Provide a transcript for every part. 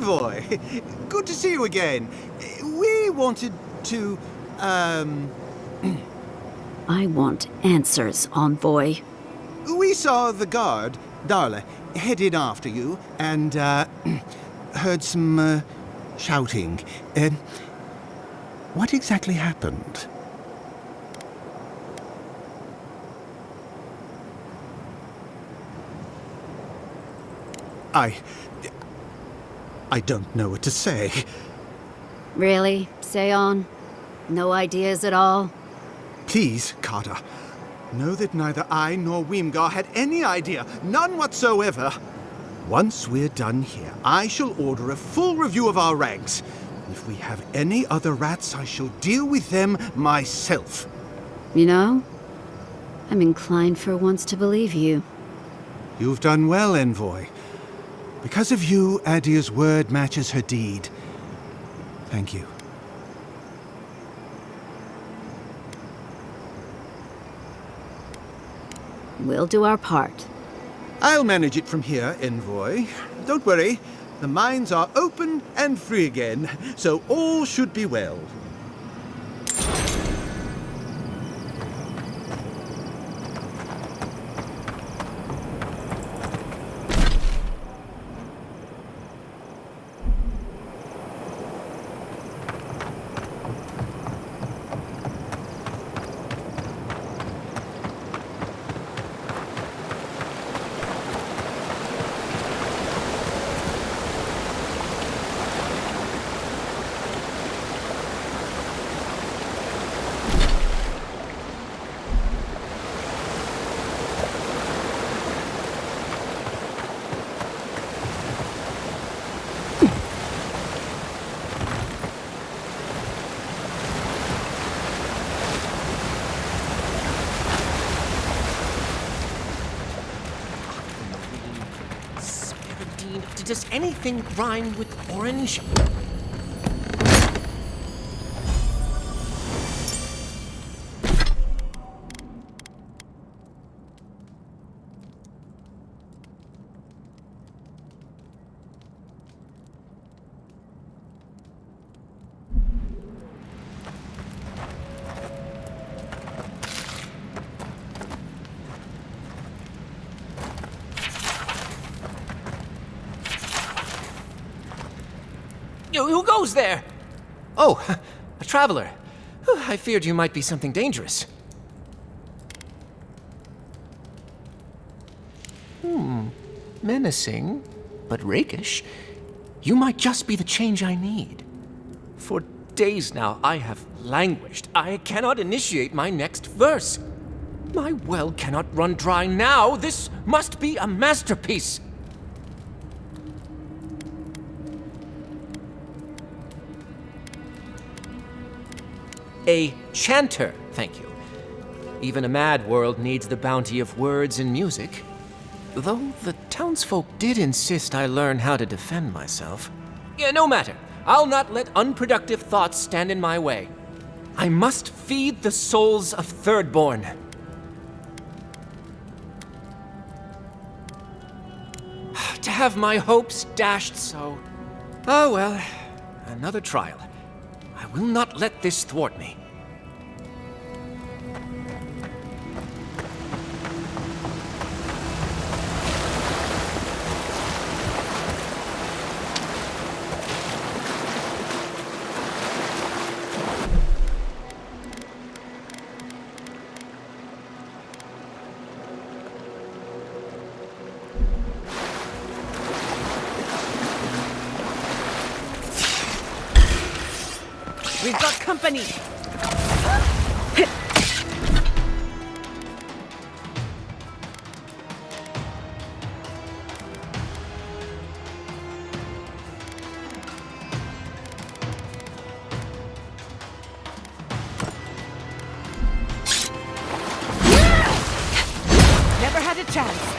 Envoy! Good to see you again. We wanted to, I want answers, Envoy. We saw the guard, Darla, headed after you, and, heard some, shouting. What exactly happened? I don't know what to say. Really? Say on? No ideas at all? Please, Carter. Know that neither I nor Weemgar had any idea. None whatsoever. Once we're done here, I shall order a full review of our ranks. If we have any other rats, I shall deal with them myself. You know, I'm inclined for once to believe you. You've done well, Envoy. Because of you, Adia's word matches her deed. Thank you. We'll do our part. I'll manage it from here, Envoy. Don't worry. The mines are open and free again, so all should be well. Does anything rhyme with orange? Who goes there? Oh, a traveler. I feared you might be something dangerous. Menacing, but rakish. You might just be the change I need. For days now, I have languished. I cannot initiate my next verse. My well cannot run dry now. This must be a masterpiece. A chanter, thank you. Even a mad world needs the bounty of words and music. Though the townsfolk did insist I learn how to defend myself. Yeah, no matter. I'll not let unproductive thoughts stand in my way. I must feed the souls of Thirdborn. To have my hopes dashed so. Oh well, another trial. I will not let this thwart me. We've got company! Never had a chance.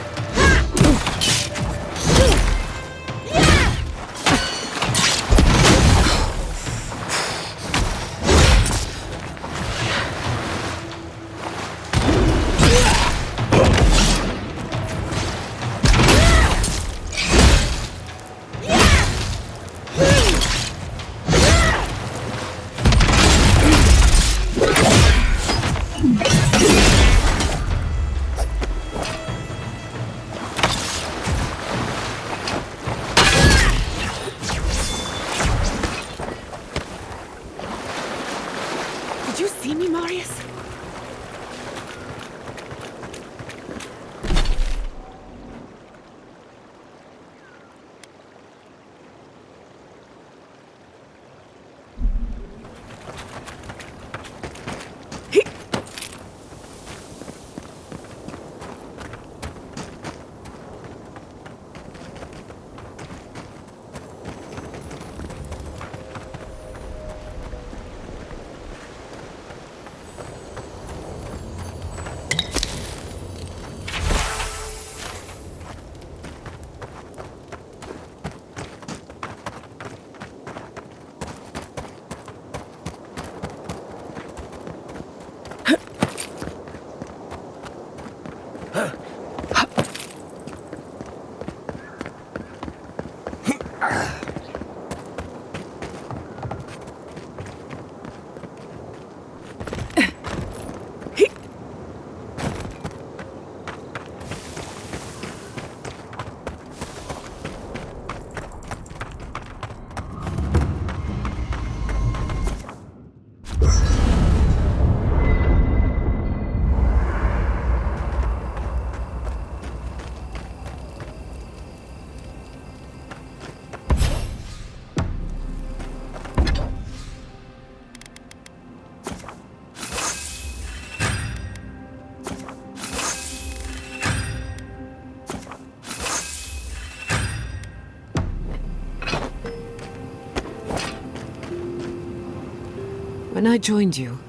When I joined you,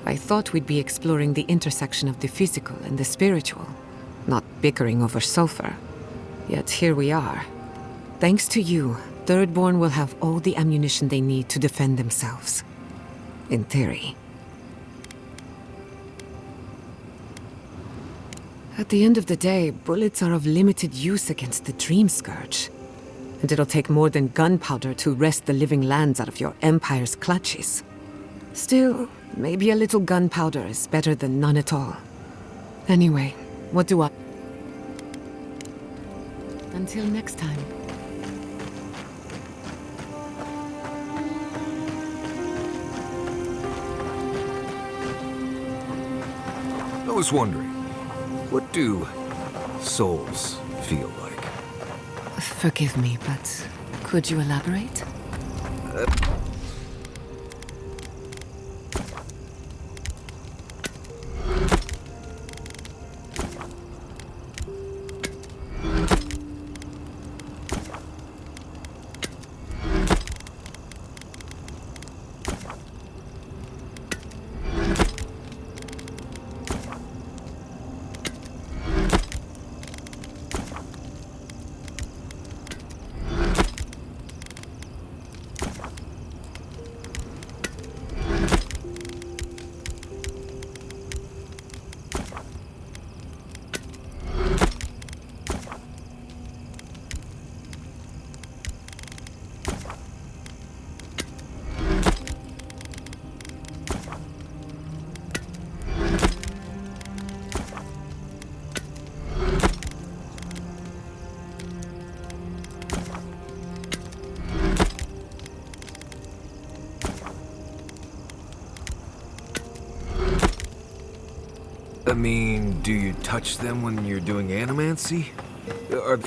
I thought we'd be exploring the intersection of the physical and the spiritual, not bickering over sulfur. Yet here we are. Thanks to you, Thirdborn will have all the ammunition they need to defend themselves. In theory. At the end of the day, bullets are of limited use against the Dream Scourge. And it'll take more than gunpowder to wrest the living lands out of your Empire's clutches. Still, maybe a little gunpowder is better than none at all. Anyway, what do I... Until next time. I was wondering, what do souls feel like? Forgive me, but could you elaborate? I mean, do you touch them when you're doing animancy? Are...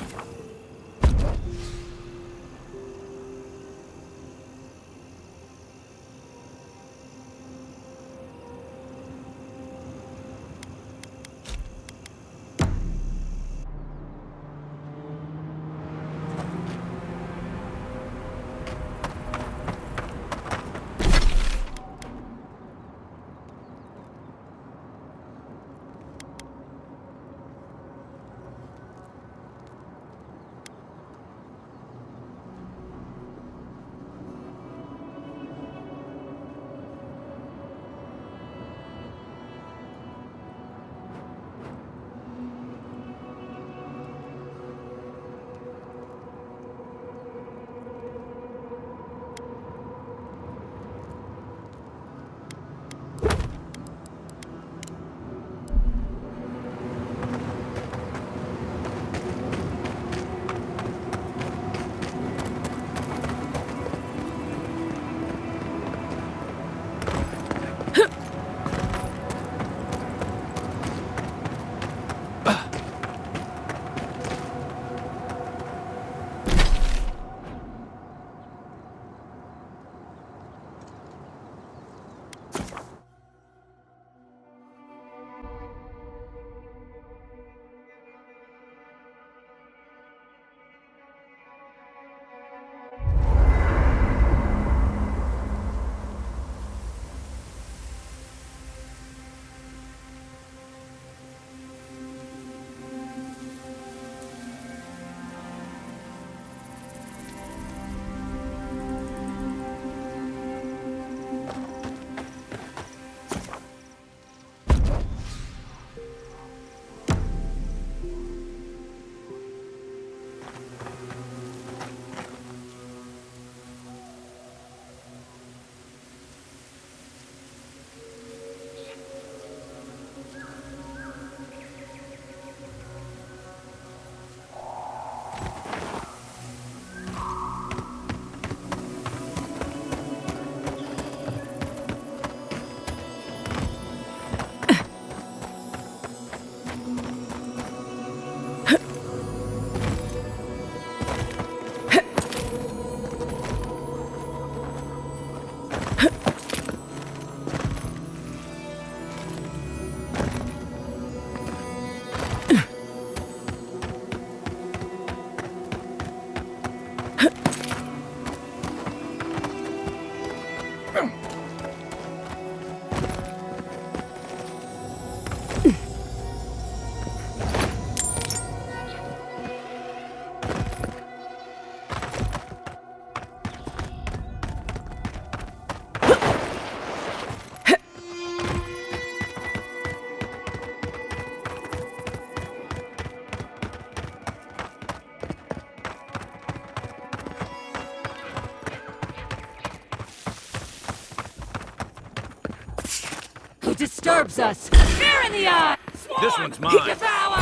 orbs us! Fear in the eye! This one's mine. Devour!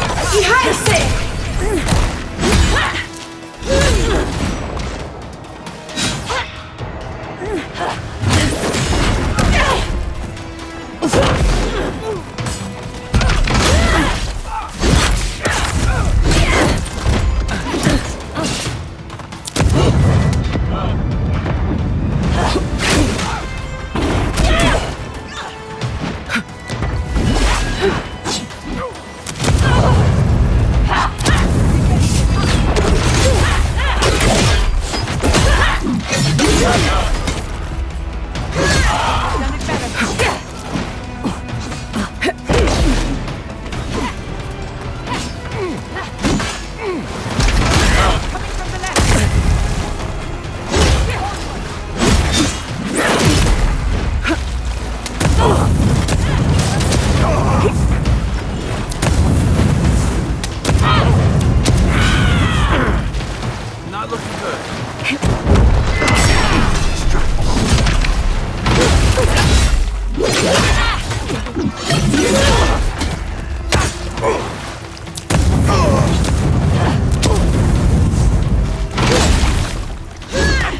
Not looking good.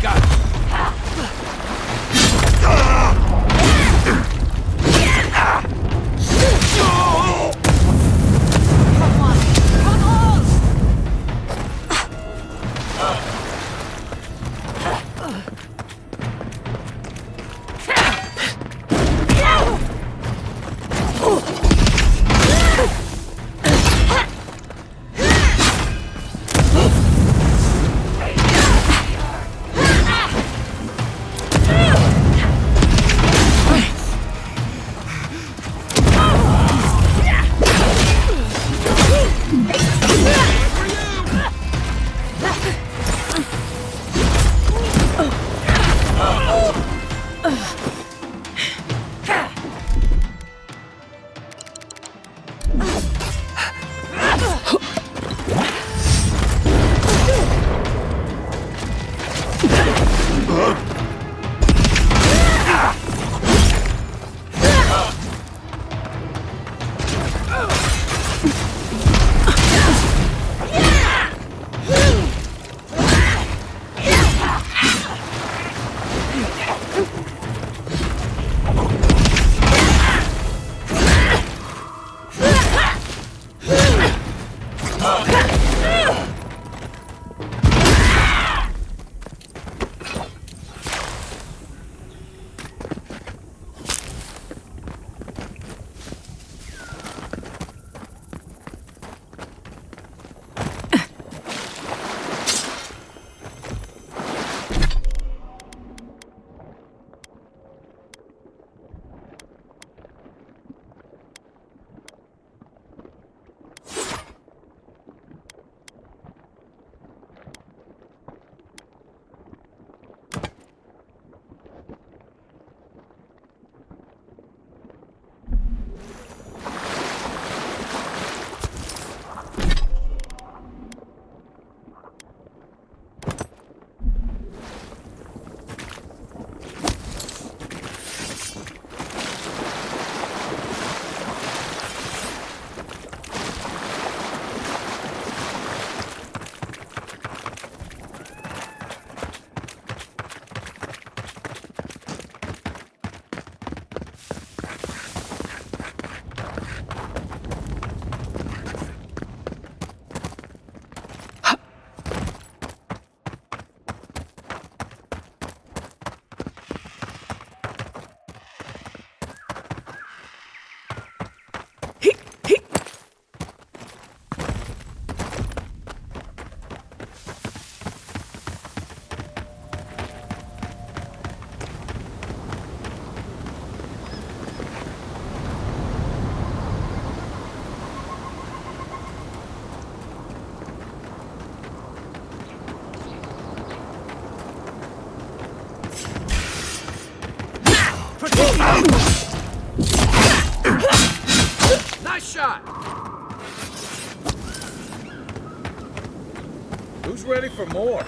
Got it. Nice shot! Who's ready for more?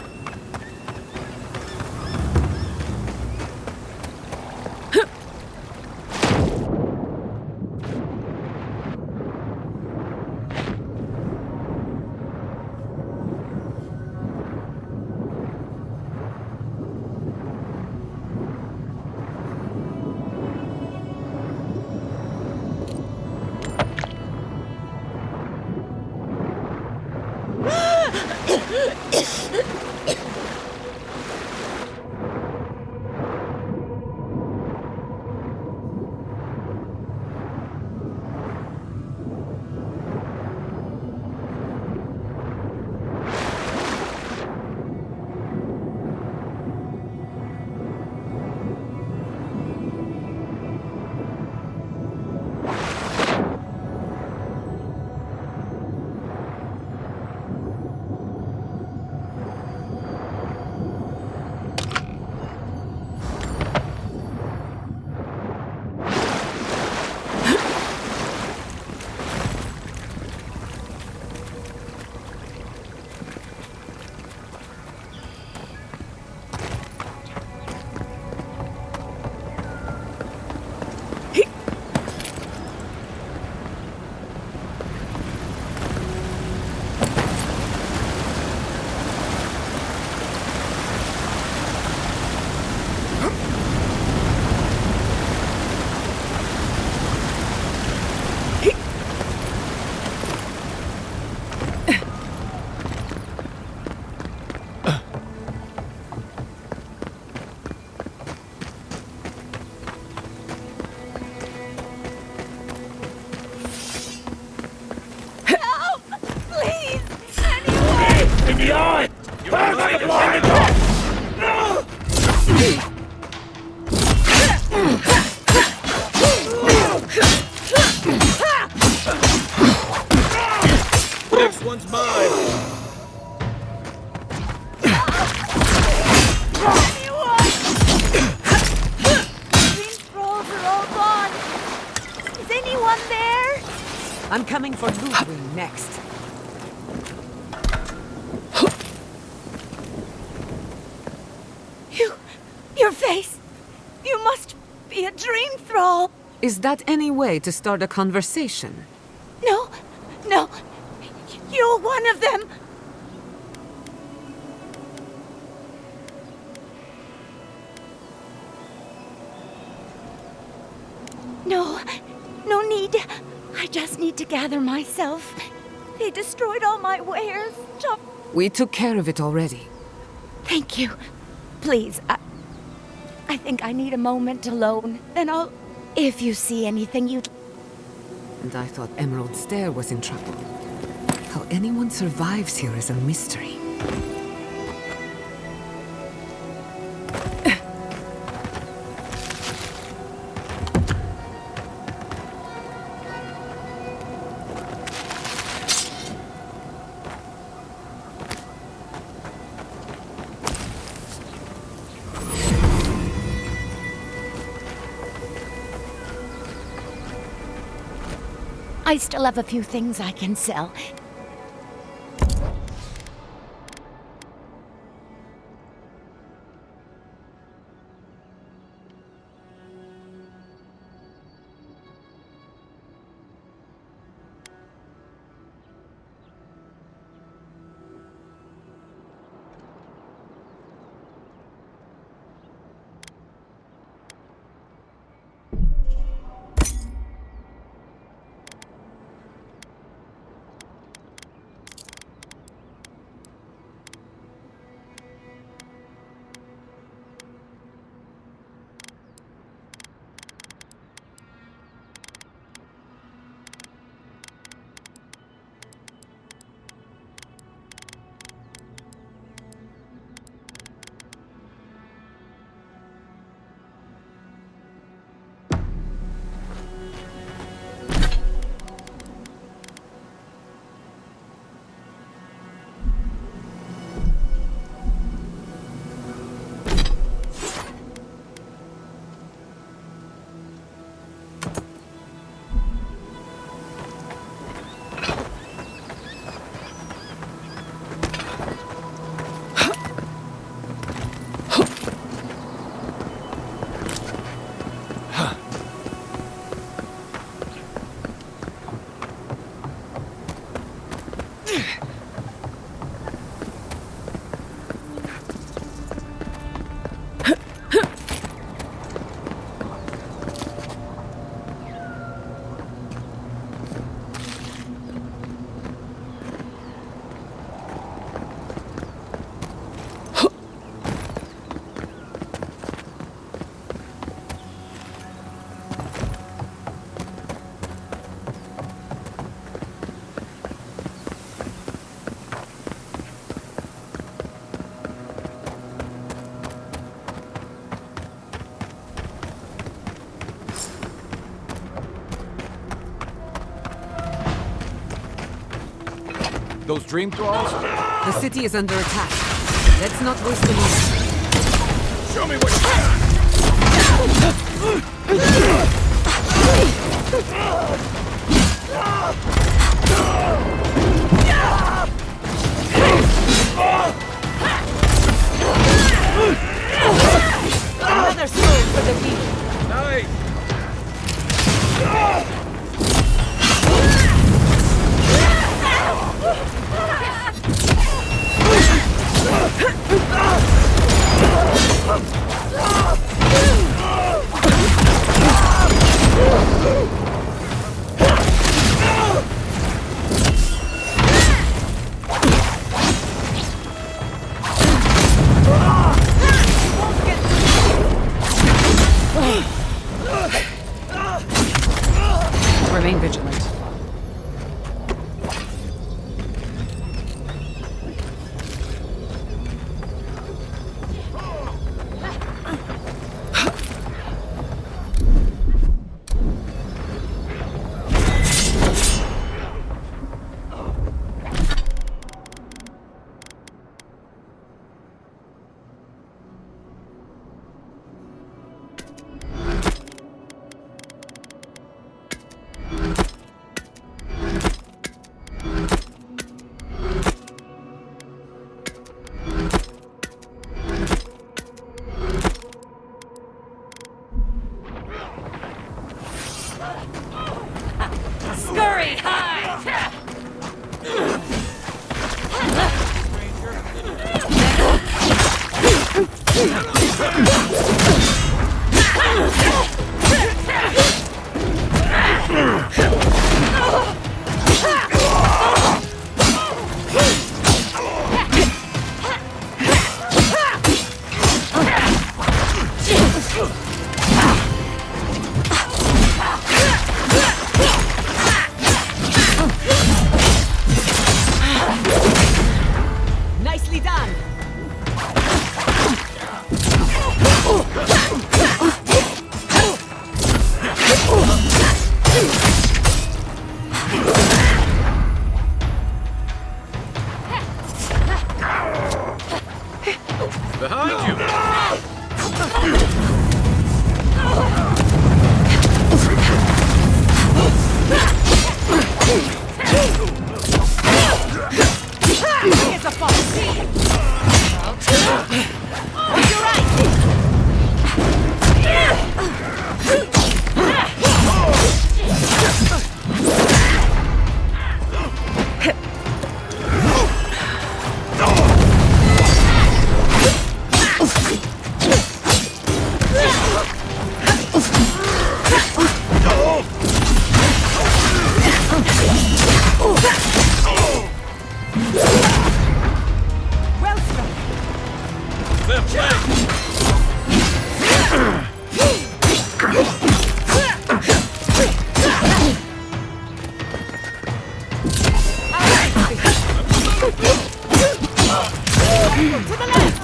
Next one's mine. These scrolls are all gone. Is anyone there? I'm coming for Ludwig next. Your face. You must be a dream thrall. Is that any way to start a conversation? No. You're one of them. No need. I just need to gather myself. They destroyed all my wares. We took care of it already. Thank you. Please, I think I need a moment alone. Then I'll... If you see anything you'd... And I thought Emerald Stair was in trouble. How anyone survives here is a mystery. I still have a few things I can sell. Those dream thralls? The city is under attack. Let's not waste the moment. Show me what you got! Another soul for the heat. Nice! Remain vigilant. Scurry, hide! Nicely done! Behind you! Here's a fall. You're right. Well struck. Them flanks! To the left.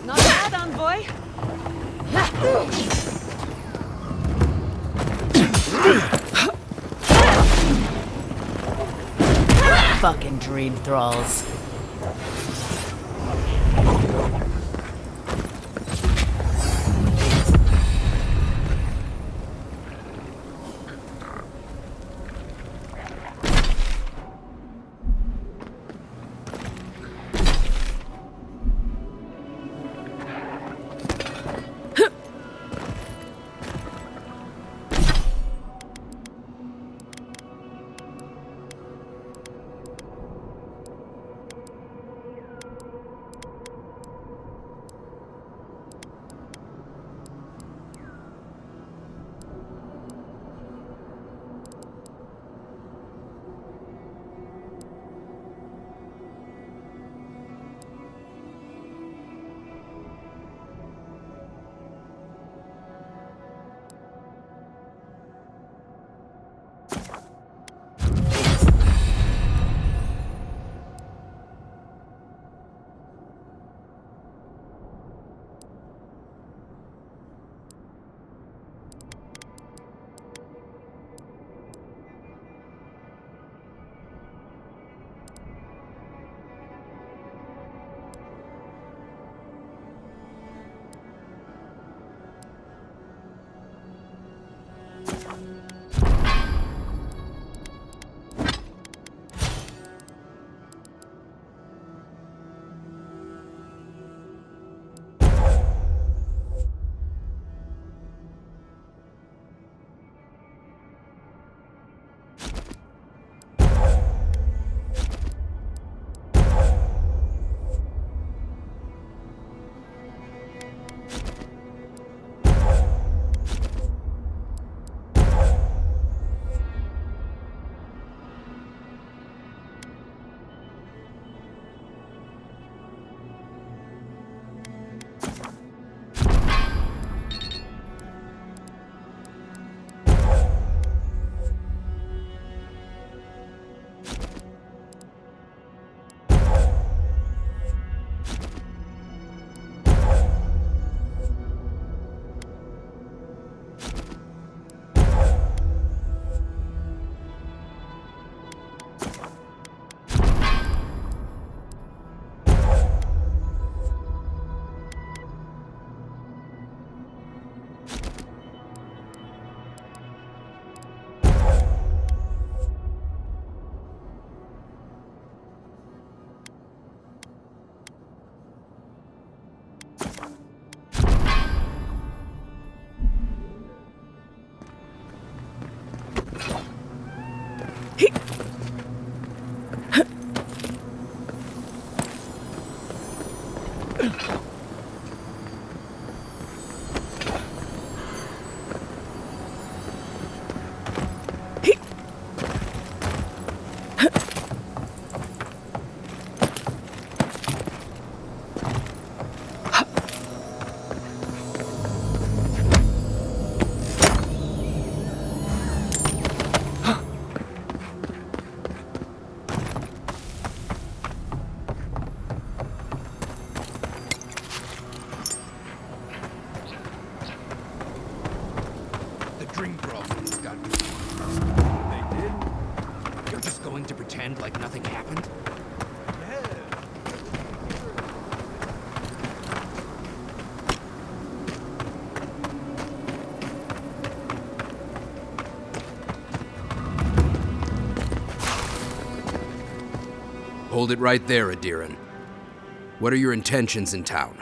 Not bad, envoy. Fucking dream thralls. The dream problems got me. They did? You're just going to pretend like nothing happened? Yeah. Hold it right there, Adiran. What are your intentions in town?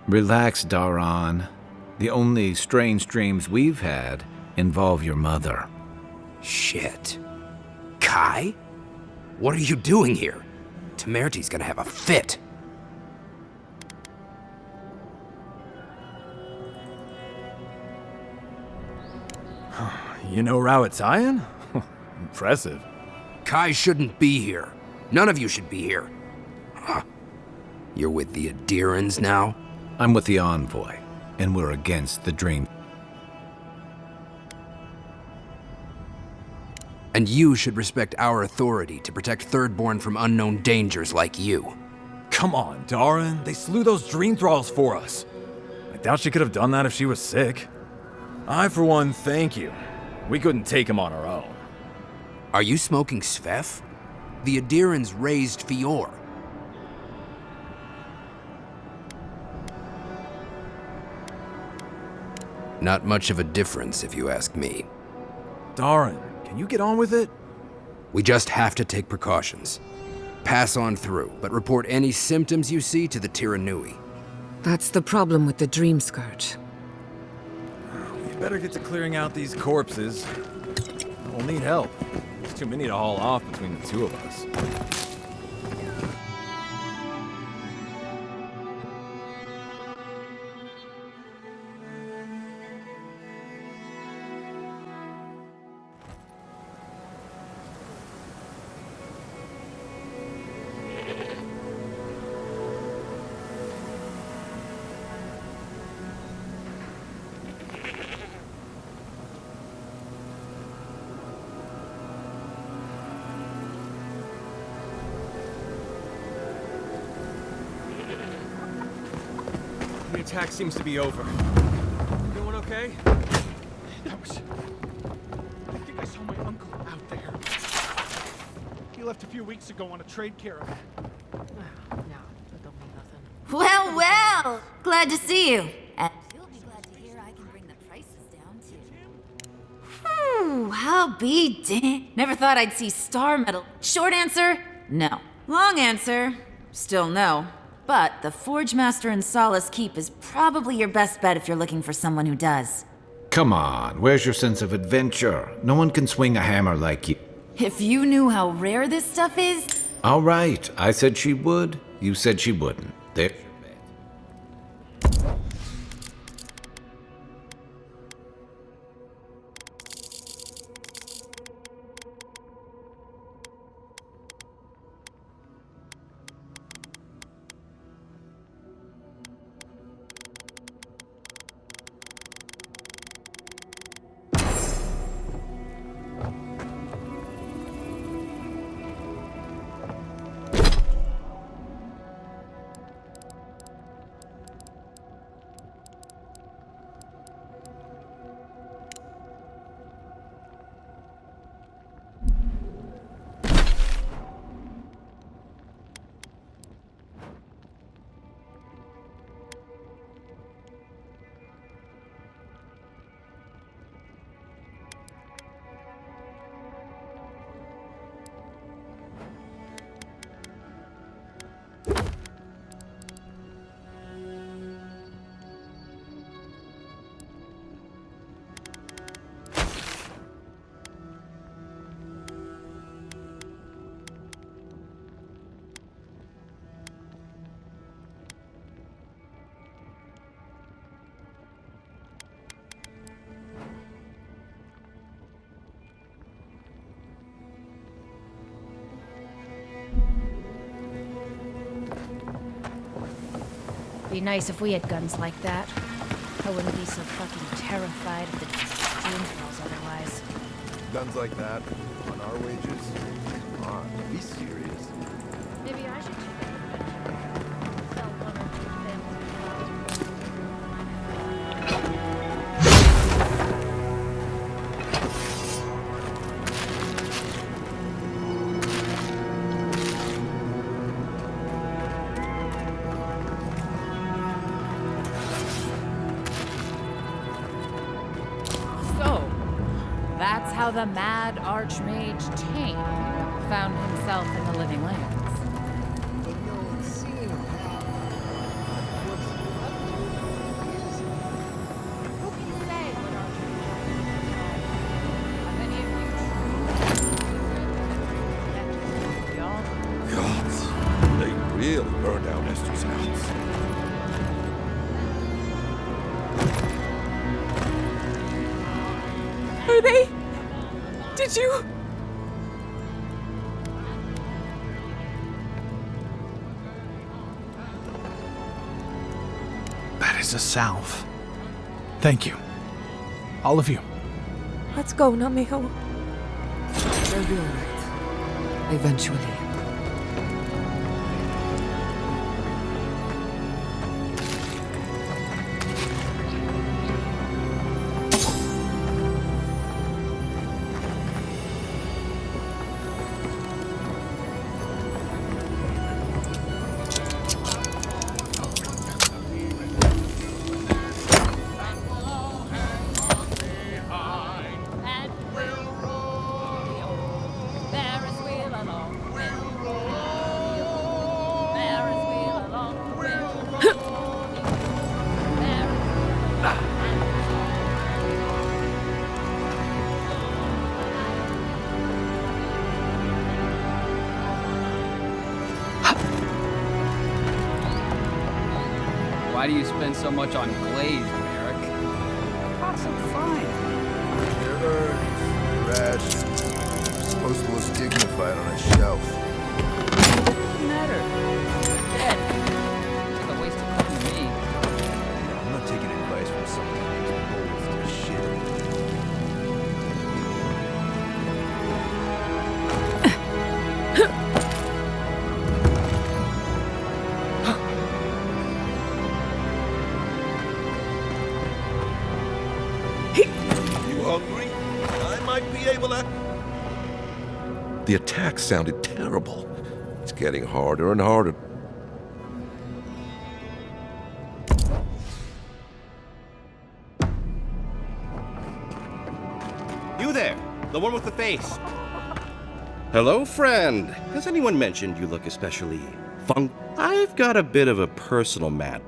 Relax, Daran. The only strange dreams we've had involve your mother. Shit. Kai? What are you doing here? Temerty's gonna have a fit. You know Rawatsayan? Impressive. Kai shouldn't be here. None of you should be here. Huh. You're with the Adirans now? I'm with the Envoy, and we're against the Dream. And you should respect our authority to protect Thirdborn from unknown dangers like you. Come on, Daran. They slew those dream thralls for us. I doubt she could have done that if she was sick. I, for one, thank you. We couldn't take him on our own. Are you smoking Svef? The Adirans raised Fior. Not much of a difference, if you ask me. Daran, can you get on with it? We just have to take precautions. Pass on through, but report any symptoms you see to the Tiranui. That's the problem with the Dream Scourge. We better get to clearing out these corpses. We'll need help. There's too many to haul off between the two of us. The attack seems to be over. Everyone okay? That was... I think I saw my uncle out there. He left a few weeks ago on a trade caravan. Well, well! Glad to see you. And you'll be glad to hear I can bring the prices down, too. I'll be damned. Never thought I'd see star metal. Short answer, no. Long answer, still no. But the Forge Master in Solace Keep is probably your best bet if you're looking for someone who does. Come on, where's your sense of adventure? No one can swing a hammer like you. If you knew how rare this stuff is... All right, I said she would. You said she wouldn't. There. Be nice if we had guns like that. I wouldn't be so fucking terrified of the dream girls otherwise. Guns like that on our wages? Come on, be serious. Maybe I should sell one or two So, that's how the mad archmage Tame found himself in the living lands. Who can say what archmage Gods, they really burned down Esther's house. Are they? Did you? That is a salve. Thank you. All of you. Let's go, Namiho. They'll be alright. Eventually. Why do you spend so much on glaze, Merrick? Pots are fine. Your earnings, rations. You're supposed to look dignified on a shelf. Doesn't matter. They're dead. It's like a waste of time to me. I'm not taking advice from someone who makes bowls of shit. Hungry? I might be able to. The attack sounded terrible. It's getting harder and harder. You there, the one with the face. Hello, friend. Has anyone mentioned you look especially fun? I've got a bit of a personal matter.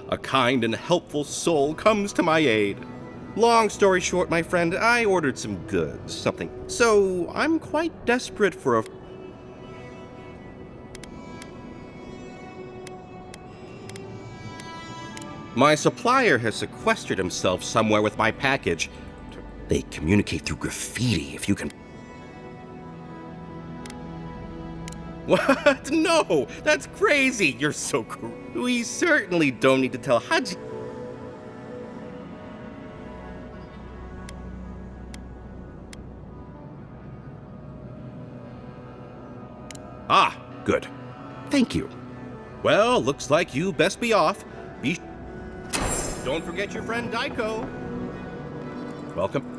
A kind and helpful soul comes to my aid. Long story short, my friend, I ordered some goods, something. So, I'm quite desperate for a... My supplier has sequestered himself somewhere with my package. They communicate through graffiti, if you can... What? No! That's crazy! You're so cool. We certainly don't need to tell Haji. Ah, good. Thank you. Well, looks like you best be off. Don't forget your friend Daiko. Welcome.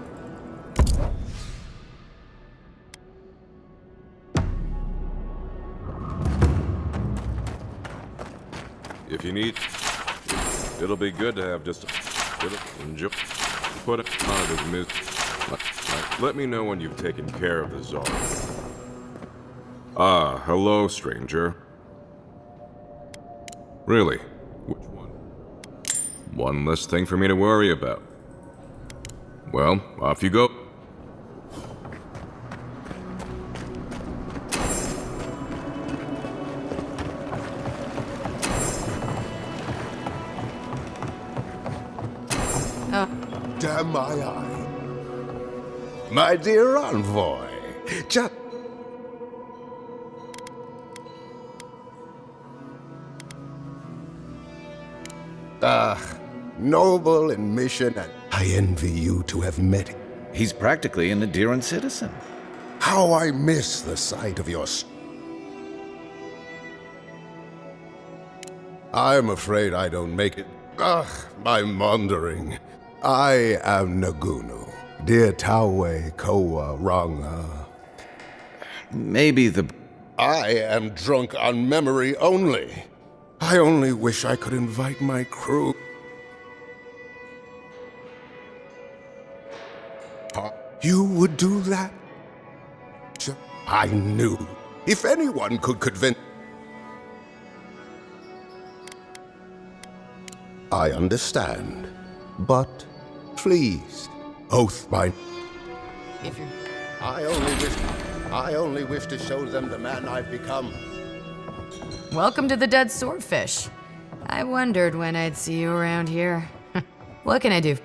If you need, it'll be good to have just a put it on it as Ms. Let me know when you've taken care of the Czar. Ah, hello, stranger. Really? Which one? One less thing for me to worry about. Well, off you go. Damn my eye. My dear envoy, just Noble in mission, and I envy you to have met him. He's practically an Adiran citizen. How I miss the sight of your... I'm afraid I don't make it. I'm wandering. I am Nagunu, dear Tawe Koa Ranga. Maybe the... I am drunk on memory only. I only wish I could invite my crew. You would do that? I knew. If anyone could convince... I understand. But, please, oath my... If you're... I only wish to show them the man I've become. Welcome to the Dead Swordfish. I wondered when I'd see you around here. What can I do?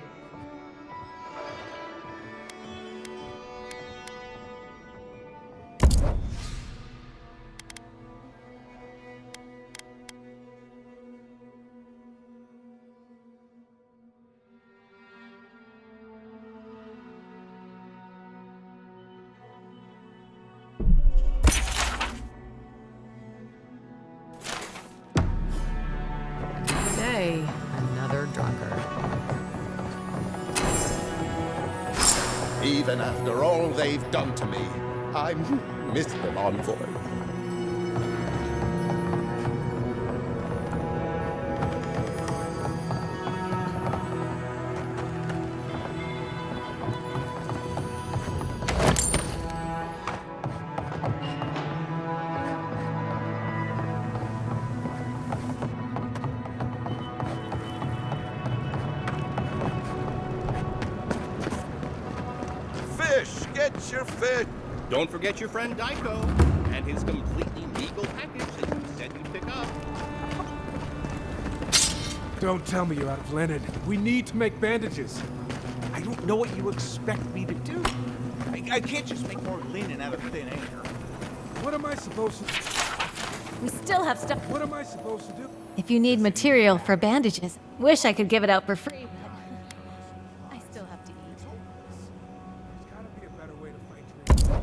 Another drunkard. Even after all they've done to me, I miss them, Envoy. Get your fish! Don't forget your friend Daiko and his completely legal package that you said you'd pick up. Don't tell me you're out of linen. We need to make bandages. I don't know what you expect me to do. I can't just make more linen out of thin air. What am I supposed to do? We still have stuff. What am I supposed to do? If you need material for bandages, wish I could give it out for free, but I still have to eat. There's gotta be a better way to fight you.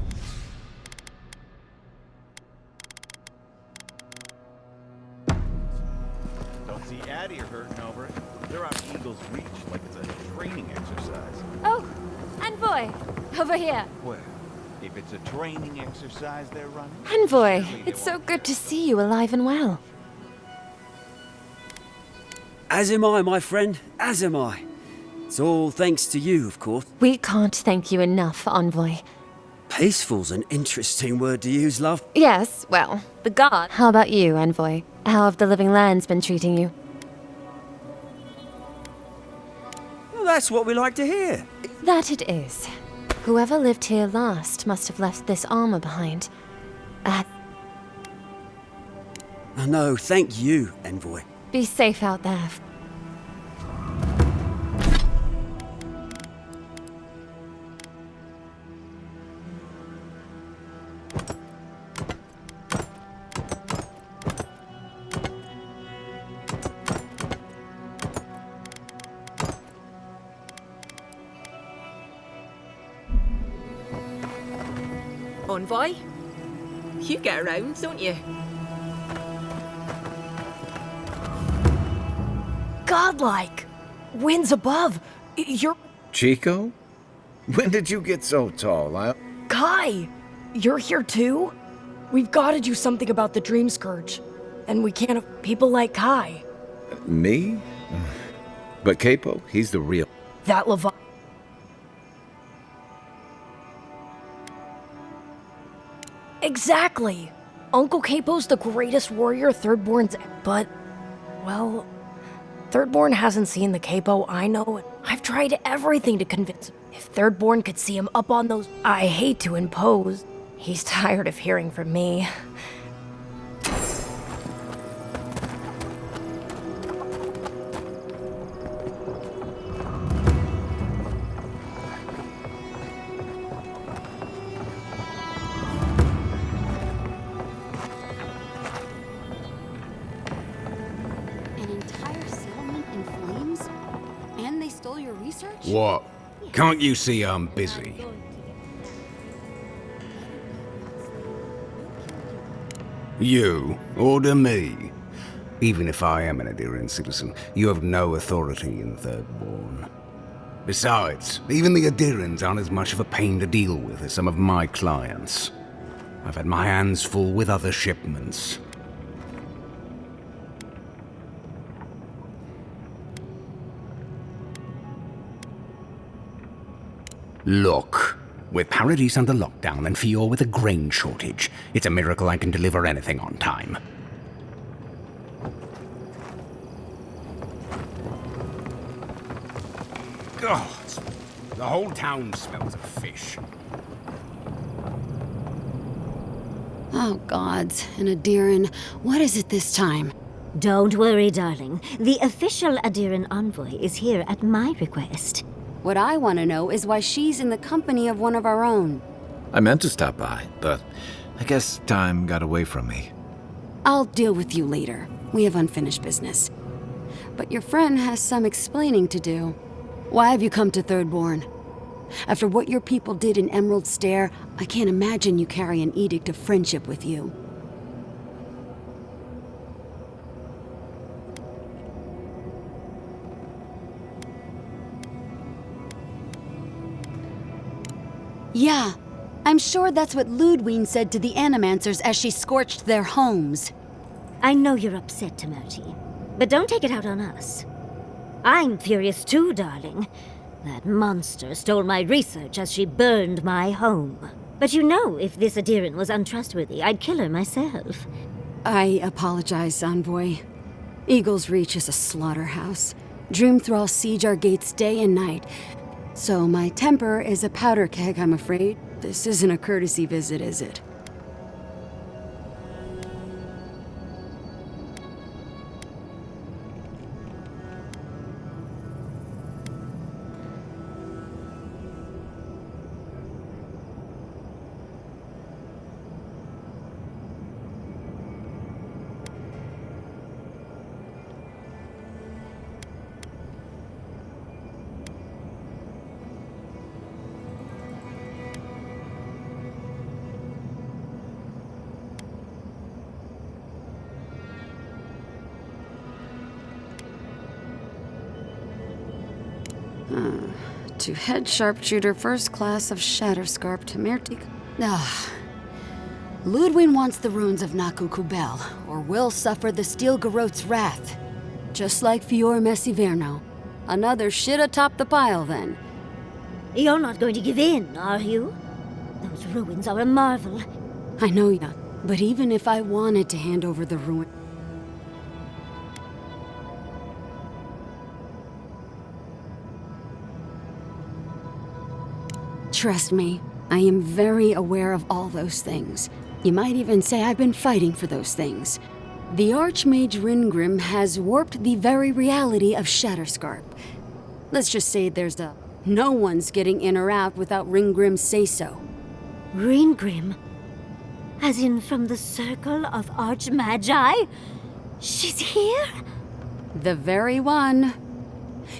Don't see Addie or hurting over it. They're on Eagle's Reach like it's a training exercise. Oh, Envoy, over here. Well, if it's a training exercise they're running... Envoy, it's so good to see you alive and well. As am I, my friend, as am I. It's all thanks to you, of course. We can't thank you enough, Envoy. Peaceful's an interesting word to use, love. Yes, well, the god. How about you, Envoy? How have the living lands been treating you? Well, that's what we like to hear. That it is. Whoever lived here last must have left this armor behind. No, thank you, Envoy. Be safe out there. Envoy? You get around, don't you? Godlike! Winds above! You're... Chico? When did you get so tall? Kai! You're here too? We've got to do something about the Dream Scourge. And we can't have people like Kai. Me? But Capo, he's the real... That Levi... Exactly! Uncle Capo's the greatest warrior Thirdborn's... But, well... Thirdborn hasn't seen the Capo I know. I've tried everything to convince him. If Thirdborn could see him up on those... I hate to impose. He's tired of hearing from me. An entire settlement in What? Can't you see I'm busy? You order me. Even if I am an Adirian citizen, you have no authority in Thirdborn. Besides, even the Adirians aren't as much of a pain to deal with as some of my clients. I've had my hands full with other shipments. Look, with Paradise under lockdown and Fior with a grain shortage, it's a miracle I can deliver anything on time. Oh, the whole town smells of fish. Oh, gods, and Adiran, what is it this time? Don't worry, darling. The official Adiran envoy is here at my request. What I want to know is why she's in the company of one of our own. I meant to stop by, but I guess time got away from me. I'll deal with you later. We have unfinished business. But your friend has some explaining to do. Why have you come to Thirdborn? After what your people did in Emerald Stair, I can't imagine you carry an edict of friendship with you. Yeah, I'm sure that's what Ludwine said to the Animancers as she scorched their homes. I know you're upset, Temerity, but don't take it out on us. I'm furious too, darling. That monster stole my research as she burned my home. But you know, if this Adiran was untrustworthy, I'd kill her myself. I apologize, Envoy. Eagle's Reach is a slaughterhouse. Dreamthrall siege our gates day and night. So my temper is a powder keg, I'm afraid. This isn't a courtesy visit, is it? To head sharpshooter first class of Shatterscarp Temertic. Ludwin wants the ruins of Naku Kubel, or will suffer the Steel Garot's wrath. Just like Fior Messiverno. Another shit atop the pile, then. You're not going to give in, are you? Those ruins are a marvel. I know ya, but even if I wanted to hand over the ruin... Trust me, I am very aware of all those things. You might even say I've been fighting for those things. The Archmage Ringrim has warped the very reality of Shatterscarp. Let's just say there's a... No one's getting in or out without Ringgrim's say-so. Ringgrim? As in from the Circle of Archmagi? She's here? The very one.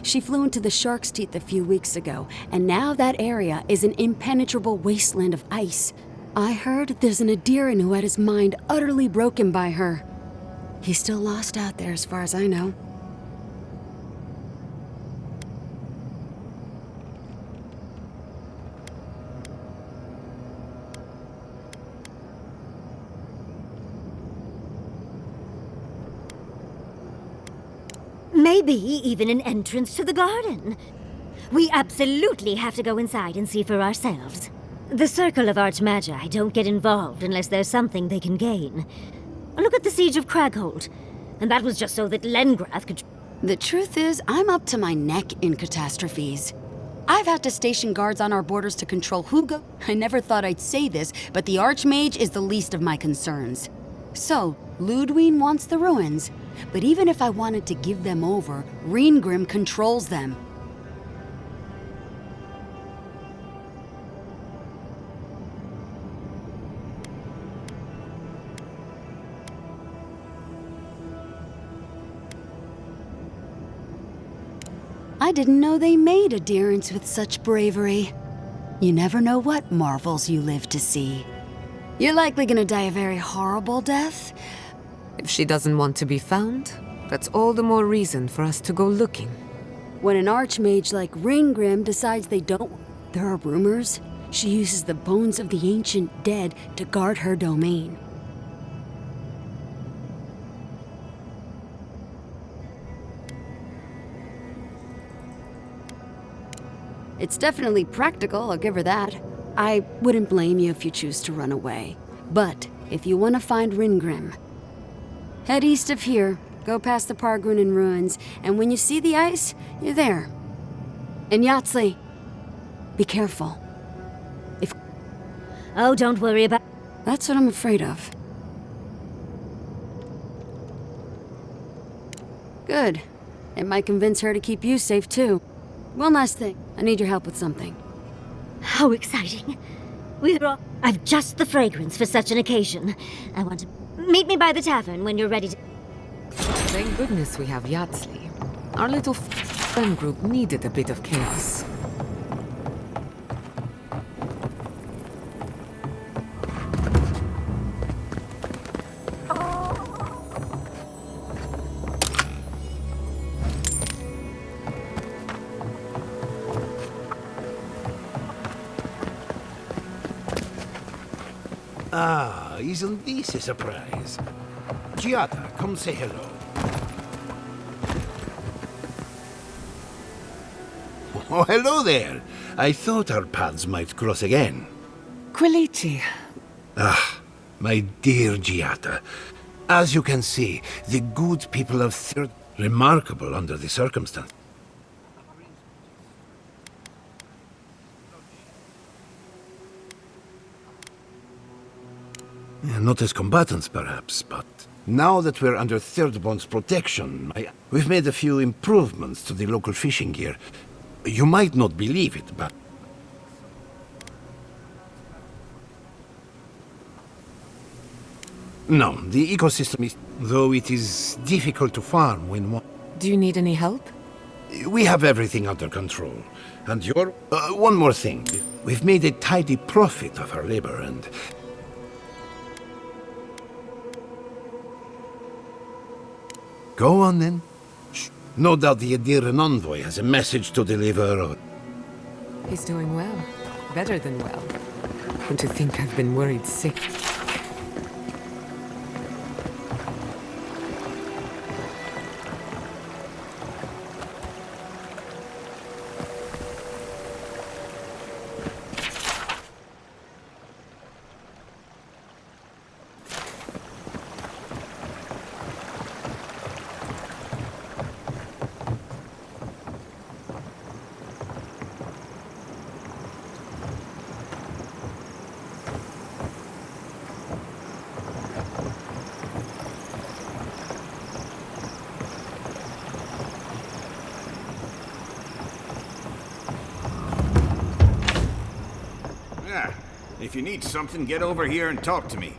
She flew into the Shark's Teeth a few weeks ago, and now that area is an impenetrable wasteland of ice. I heard there's an Adiran who had his mind utterly broken by her. He's still lost out there as far as I know. Maybe even an entrance to the garden. We absolutely have to go inside and see for ourselves. The Circle of Archmagi don't get involved unless there's something they can gain. Look at the Siege of Craghold. And that was just so that Lengrath could... The truth is, I'm up to my neck in catastrophes. I've had to station guards on our borders to control Hugo. I never thought I'd say this, but the Archmage is the least of my concerns. So, Ludwine wants the ruins. But even if I wanted to give them over, Ringrim controls them. I didn't know they made adherents with such bravery. You never know what marvels you live to see. You're likely gonna die a very horrible death. If she doesn't want to be found, that's all the more reason for us to go looking. When an archmage like Ringgrim decides they don't, there are rumors she uses the bones of the ancient dead to guard her domain. It's definitely practical, I'll give her that. I wouldn't blame you if you choose to run away. But if you want to find Ringgrim, head east of here, go past the Pargrunen ruins, and when you see the ice, you're there. And Yatsley, be careful. Oh, don't worry about... That's what I'm afraid of. Good. It might convince her to keep you safe, too. One last thing. I need your help with something. How exciting. I've just the fragrance for such an occasion. I want to... Meet me by the tavern when you're ready to... Thank goodness we have Yatsley. Our little friend group needed a bit of chaos. Ah, isn't this a surprise? Giada, come say hello. Oh, hello there. I thought our paths might cross again. Quilici. Ah, my dear Giada. As you can see, the good people of Third... Remarkable under the circumstances. Not as combatants, perhaps, but now that we're under Thirdborn's protection, we've made a few improvements to the local fishing gear. You might not believe it, but... No, the ecosystem is... Though it is difficult to farm when one... Do you need any help? We have everything under control. And you're... one more thing. We've made a tidy profit of our labor, and... Go on, then. Shh. No doubt the Adiran envoy has a message to deliver, or... He's doing well. Better than well. And to think I've been worried sick. If you need something, get over here and talk to me.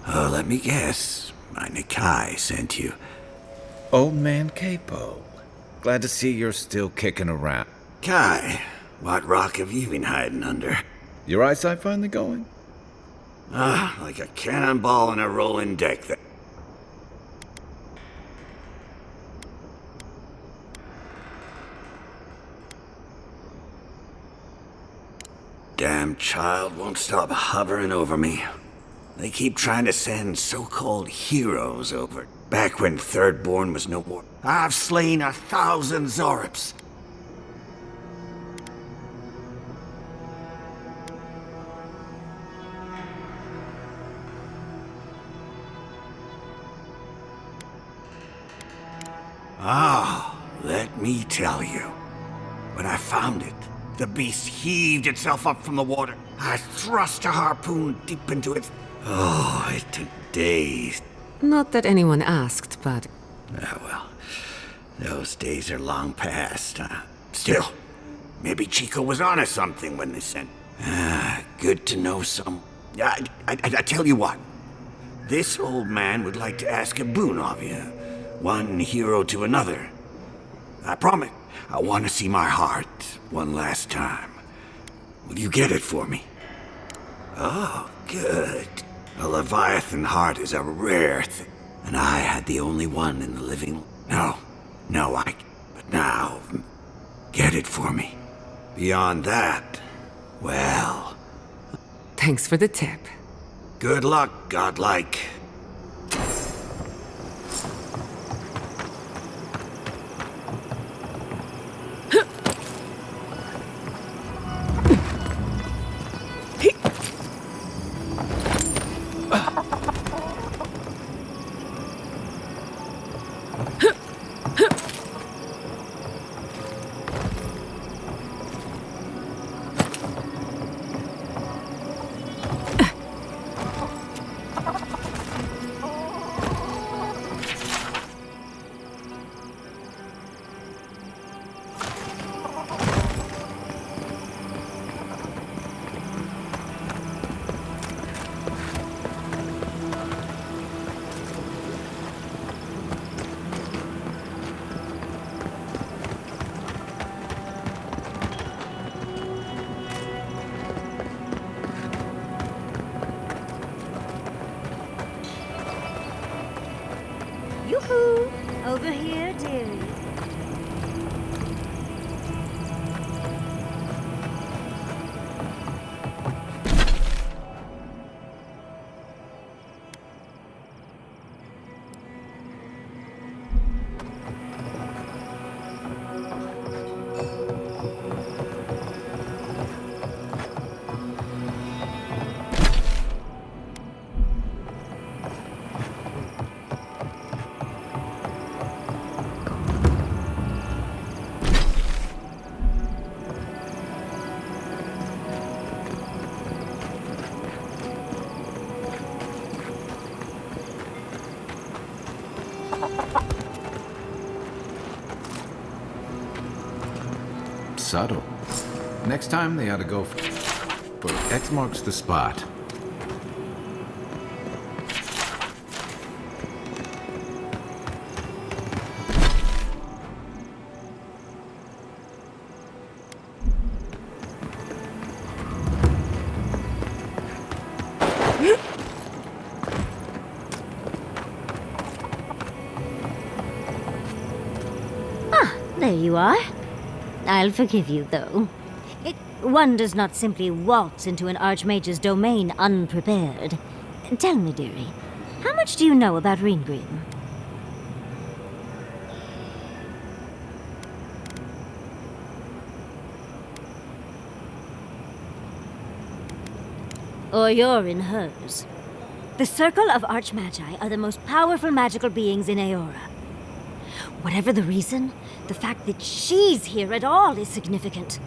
Oh, let me guess. My Nikai sent you. Old man Capo. Glad to see you're still kicking around. Kai, what rock have you been hiding under? Your eyesight finally going? Ah, like a cannonball in a rolling deck that... Damn child won't stop hovering over me. They keep trying to send so-called heroes over. Back when Thirdborn was no more. I've slain 1,000 Zorips. Ah, let me tell you. When I found it, the beast heaved itself up from the water. I thrust a harpoon deep into it. Oh, it took days. Not that anyone asked, but... Ah, well, those days are long past, huh? Still, maybe Chico was onto something when they sent... Good to know some. I tell you what. This old man would like to ask a boon of you. One hero to another. I promise. I want to see my heart one last time. Will you get it for me? Oh, good. A Leviathan heart is a rare thing. And I had the only one in the living... No, but now, get it for me. Beyond that, well... Thanks for the tip. Good luck, godlike. Yoo-hoo! Over here, dearie. Subtle. Next time they ought to go for X marks the spot. There you are. I'll forgive you, though. One does not simply waltz into an Archmage's domain unprepared. Tell me, dearie, how much do you know about Ringrim? Or you're in hers. The Circle of Archmagi are the most powerful magical beings in Aora. Whatever the reason, the fact that she's here at all is significant.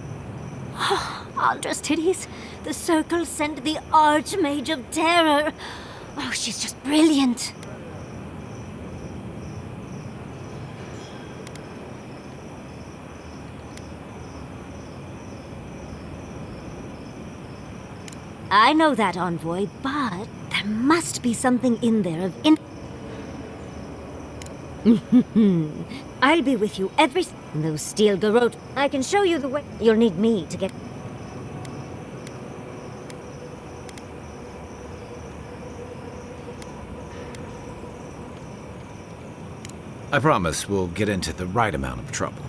Oh, Aldra's titties. The Circle sent the Archmage of Terror. Oh, she's just brilliant. I know that, Envoy, but there must be something in there of I'll be with you every... Those steel garrote. I can show you the way. You'll need me to get... I promise we'll get into the right amount of trouble.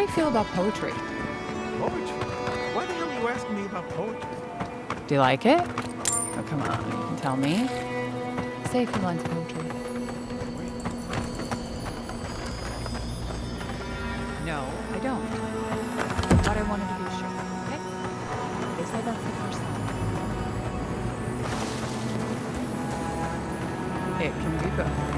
do you feel about poetry? Poetry? Why the hell are you asking me about poetry? Do you like it? Oh, come on, you can tell me. Say a few lines of poetry. No, I don't. But I wanted to be sure, okay? They said that's the first line. It can be both.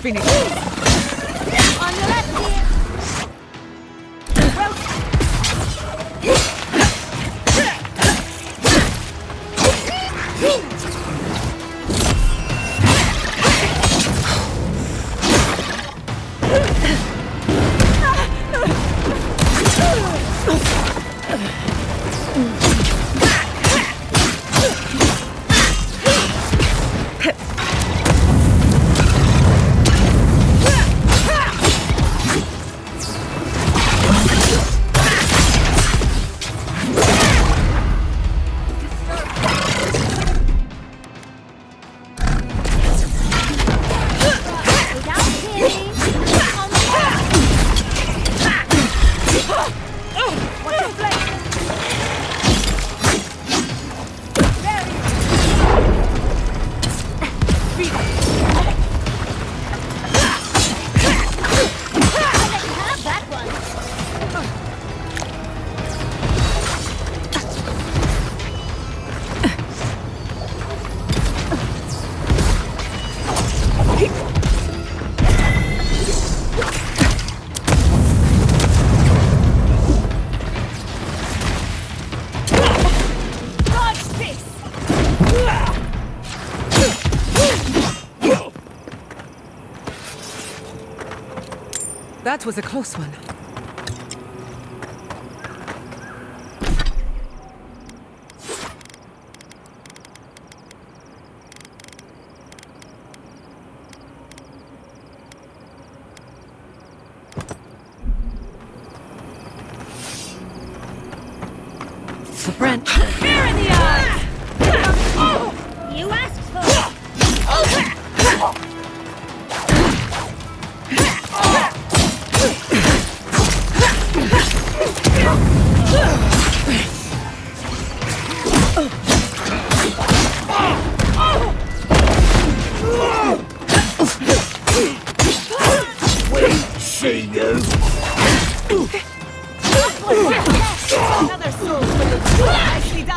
Finish. On your left, That was a close one. Brent. Fear in the eyes! You asked for it! Wait, see you. Another soul for the nicely done.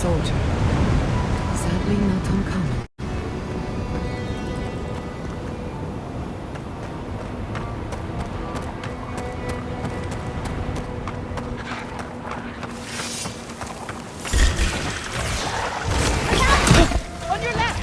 soldier. Sadly not uncommon. On your left!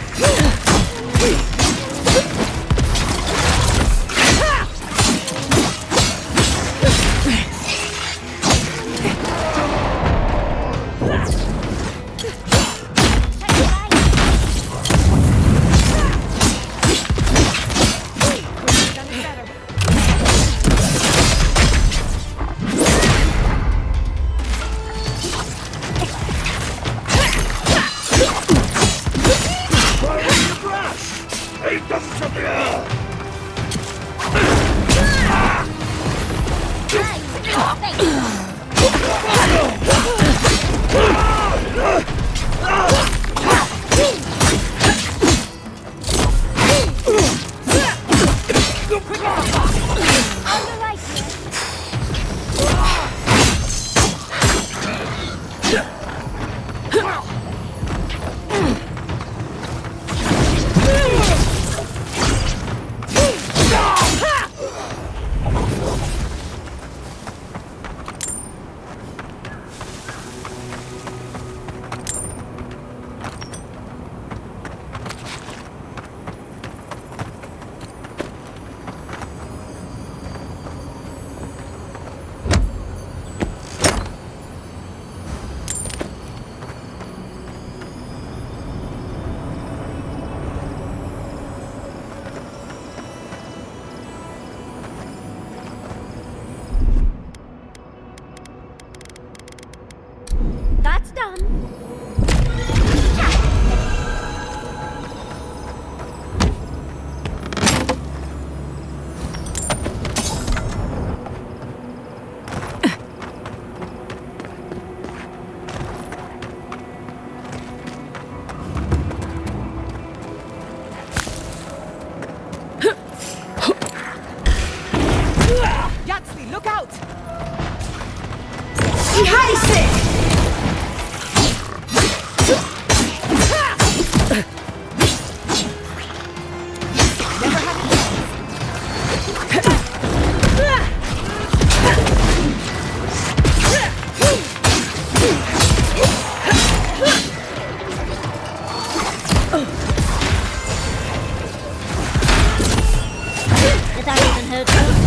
That's done. Yatsli, look out! That even hurt me.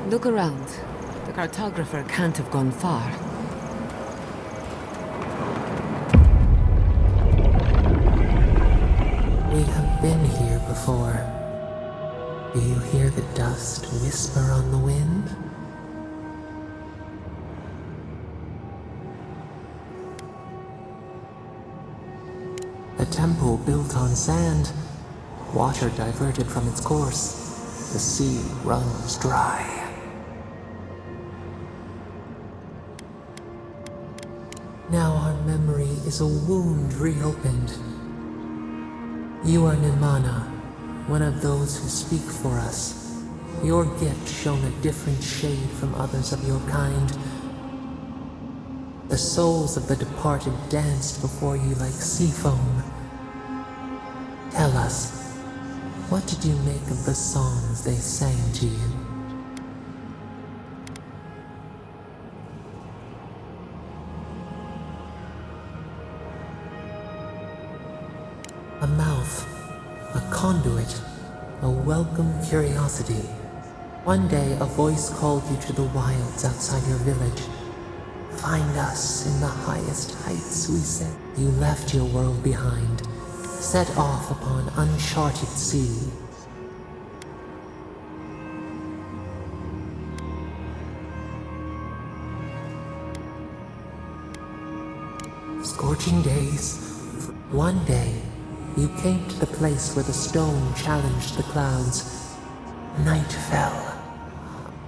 Look around. The cartographer can't have gone far. We have been here before. Do you hear the dust whisper on the wind? A temple built on sand, water diverted from its course. The sea runs dry. Now our memory is a wound reopened. You are Nimana, one of those who speak for us. Your gift shone a different shade from others of your kind. The souls of the departed danced before you like sea foam. Tell us, what did you make of the songs they sang to you? A mouth, a conduit, a welcome curiosity. One day a voice called you to the wilds outside your village. Find us in the highest heights, we said. You left your world behind, set off upon uncharted sea. Scorching days. One day, You came to the place where the stone challenged the clouds. Night fell.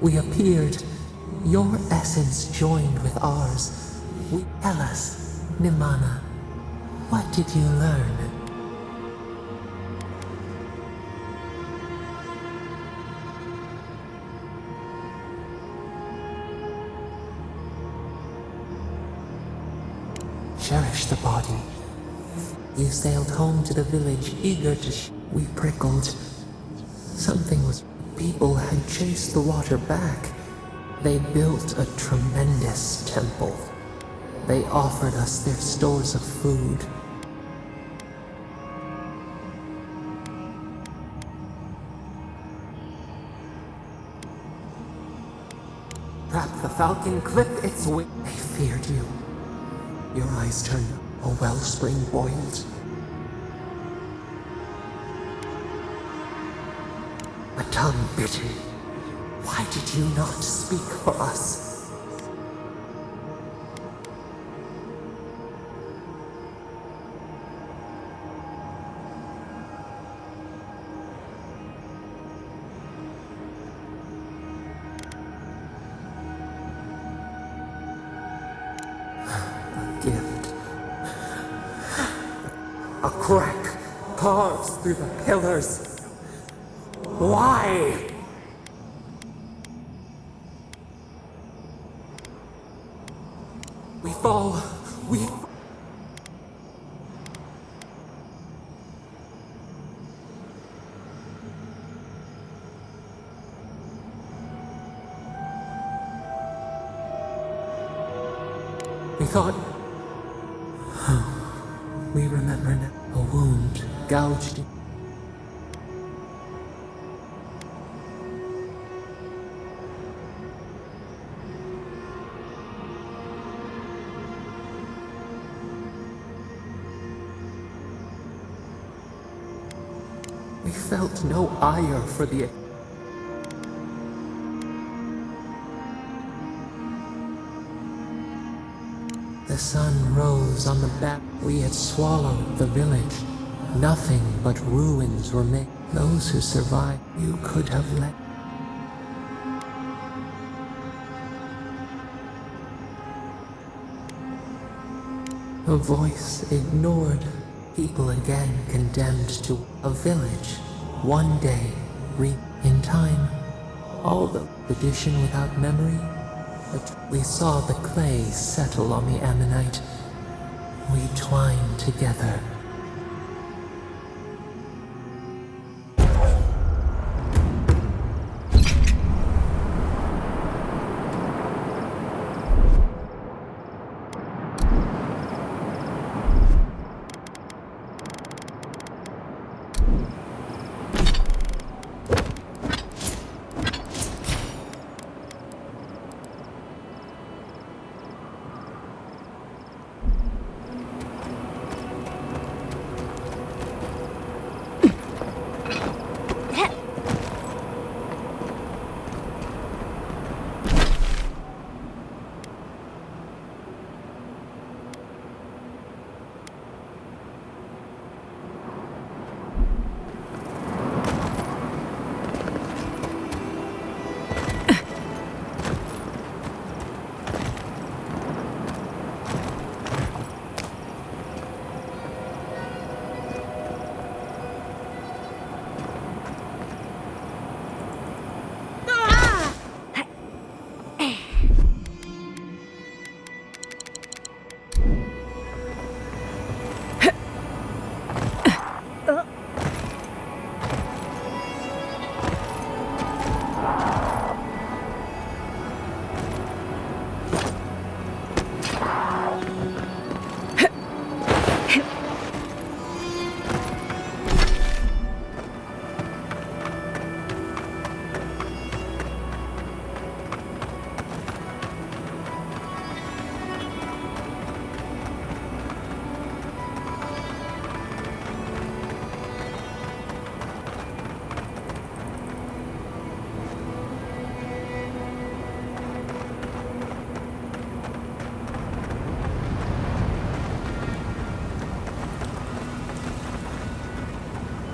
We appeared. Your essence joined with ours. Tell us, Nimana, what did you learn? Cherish the body. You sailed home to the village, eager to we prickled. Something was... People had chased the water back. They built a tremendous temple. They offered us their stores of food. Trap the falcon, clip its wing. They feared you. Your eyes turned up. A wellspring boiled. A tongue bitten. Why did you not speak for us? A gift. A crack carves through the pillars. Why? We fall. We thought... We remember now. A wound gouged in. We felt no ire for the... The sun rose on the back. We had swallowed the village. Nothing but ruins remained. Those who survived, you could have let... A voice ignored. People again condemned to a village. One day, in time, all the tradition without memory. But we saw the clay settle on the ammonite. We twined together.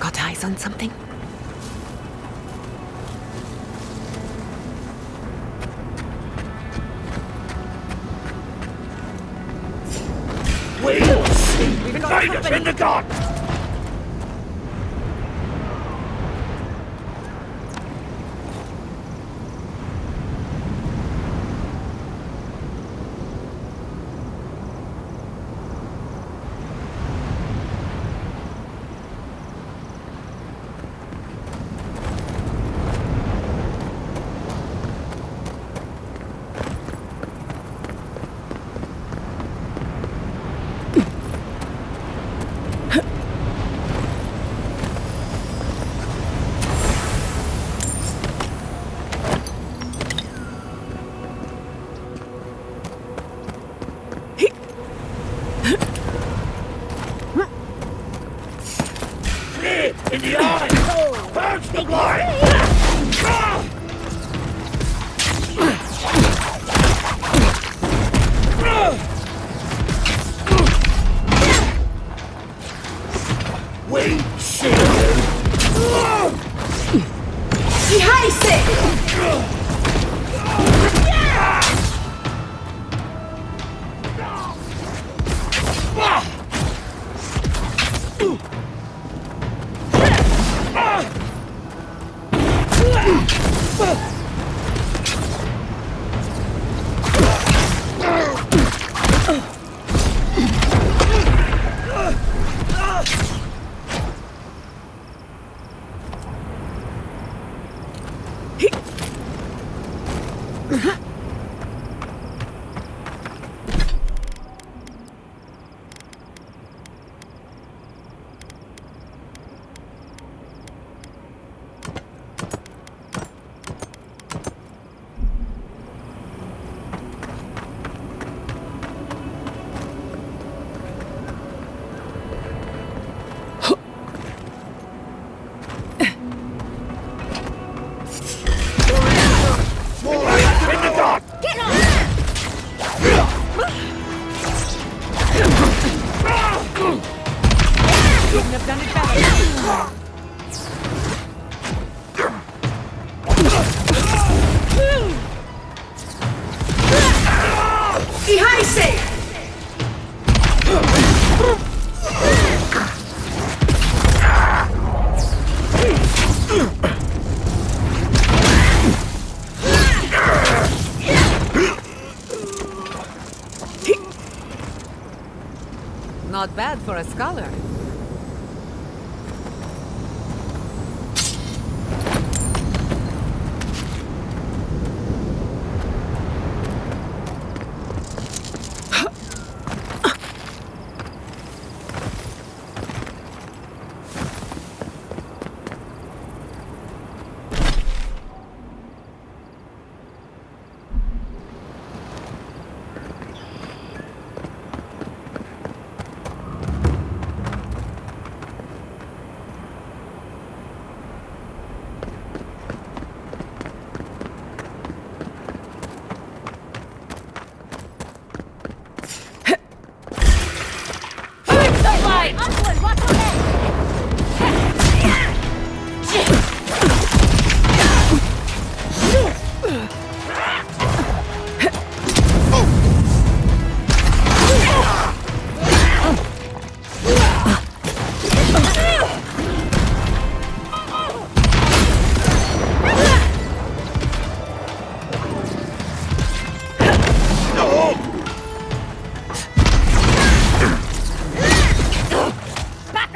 Got eyes on something? We will see invaders in the garden! In the eye! Purge the blind! We see you! Behind it! Couldn't have done it better. Behind safe! Not bad for a scholar. Back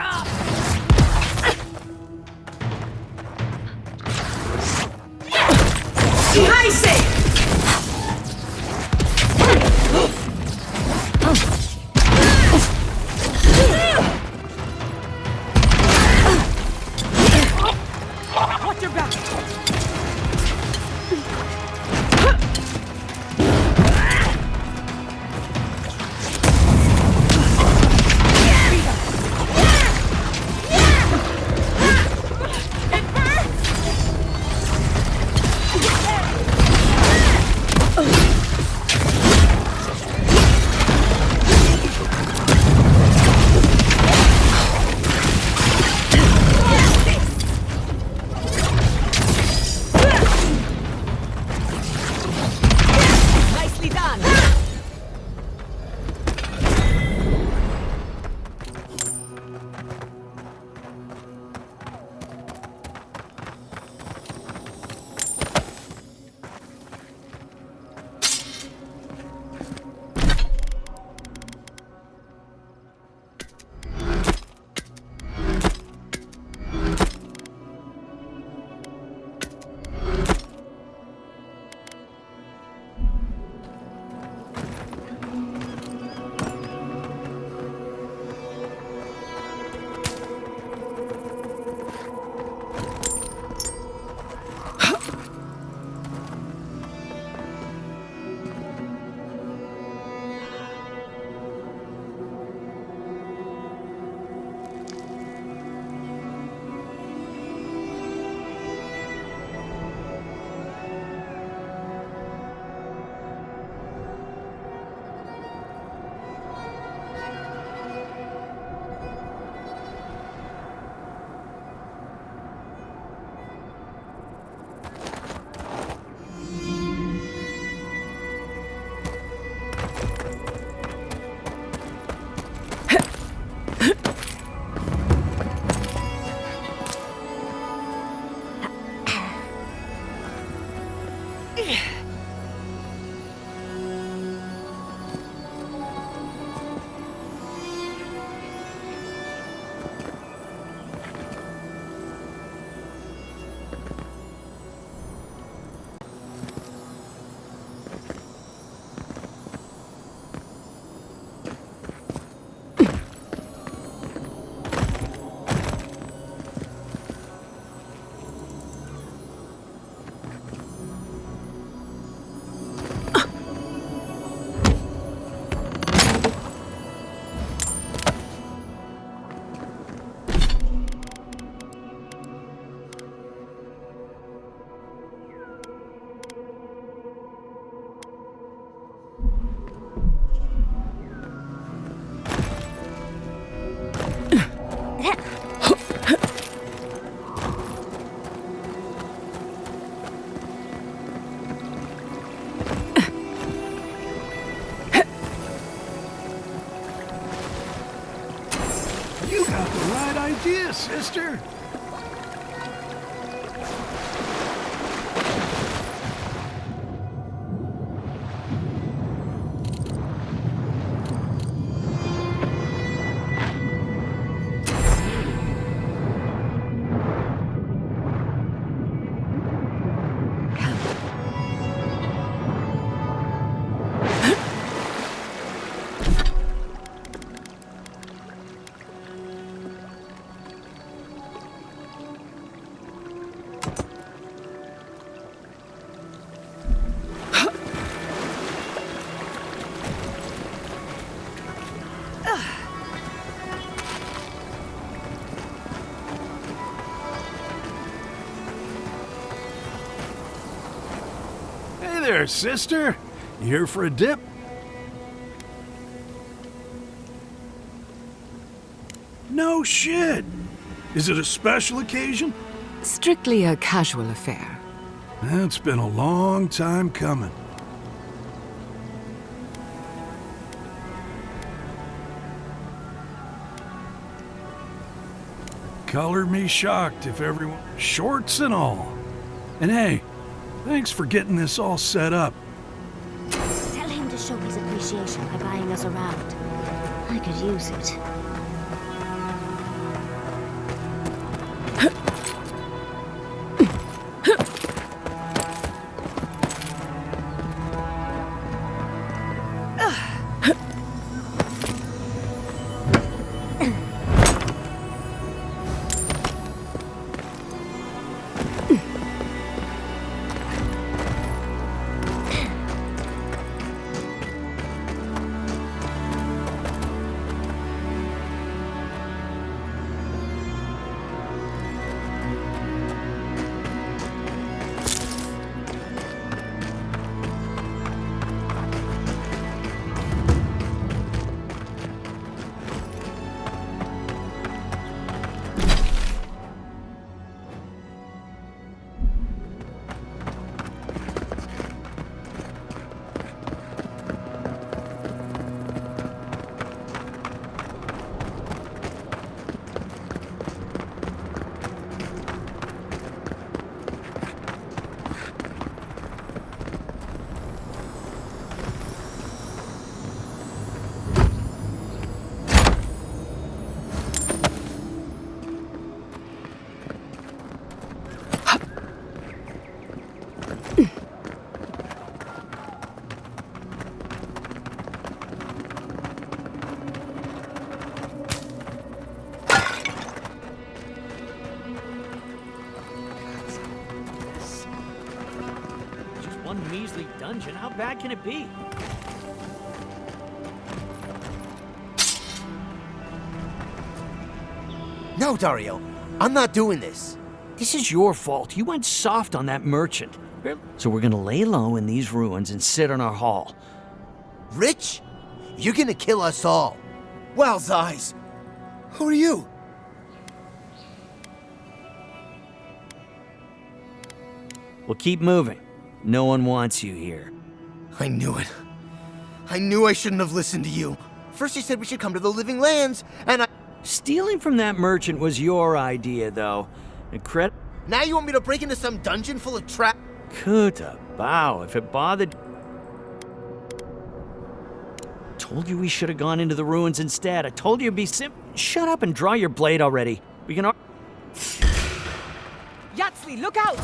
You got the right idea, sister. Hey there, sister. You here for a dip? No shit. Is it a special occasion? Strictly a casual affair. It's been a long time coming. Color me shocked if everyone... Shorts and all. And hey, thanks for getting this all set up. Tell him to show his appreciation by buying us around. I could use it. One measly dungeon, how bad can it be? No, Dario, I'm not doing this. This is your fault. You went soft on that merchant. So we're gonna lay low in these ruins and sit on our haul. Rich? You're gonna kill us all. Wow's eyes. Who are you? Well, keep moving. No one wants you here. I knew it. I knew I shouldn't have listened to you. First you said we should come to the Living Lands, and I... Stealing from that merchant was your idea, though. And Now you want me to break into some dungeon full of trap... Kuta, bow, if it bothered... Told you we should have gone into the ruins instead. I told you it'd be Shut up and draw your blade already. We can... Yatsli, look out!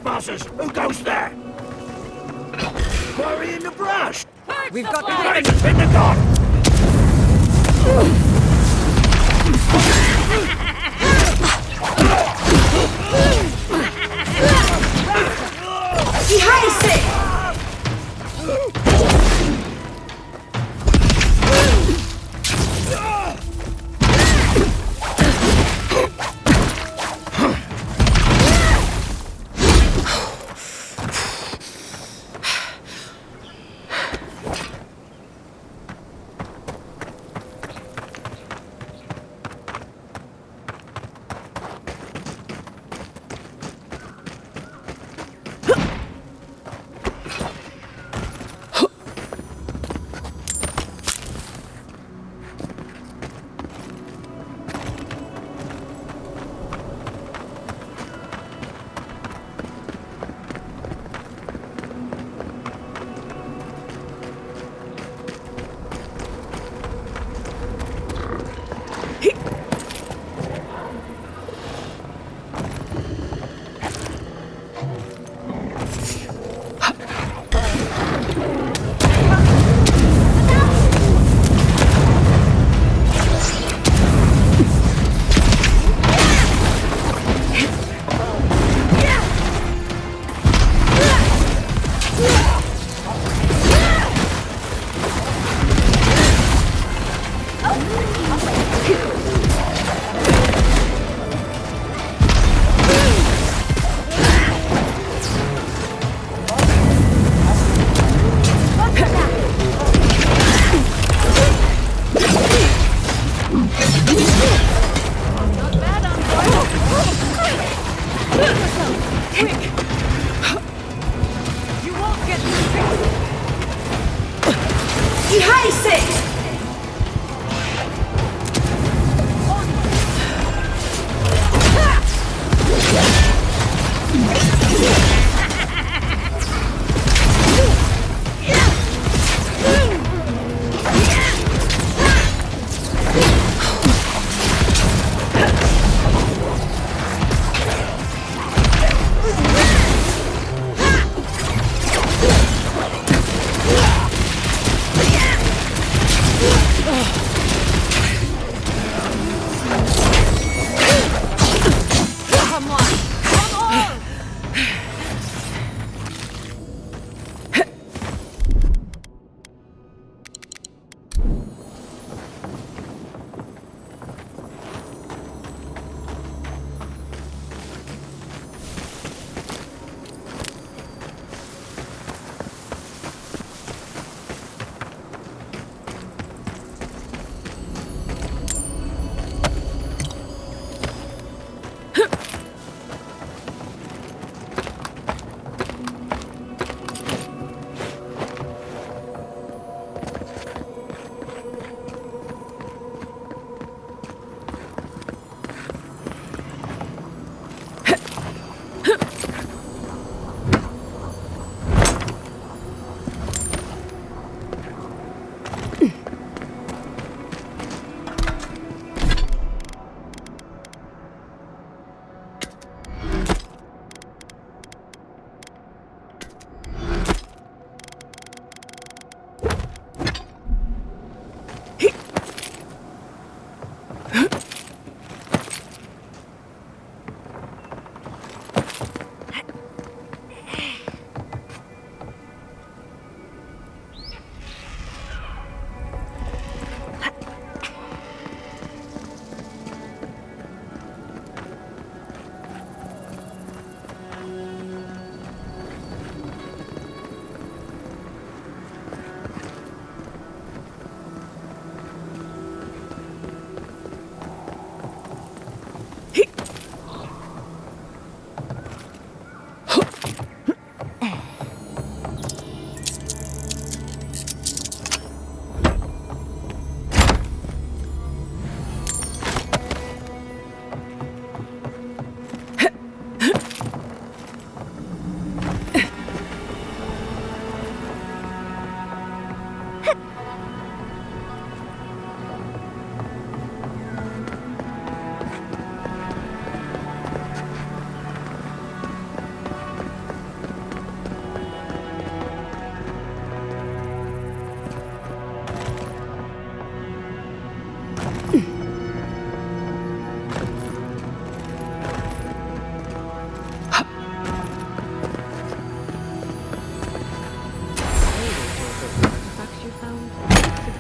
trespassers! Who goes there? Quarry in the brush! We've got the raiders in the garden!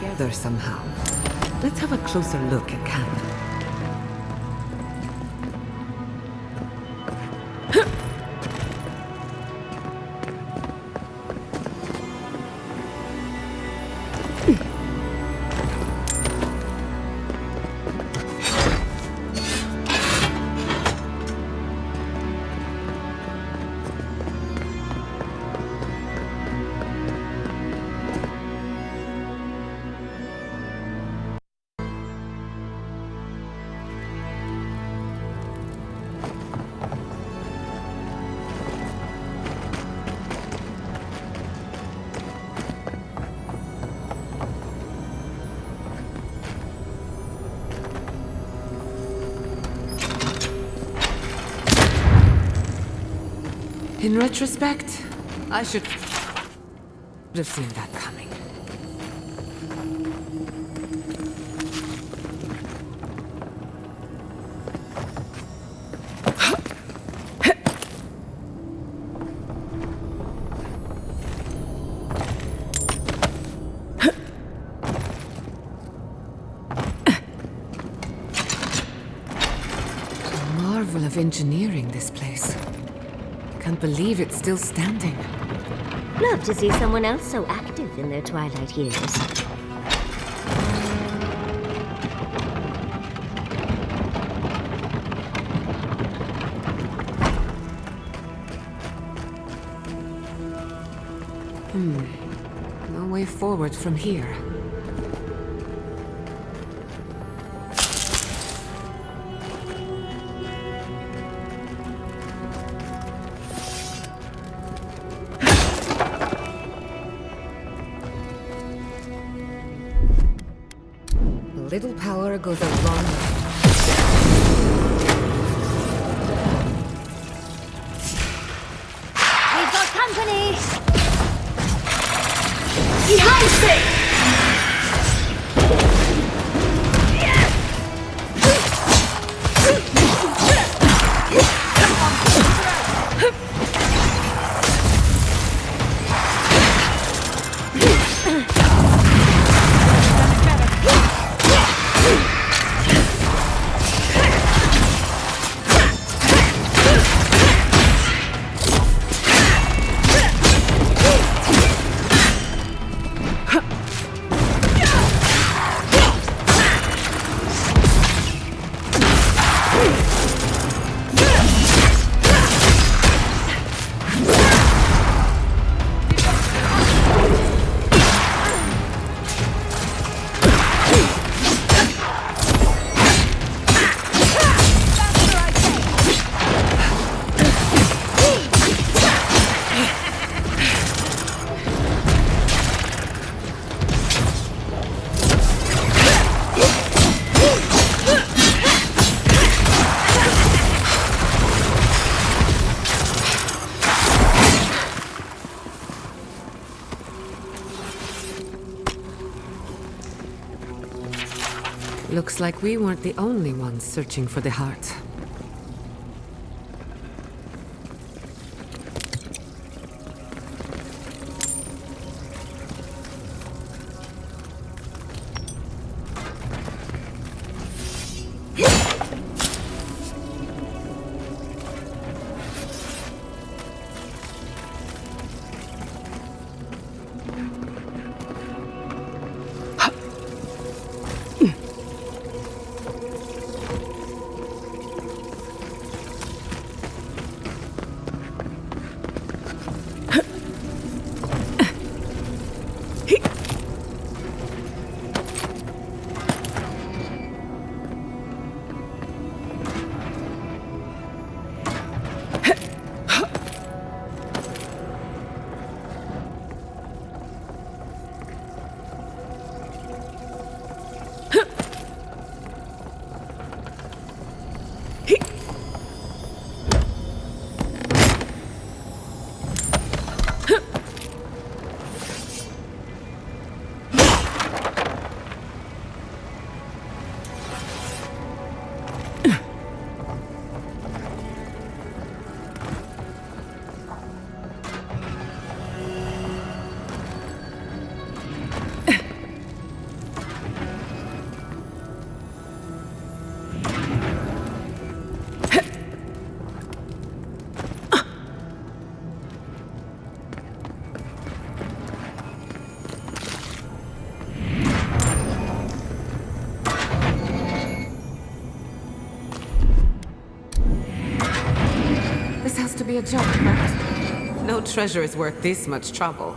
together somehow. Let's have a closer look at camp. In retrospect, I should have seen that coming. A marvel of engineering, this place. Can't believe it's still standing. Love to see someone else so active in their twilight years. No way forward from here. Little power goes a long way. We've got company! Behind me! Looks like we weren't the only ones searching for the heart. be a joke, right? No treasure is worth this much trouble.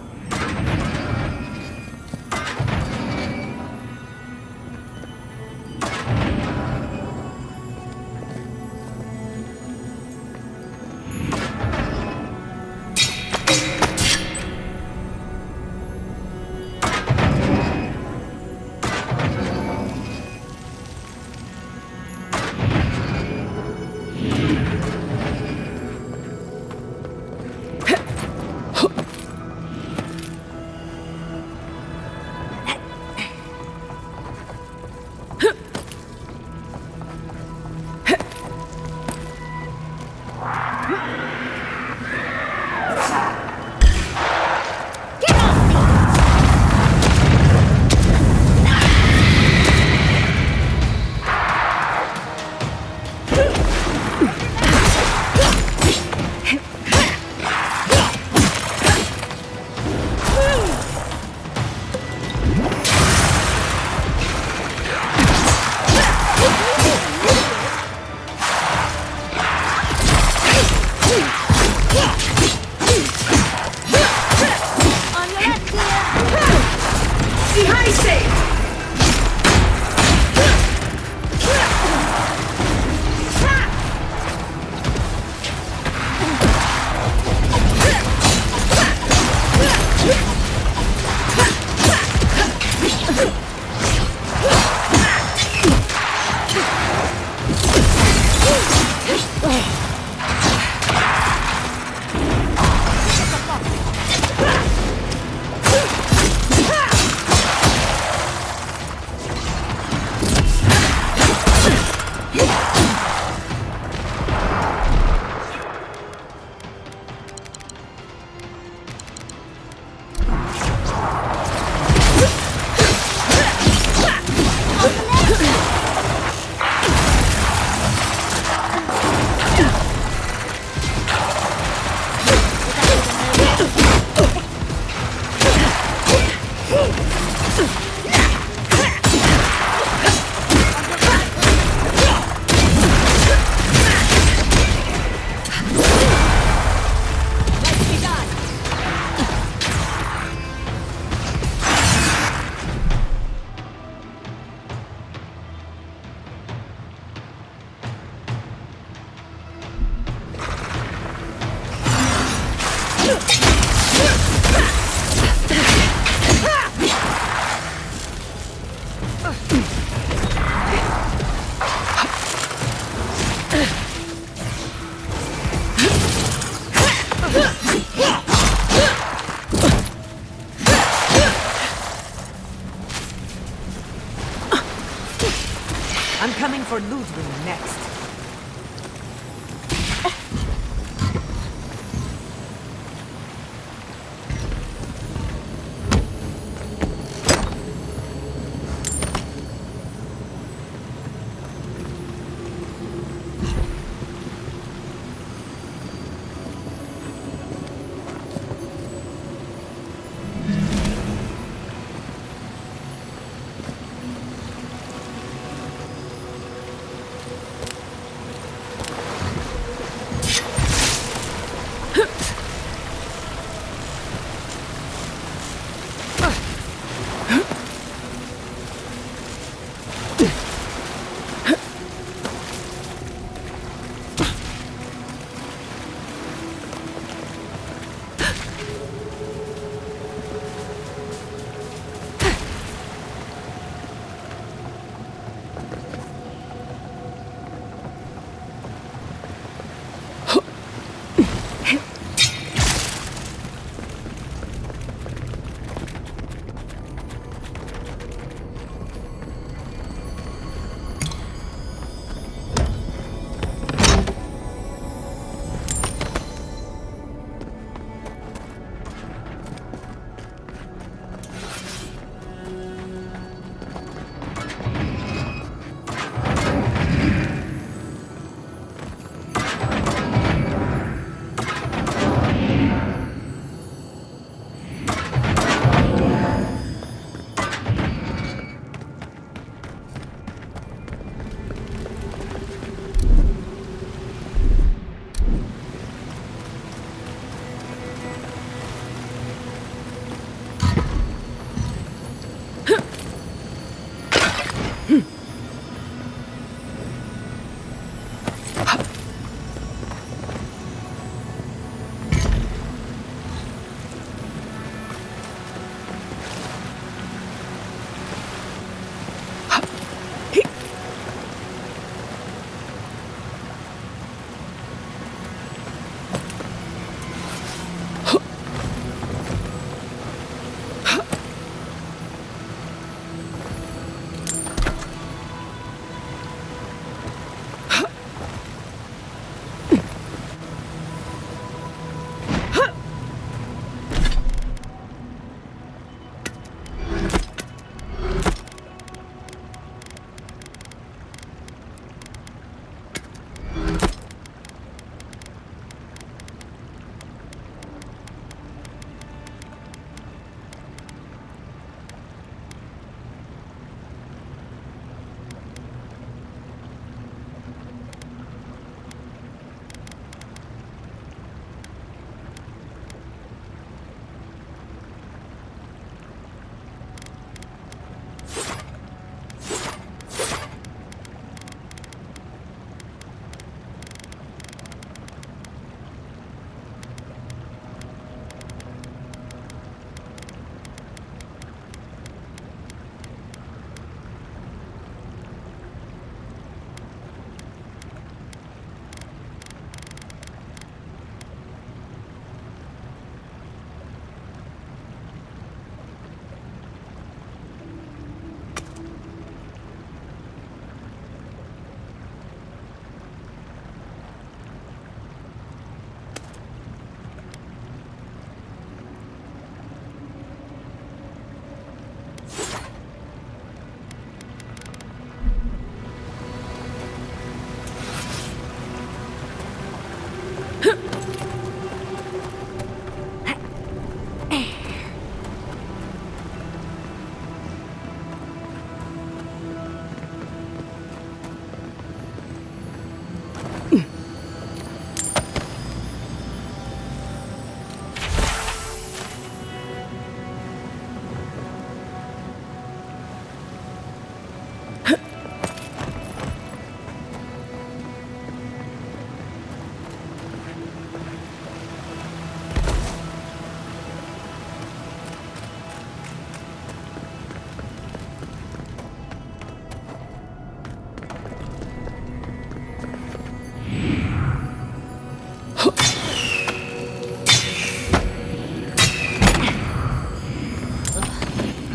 I'm coming for Ludwig next.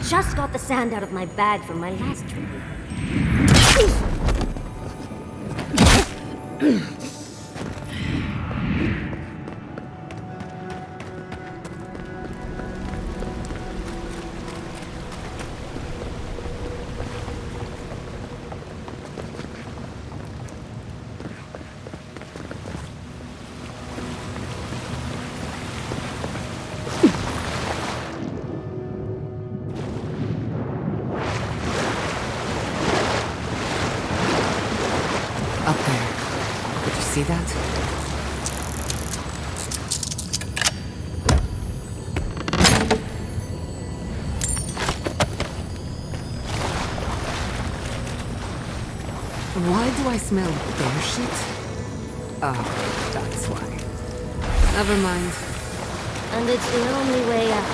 Just got the sand out of my bag from my last trip. Up there. Did you see that? Why do I smell bear shit? Oh, that's why. Never mind. And it's the only way out.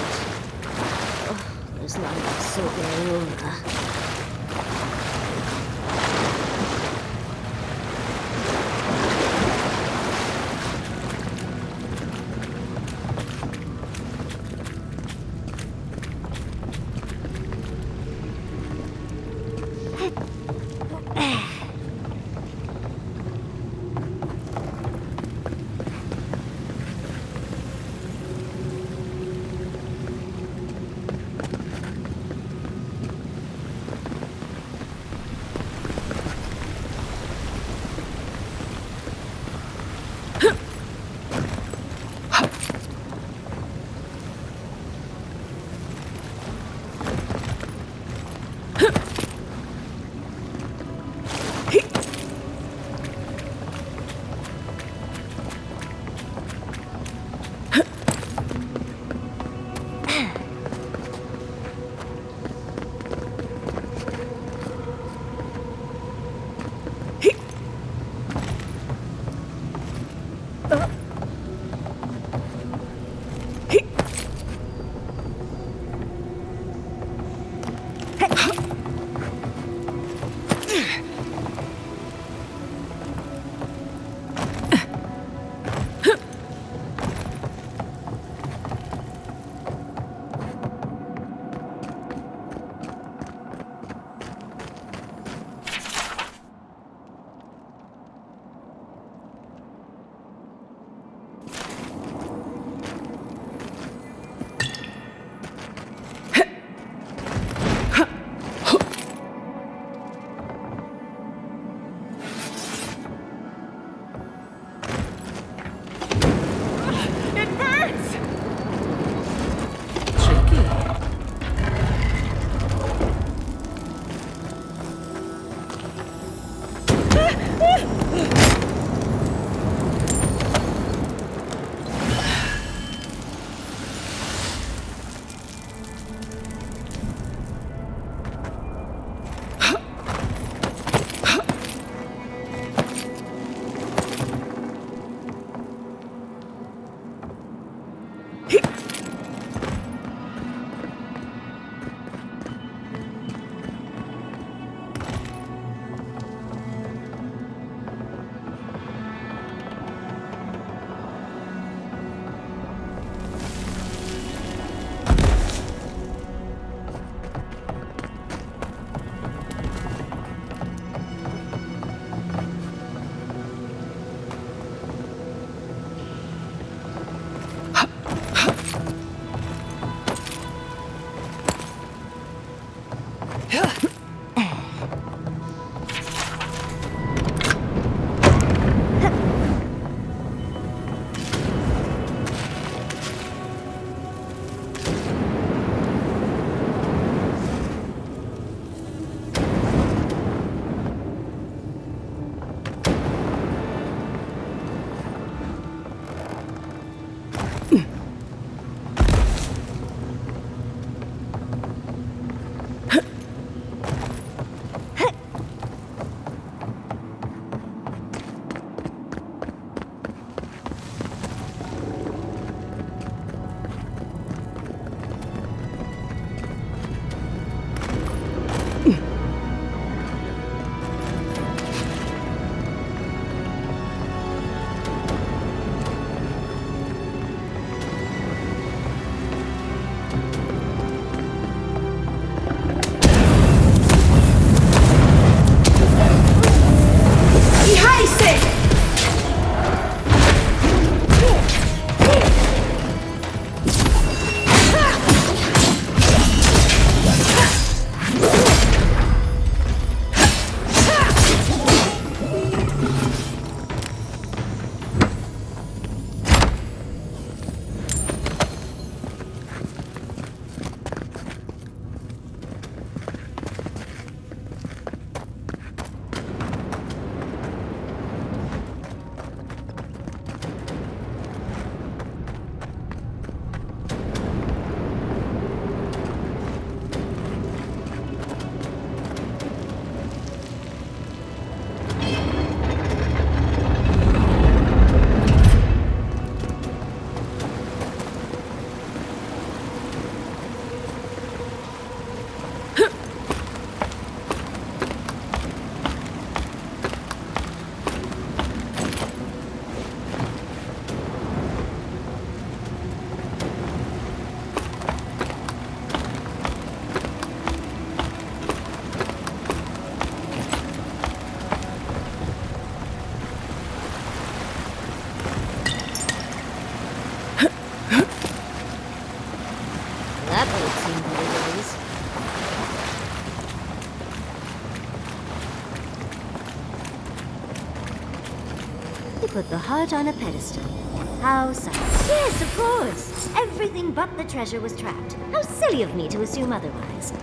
Oh, as long as so Leona. That would seem to release. You put the heart on a pedestal. How sad. Yes, of course. Everything but the treasure was trapped. How silly of me to assume otherwise.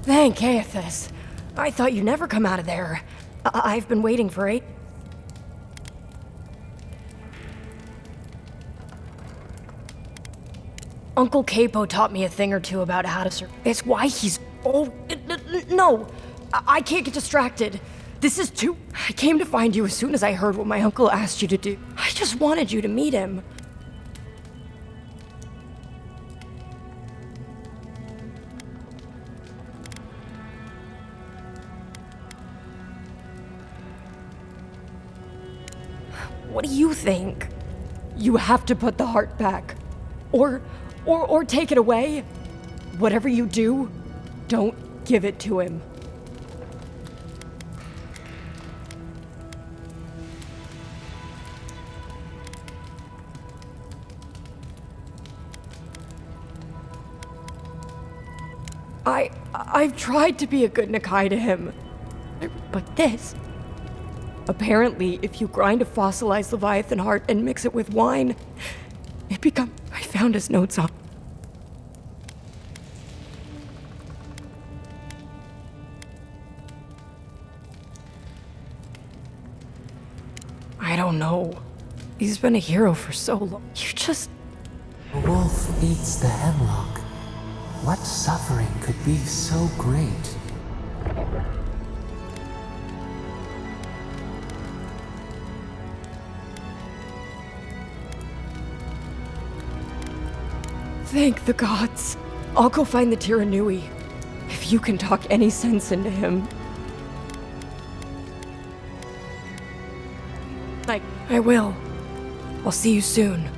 Thank Aethys. I thought you'd never come out of there. I've been waiting for 8. Uncle Capo taught me a thing or two about how to It's why he's... Oh, no! I can't get distracted. This is too... I came to find you as soon as I heard what my uncle asked you to do. I just wanted you to meet him. What do you think? You have to put the heart back. Or take it away. Whatever you do, don't give it to him. I've tried to be a good Nakai to him. But this... Apparently, if you grind a fossilized Leviathan heart and mix it with wine, it becomes... I found his notes on... I don't know. He's been a hero for so long. You just... A wolf eats the hemlock. What suffering could be so great? Thank the gods. I'll go find the Tiranui. If you can talk any sense into him. I will. I'll see you soon.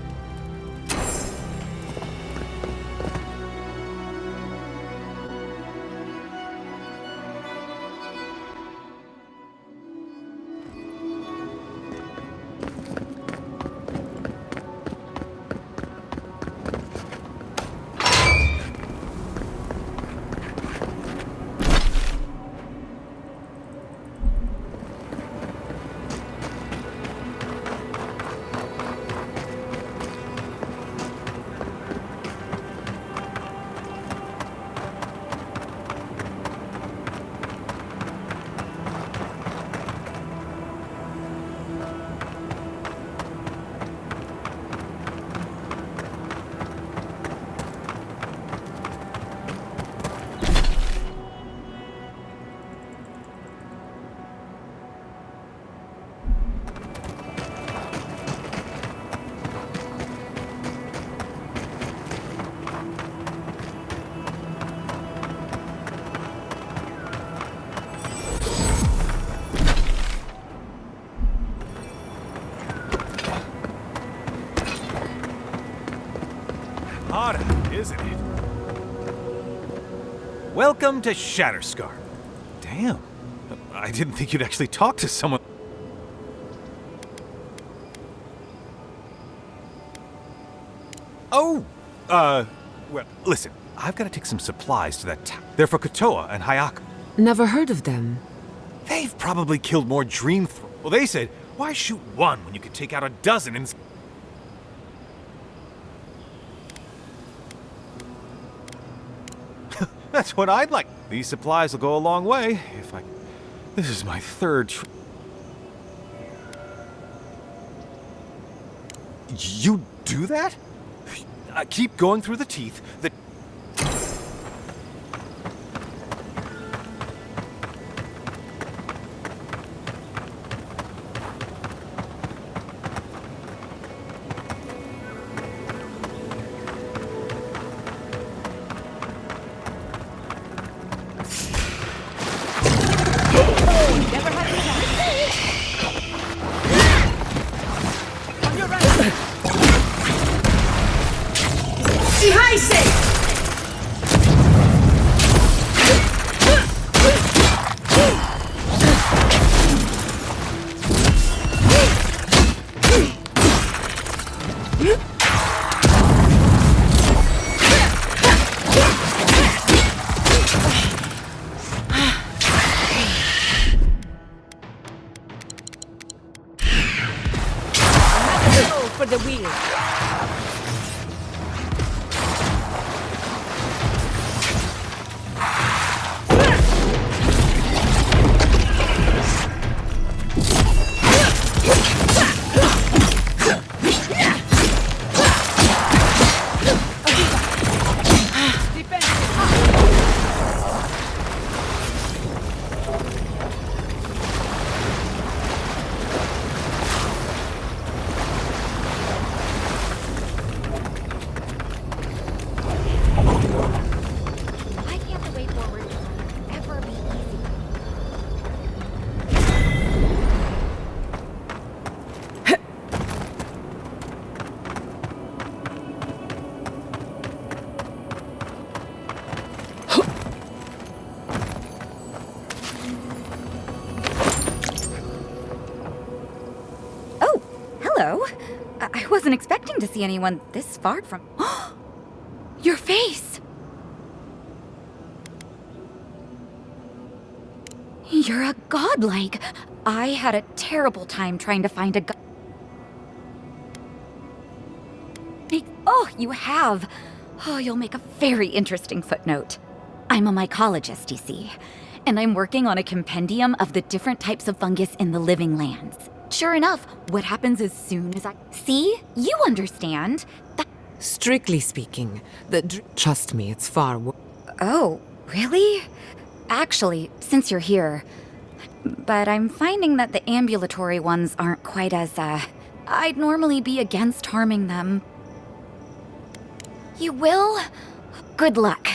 Welcome to Shatterscar. Damn. I didn't think you'd actually talk to someone. Oh! Well, listen. I've got to take some supplies to that town. They're for Kotoa and Hayako. Never heard of them. They've probably killed more Well, they said, why shoot one when you could take out a dozen and... That's what I'd like. These supplies will go a long way if I... This is my third... You do that? Keep going through the teeth. For the wheel. Hello. I wasn't expecting to see anyone this far from... Your face! You're a godlike. I had a terrible time trying to find a god... Oh, you have. Oh, you'll make a very interesting footnote. I'm a mycologist, you see, and I'm working on a compendium of the different types of fungus in the living lands. Sure enough, what happens as soon as I... See? You understand. Strictly speaking, trust me, it's far worse. Oh, really? Actually, since you're here... But I'm finding that the ambulatory ones aren't quite as, I'd normally be against harming them. You will? Good luck.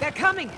They're coming!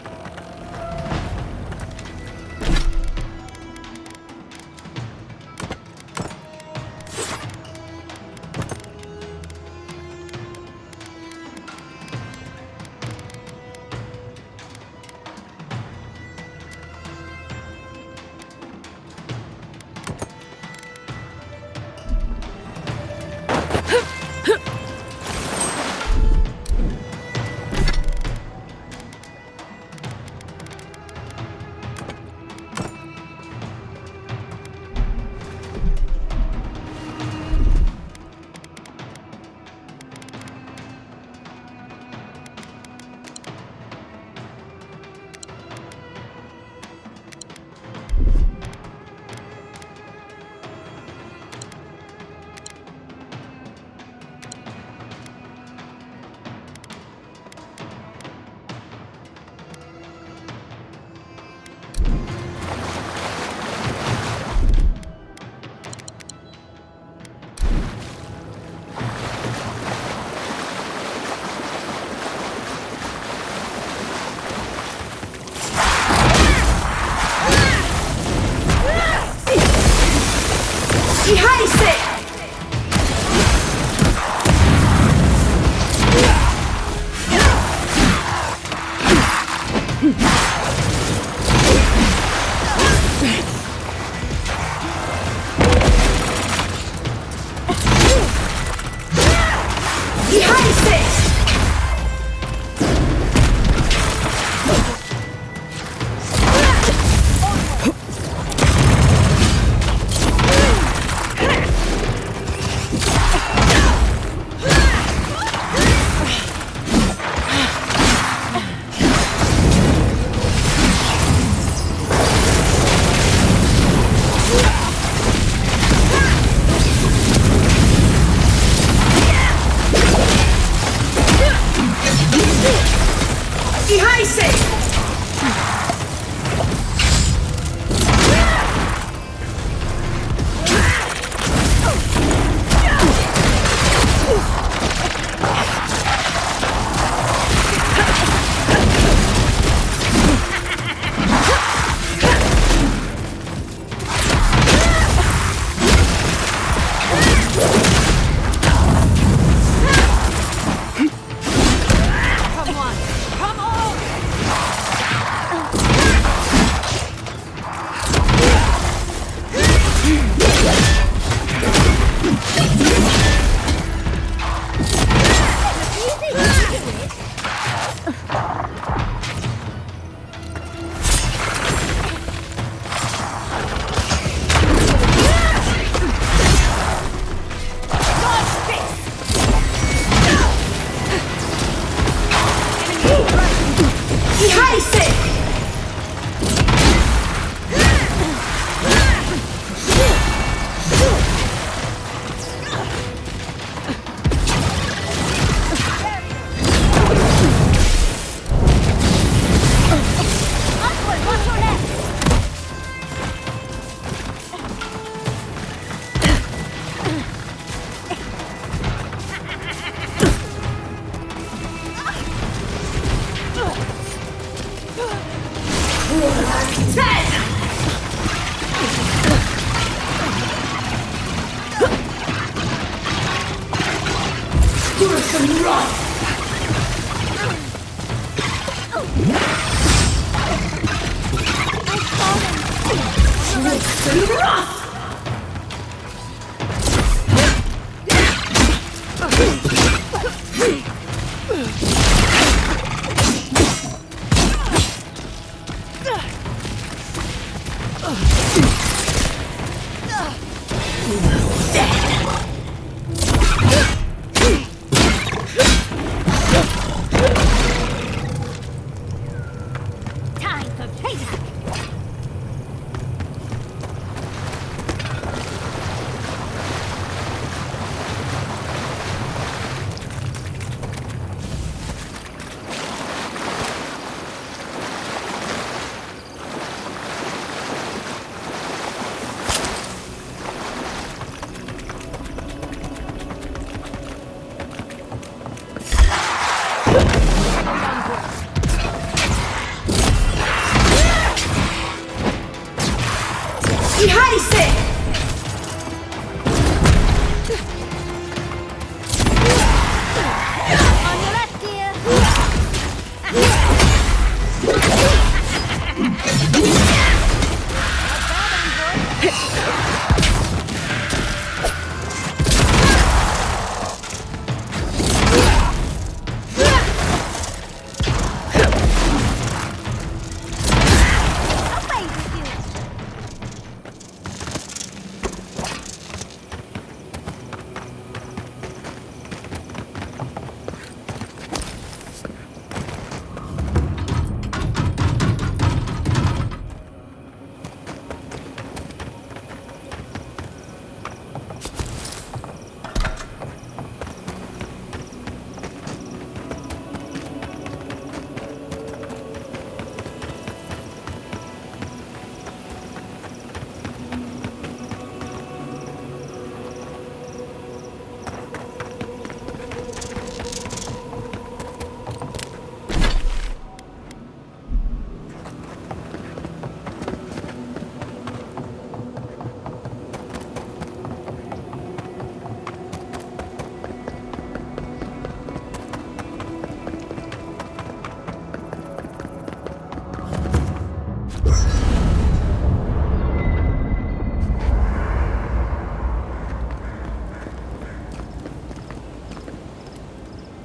Time for payback! On your left, dear! Away with you!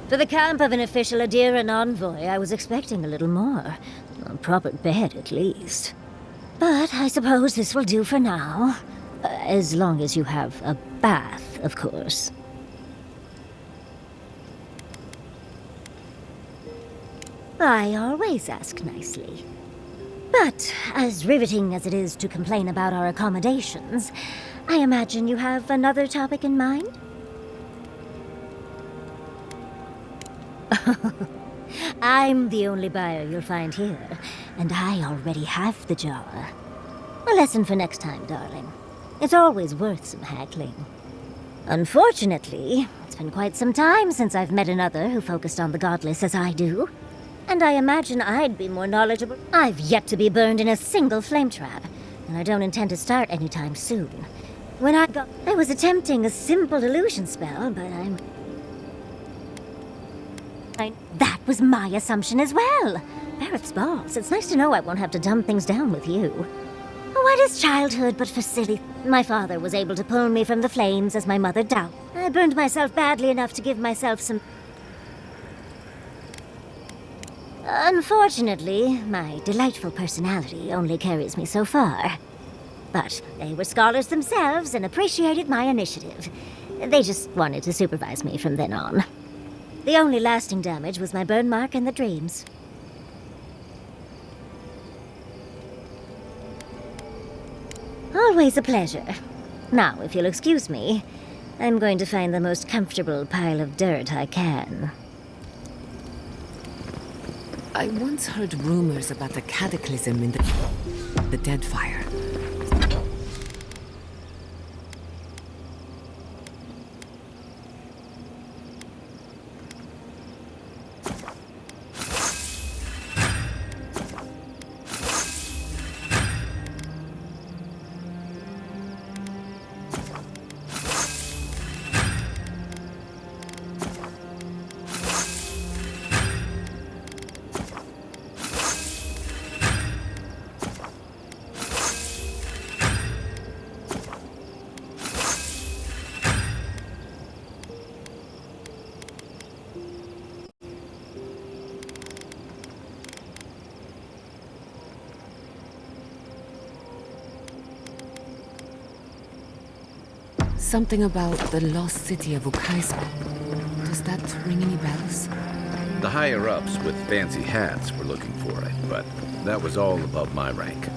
For the camp of an official Adiran envoy, I was expecting a little more. A proper bed, at least. But I suppose this will do for now. As long as you have a bath, of course. I always ask nicely. But as riveting as it is to complain about our accommodations, I imagine you have another topic in mind? I'm the only buyer you'll find here, and I already have the jar. A lesson for next time, darling. It's always worth some haggling. Unfortunately, it's been quite some time since I've met another who focused on the godless as I do. And I imagine I'd be more knowledgeable. I've yet to be burned in a single flame trap, and I don't intend to start anytime soon. When I was attempting a simple illusion spell, but that was my assumption as well. Barrett's balls. It's nice to know I won't have to dumb things down with you. What is childhood but for silly? My father was able to pull me from the flames as my mother died. I burned myself badly enough to give myself some... Unfortunately, my delightful personality only carries me so far. But they were scholars themselves and appreciated my initiative. They just wanted to supervise me from then on. The only lasting damage was my burn mark and the dreams. Always a pleasure. Now, if you'll excuse me, I'm going to find the most comfortable pile of dirt I can. I once heard rumors about a cataclysm in the Deadfire. Something about the lost city of Ukaiza. Does that ring any bells? The higher-ups with fancy hats were looking for it, but that was all above my rank.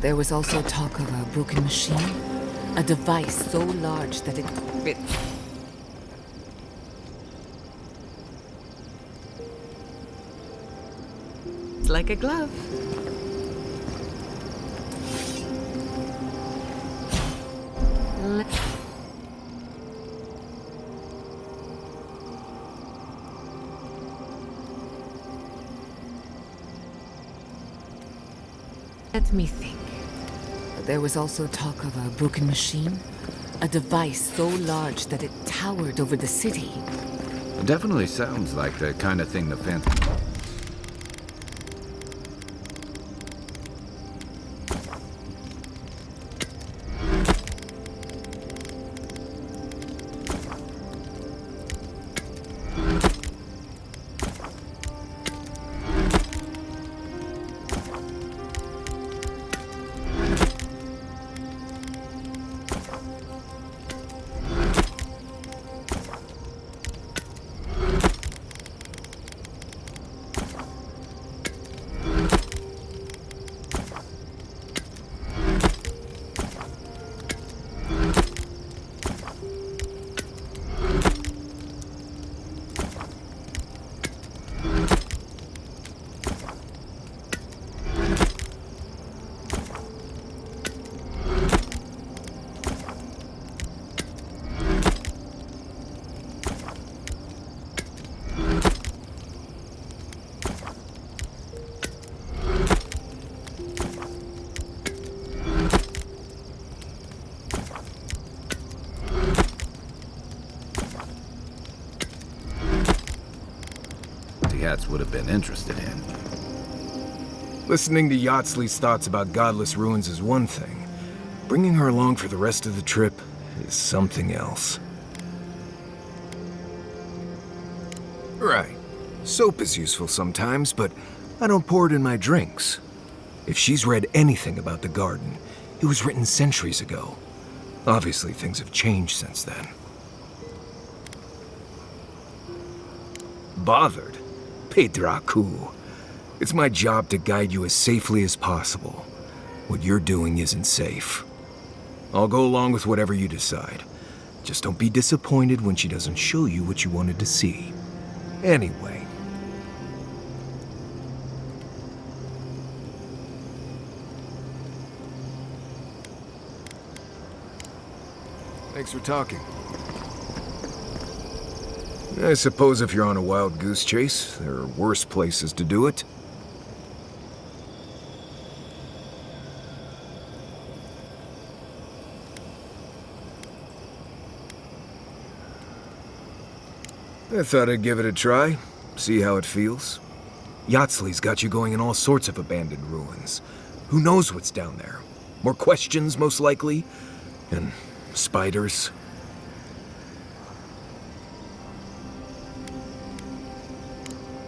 There was also talk of a broken machine. A device so large that it fit. It's like a glove. Let me think. There was also talk of a broken machine. A device so large that it towered over the city. It definitely sounds like the kind of thing the fancy... Hats would have been interested in. Listening to Yatsley's thoughts about godless ruins is one thing. Bringing her along for the rest of the trip is something else. Right. Soap is useful sometimes, but I don't pour it in my drinks. If she's read anything about the garden, it was written centuries ago. Obviously, things have changed since then. Bothered? Pedraku. It's my job to guide you as safely as possible. What you're doing isn't safe. I'll go along with whatever you decide. Just don't be disappointed when she doesn't show you what you wanted to see. Anyway. Thanks for talking. I suppose if you're on a wild goose chase, there are worse places to do it. I thought I'd give it a try, see how it feels. Yatsley's got you going in all sorts of abandoned ruins. Who knows what's down there? More questions, most likely. And spiders.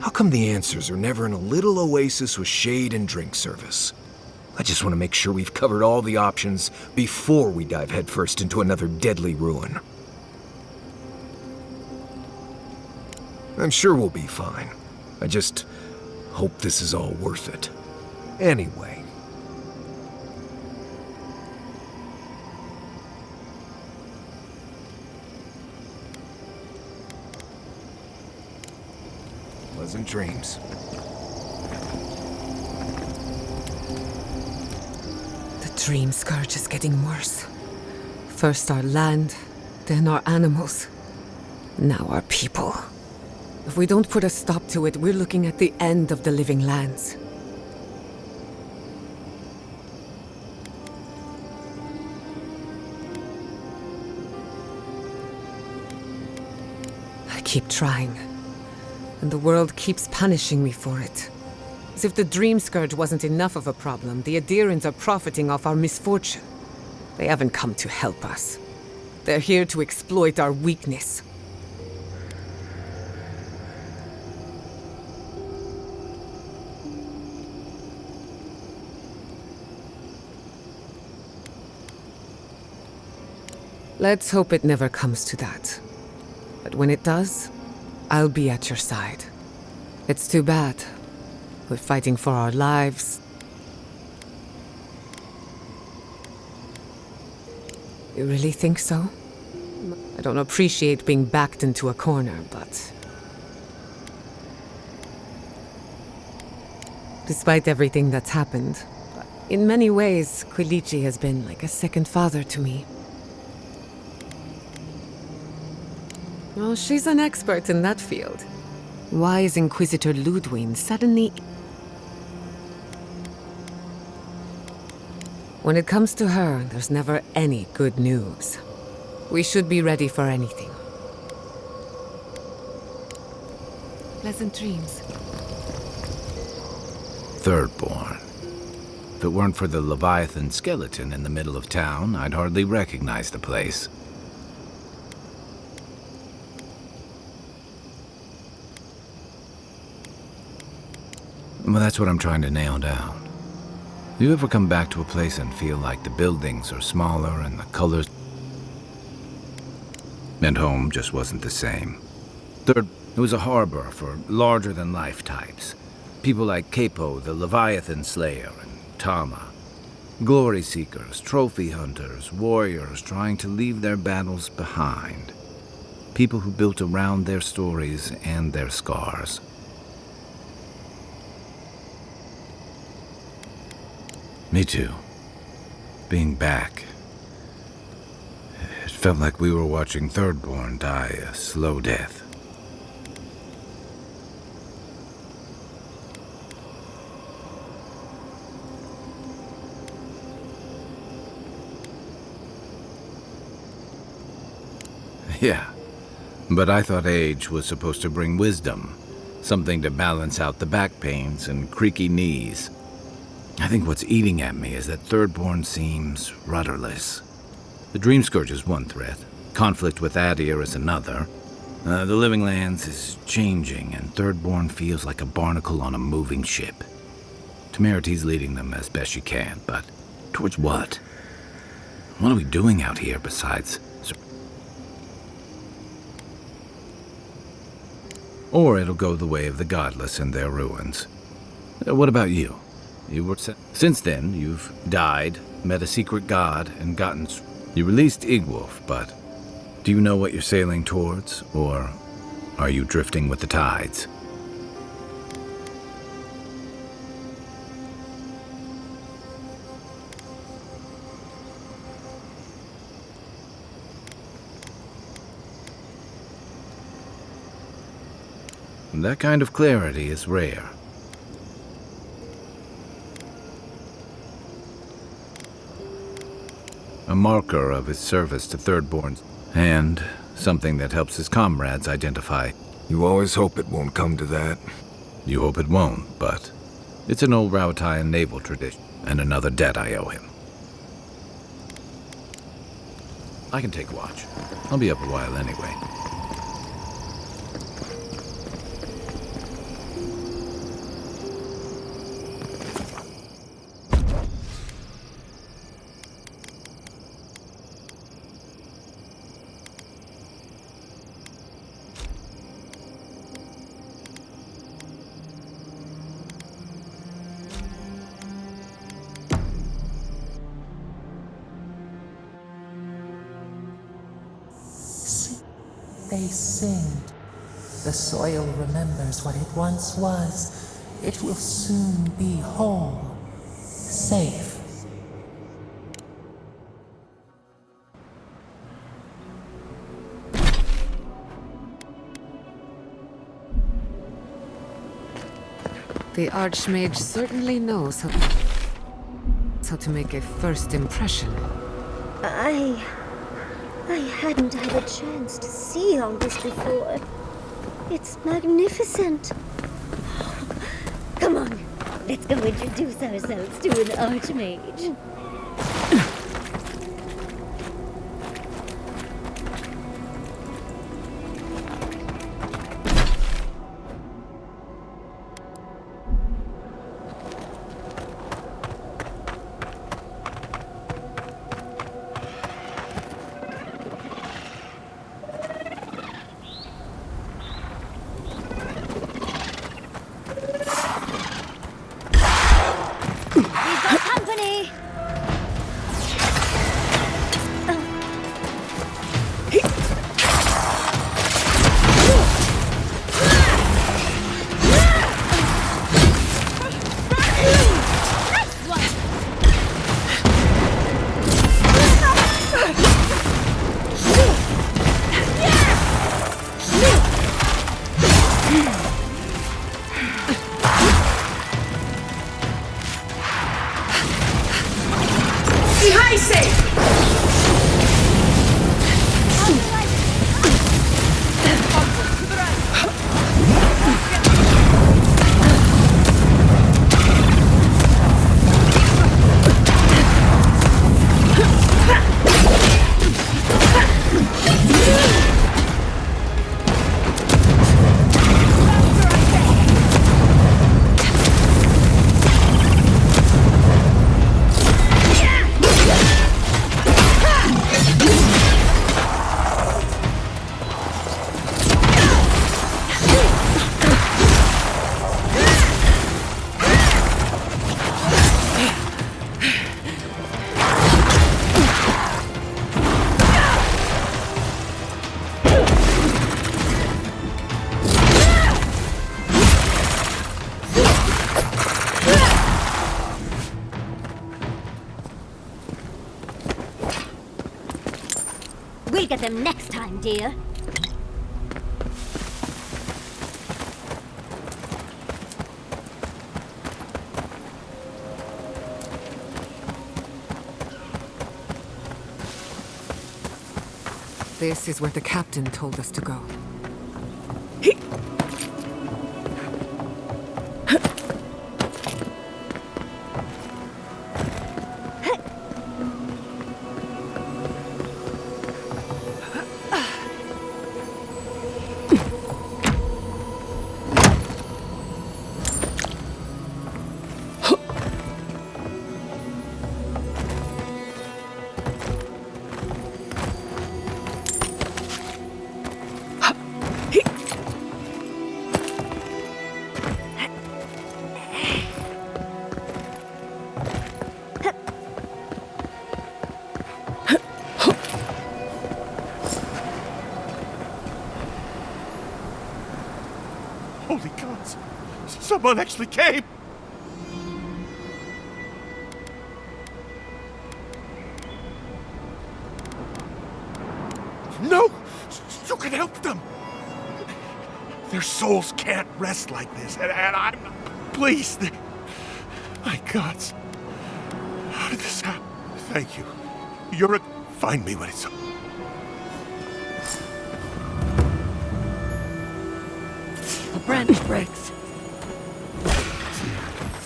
How come the answers are never in a little oasis with shade and drink service? I just want to make sure we've covered all the options before we dive headfirst into another deadly ruin. I'm sure we'll be fine. I just hope this is all worth it. Anyway. Pleasant dreams. The dream scourge is getting worse. First our land, then our animals. Now our people. If we don't put a stop to it, we're looking at the end of the living lands. keep trying. And the world keeps punishing me for it. As if the Dream Scourge wasn't enough of a problem, the Adherents are profiting off our misfortune. They haven't come to help us. They're here to exploit our weakness. Let's hope it never comes to that. But when it does, I'll be at your side. It's too bad. We're fighting for our lives. You really think so? I don't appreciate being backed into a corner, but... Despite everything that's happened, in many ways, Quilici has been like a second father to me. Oh, she's an expert in that field. Why is Inquisitor Ludwig suddenly... When it comes to her, there's never any good news. We should be ready for anything. Pleasant dreams. Thirdborn. If it weren't for the Leviathan skeleton in the middle of town, I'd hardly recognize the place. Well, that's what I'm trying to nail down. Do you ever come back to a place and feel like the buildings are smaller and the colors... And home just wasn't the same. Third, it was a harbor for larger-than-life types. People like Capo, the Leviathan Slayer, and Tama. Glory seekers, trophy hunters, warriors trying to leave their battles behind. People who built around their stories and their scars. Me too. Being back. It felt like we were watching Thirdborn die a slow death. Yeah, but I thought age was supposed to bring wisdom. Something to balance out the back pains and creaky knees. I think what's eating at me is that Thirdborn seems rudderless. The Dream Scourge is one threat. Conflict with Adir is another. The Living Lands is changing, and Thirdborn feels like a barnacle on a moving ship. Temeriti's leading them as best she can, but towards what? What are we doing out here besides... Or it'll go the way of the godless and their ruins. What about you? Since then, you've died, met a secret god, and gotten... You released Igwolf, but do you know what you're sailing towards, or are you drifting with the tides? That kind of clarity is rare. A marker of his service to Thirdborn, and something that helps his comrades identify. You always hope it won't come to that. You hope it won't, but it's an old Rauataian naval tradition, and another debt I owe him. I can take watch. I'll be up a while anyway. They sing. The soil remembers what it once was. It will soon be whole, safe. The Archmage certainly knows how to make a first impression. I hadn't had a chance to see all this before. It's magnificent. Come on, let's go introduce ourselves to an archmage. We'll get them next time, dear. This is where the captain told us to go. Holy gods! Someone actually came! No! You can help them! Their souls can't rest like this, and I'm... Please! My gods! How did this happen? Thank you. You're a... Find me when it's... A branch breaks.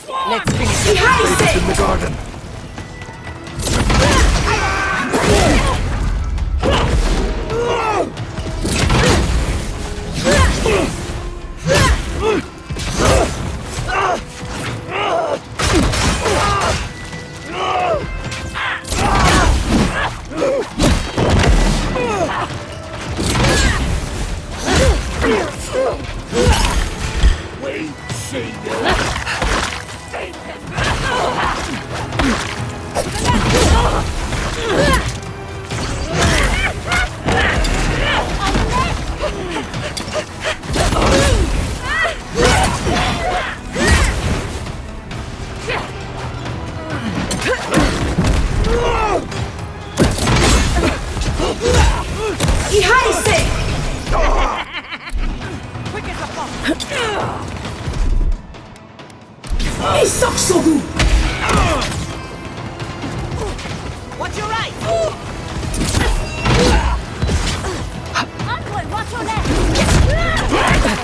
Let's finish it! In the garden! Watch your right! Envoy, watch your left!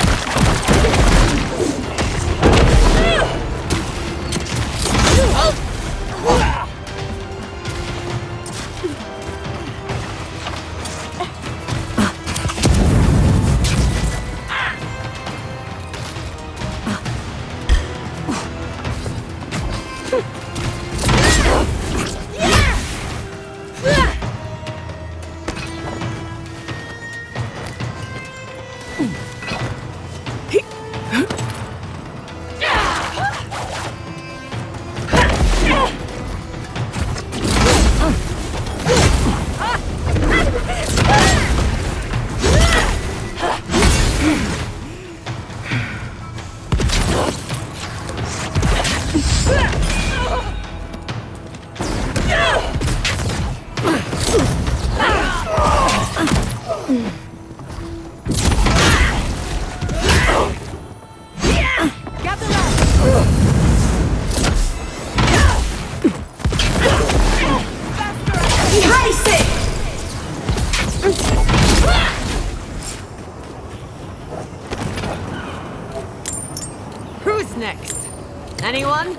Who's next? Anyone?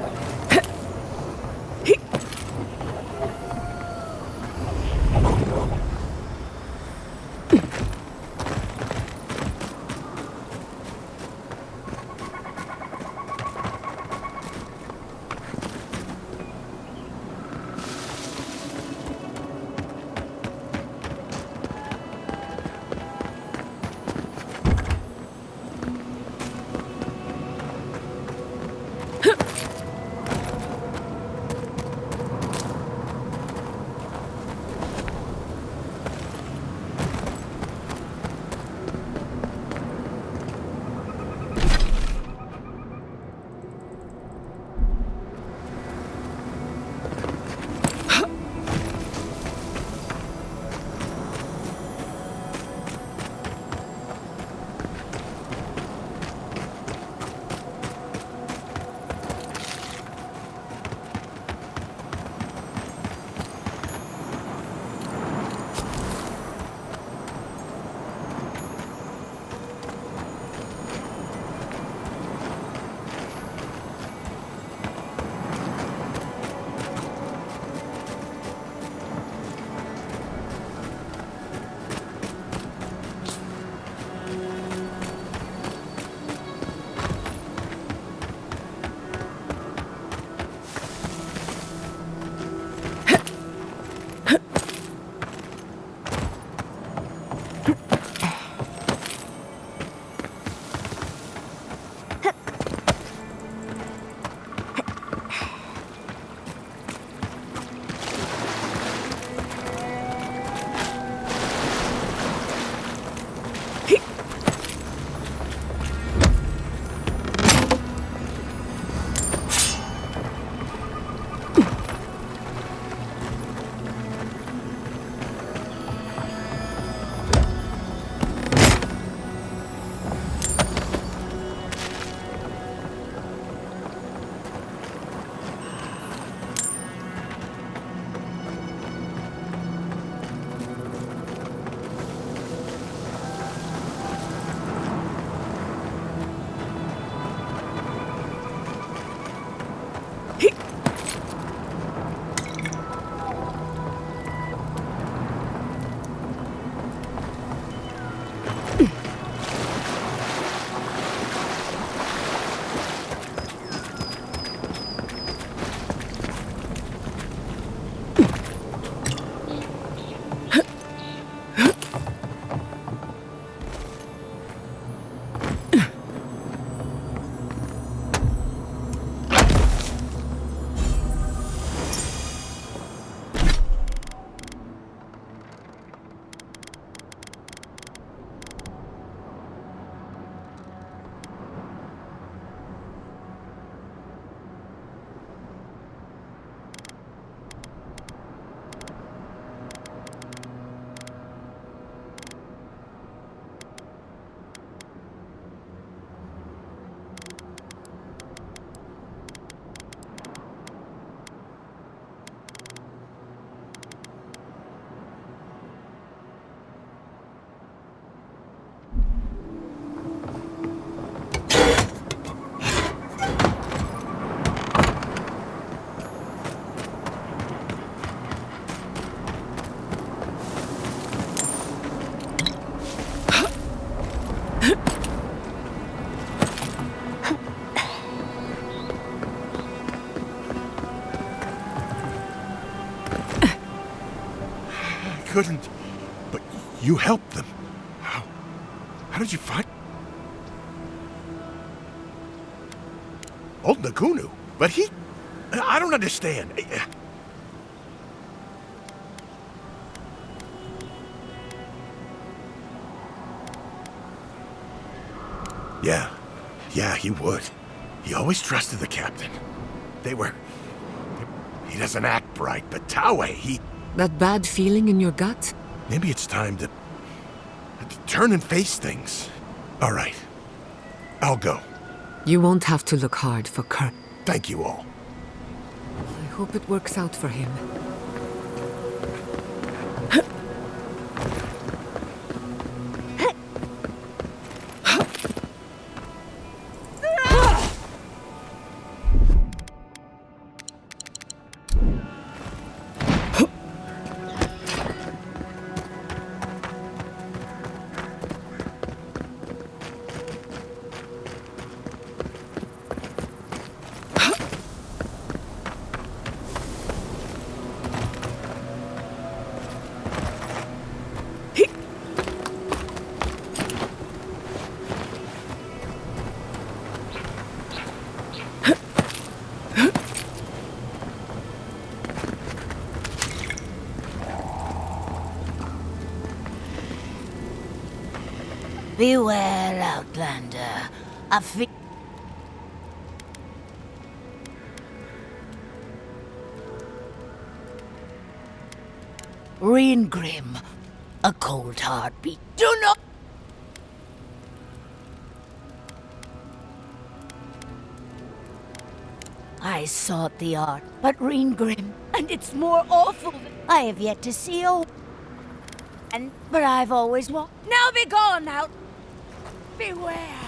Couldn't, but you helped them. How did you find... Old Nagunu? But he... I don't understand. Yeah, he would. He always trusted the captain. He doesn't act right, but Taue, he... That bad feeling in your gut? Maybe it's time to turn and face things. All right. I'll go. You won't have to look hard for Kurt. Thank you all. I hope it works out for him. Beware, Outlander. I feel... Reengrim, a cold heartbeat. Do not... I sought the art, but Reengrim, and it's more awful than I have yet to see a... But I've always walked. Now be gone, out. Beware.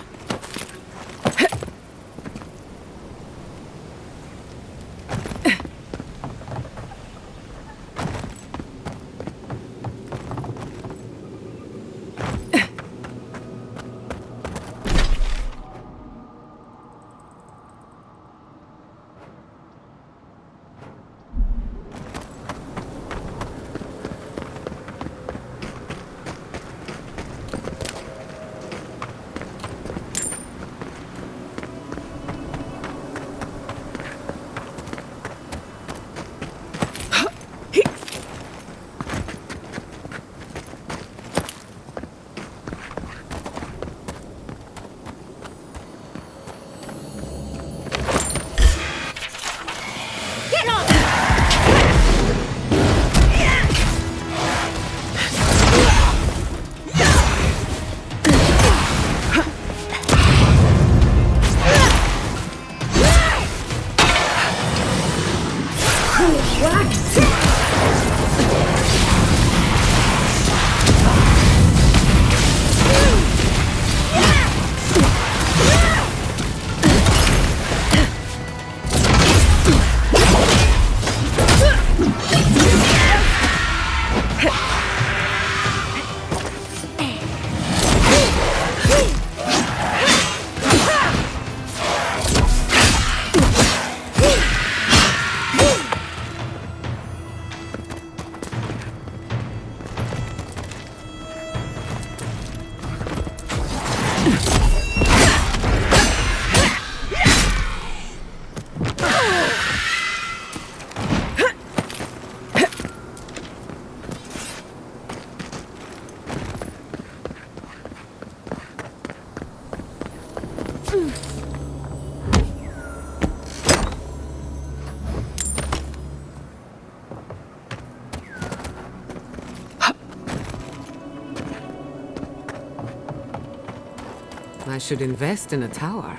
I should invest in a tower.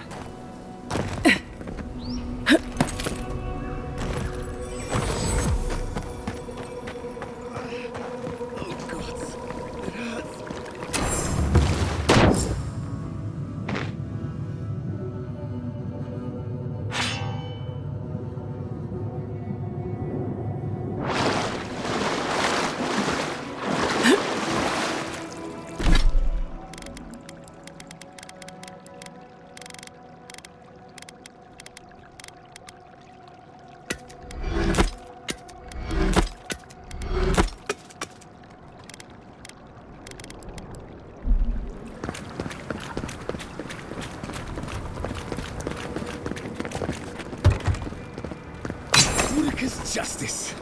Justice.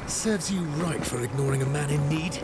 Serves you right for ignoring a man in need.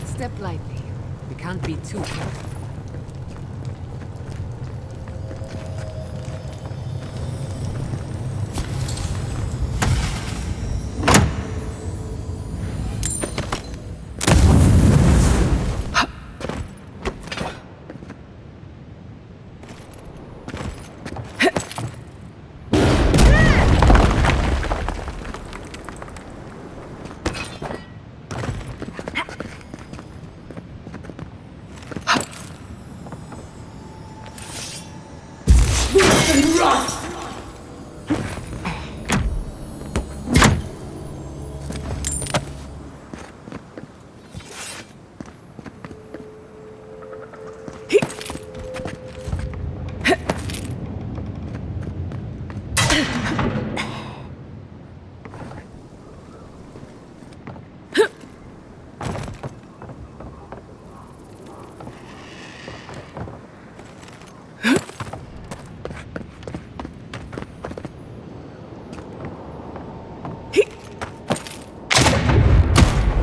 Step lightly. We can't be too careful.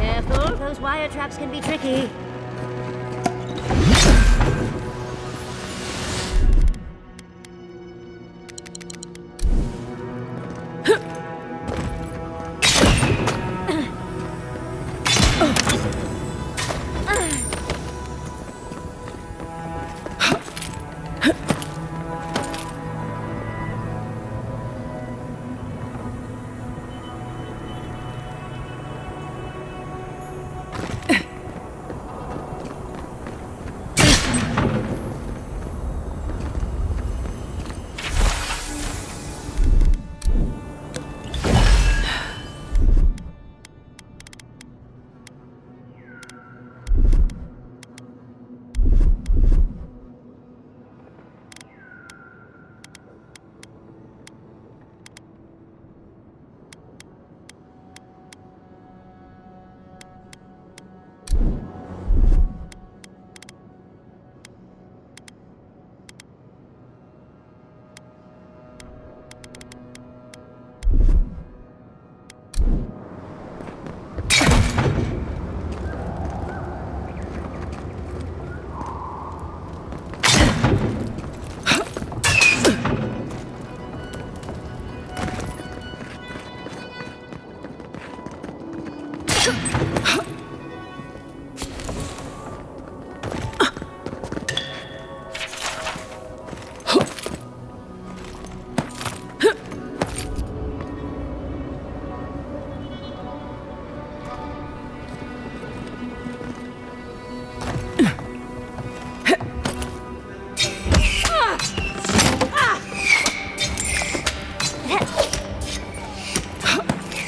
Careful, those wire traps can be tricky.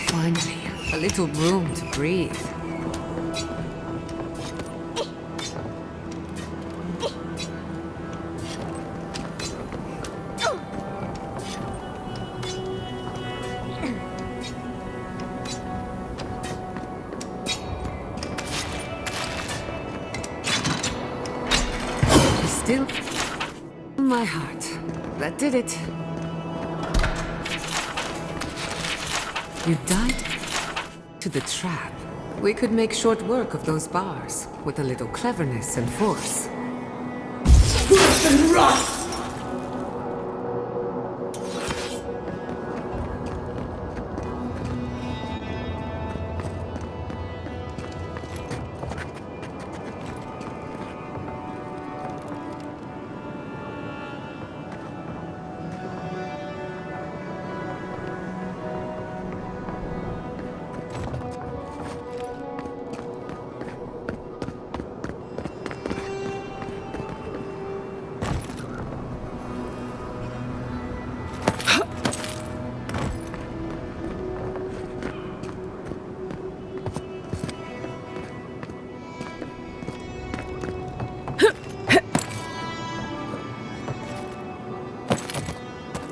Finally, a little room to breathe. Still, my heart. That did it. You died to the trap. We could make short work of those bars with a little cleverness and force.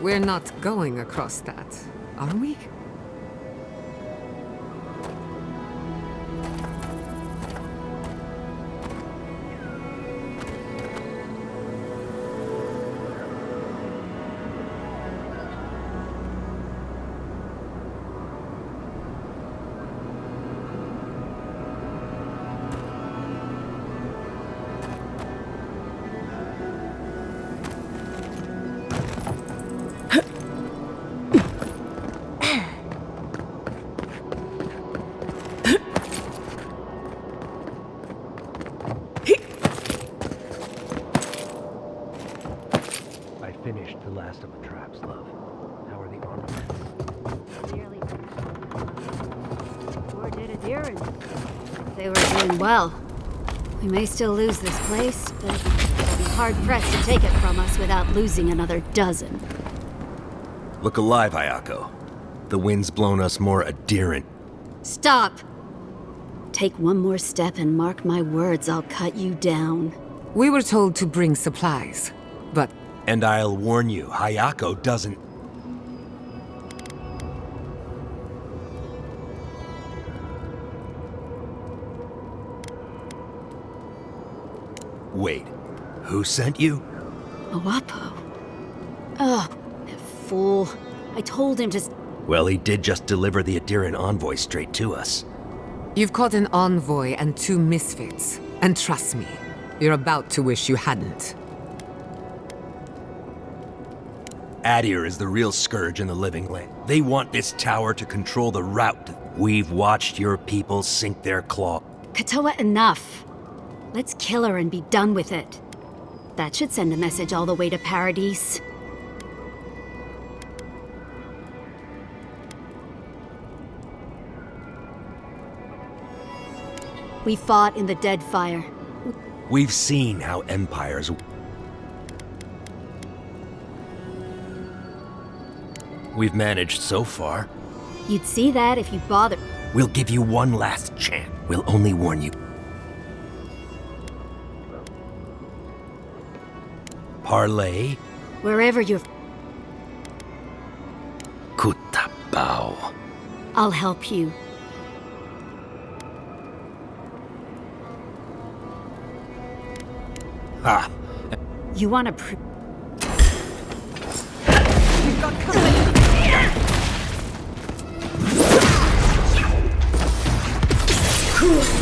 We're not going across that, are we? rest of the traps, love? How are the armor? Nearly. Poor Didirin. They were doing well. We may still lose this place, but they'll be hard-pressed to take it from us without losing another dozen. Look alive, Ayako. The wind's blown us more adherent. Stop! Take one more step and mark my words, I'll cut you down. We were told to bring supplies, but... And I'll warn you, Hayako doesn't... Wait, who sent you? Owapo. Ugh, that fool. I told him to... Well, he did just deliver the Adiran envoy straight to us. You've caught an envoy and 2 misfits. And trust me, you're about to wish you hadn't. Adir is the real scourge in the Living Land. They want this tower to control the route. We've watched your people sink their claw. Katoa, enough. Let's kill her and be done with it. That should send a message all the way to Paradise. We fought in the Deadfire. We've seen how empires... We've managed so far. You'd see that if you bothered. We'll give you one last chance. We'll only warn you. Parlay? Wherever you're... Kutabao. I'll help you. Ha! You want to We've got company!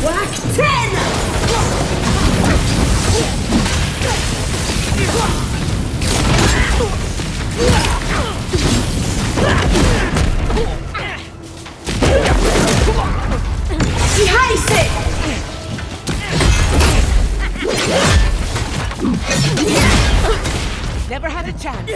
Whack 10! Never had a chance.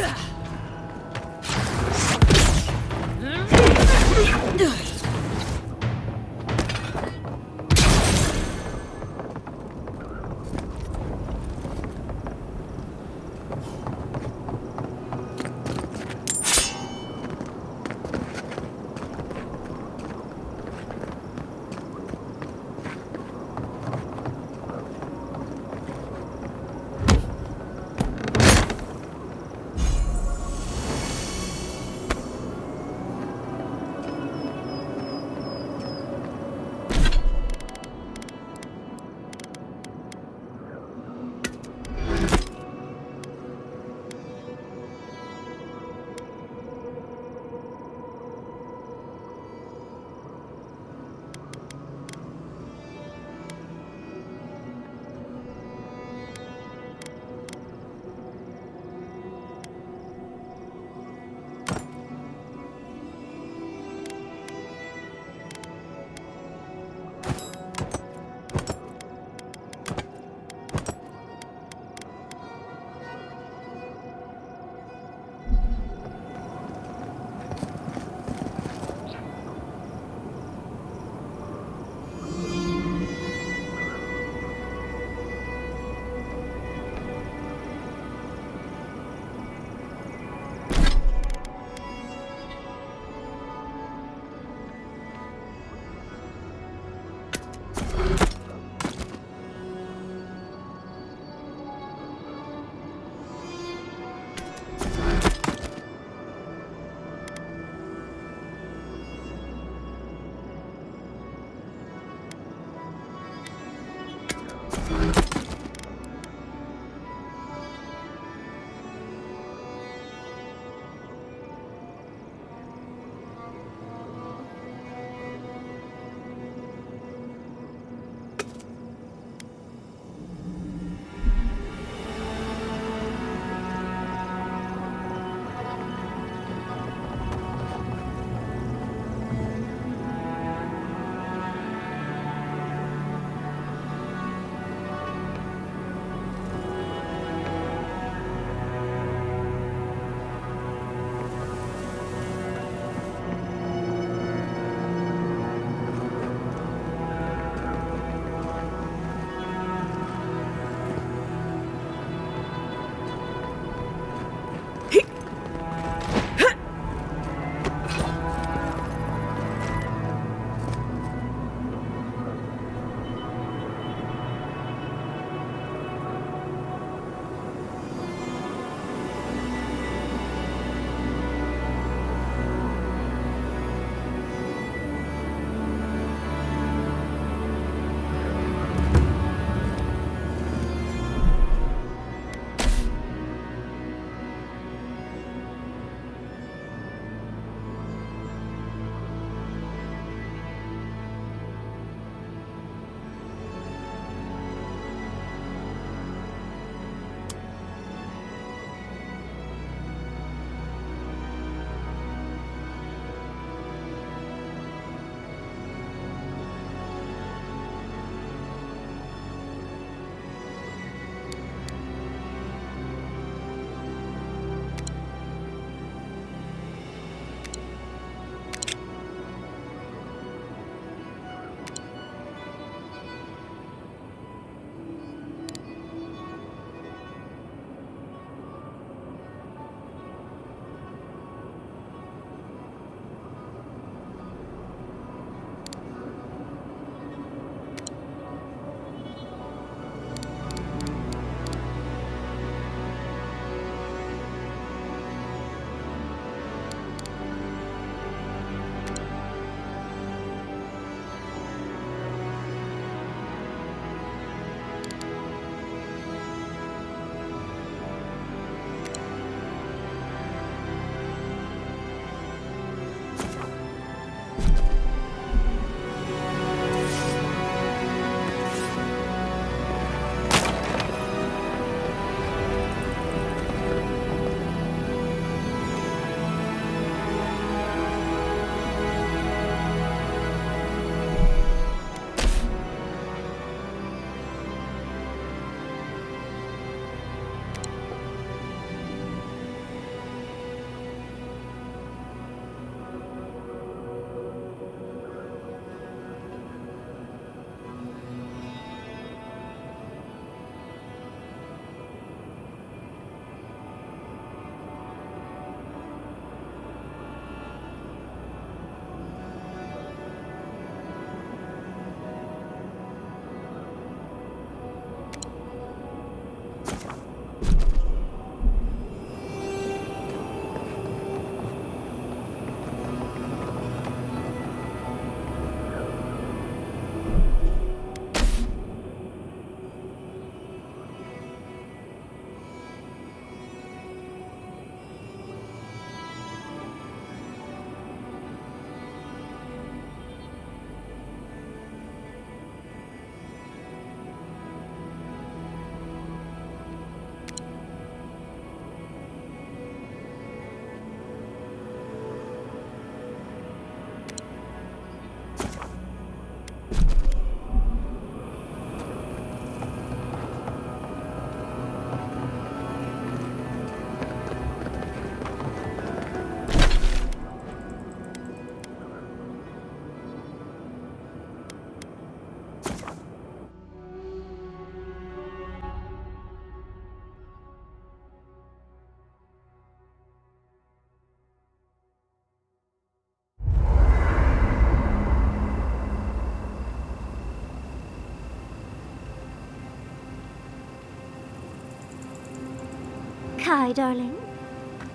Hi, darling.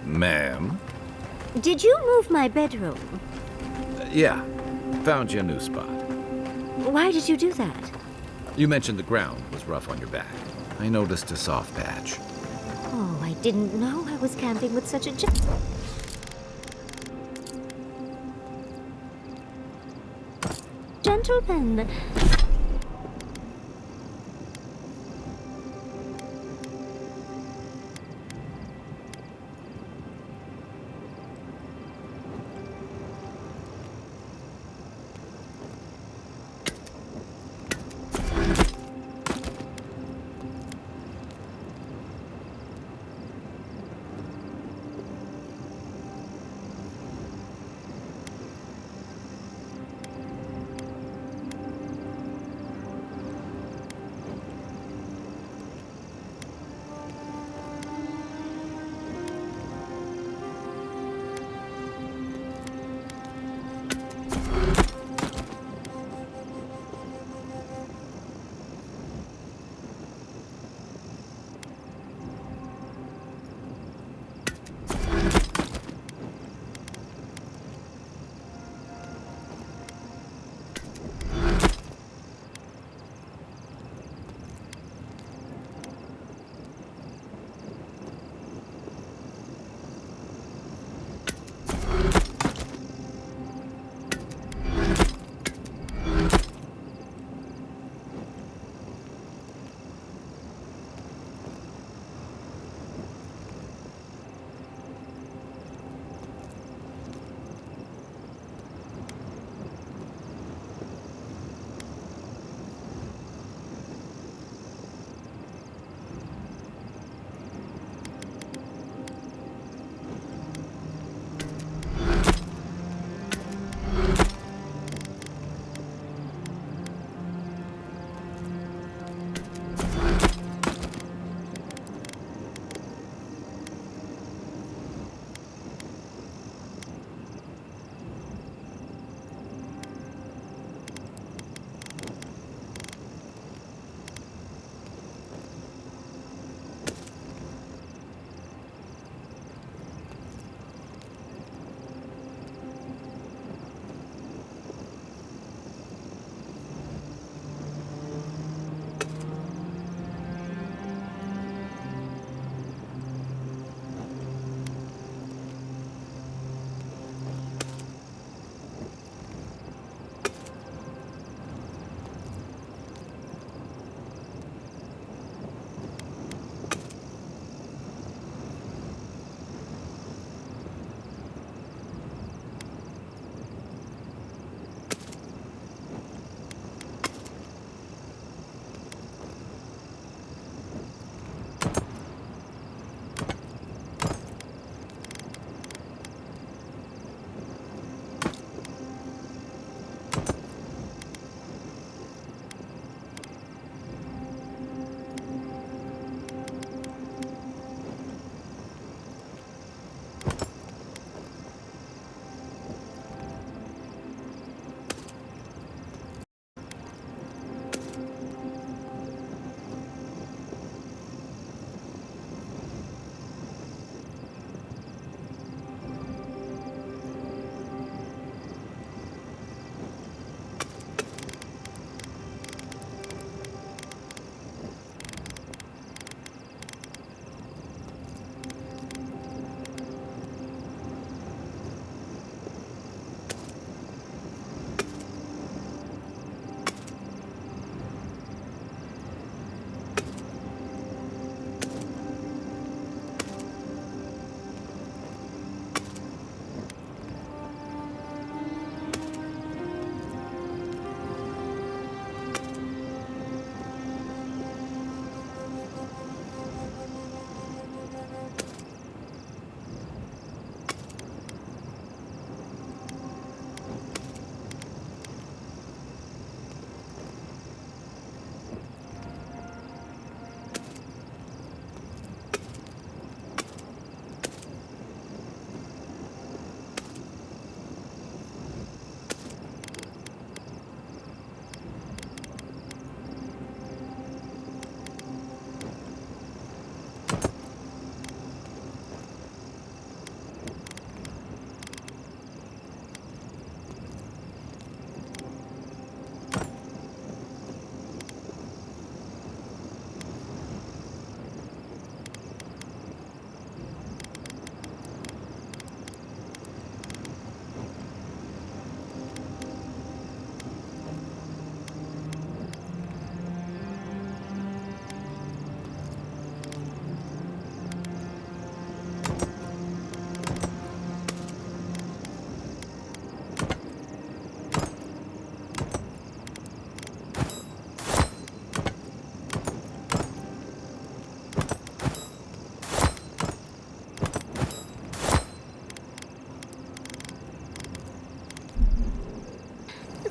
Ma'am? Did you move my bedroom? Yeah. Found you a new spot. Why did you do that? You mentioned the ground was rough on your back. I noticed a soft patch. Oh, I didn't know I was camping with such a gentleman.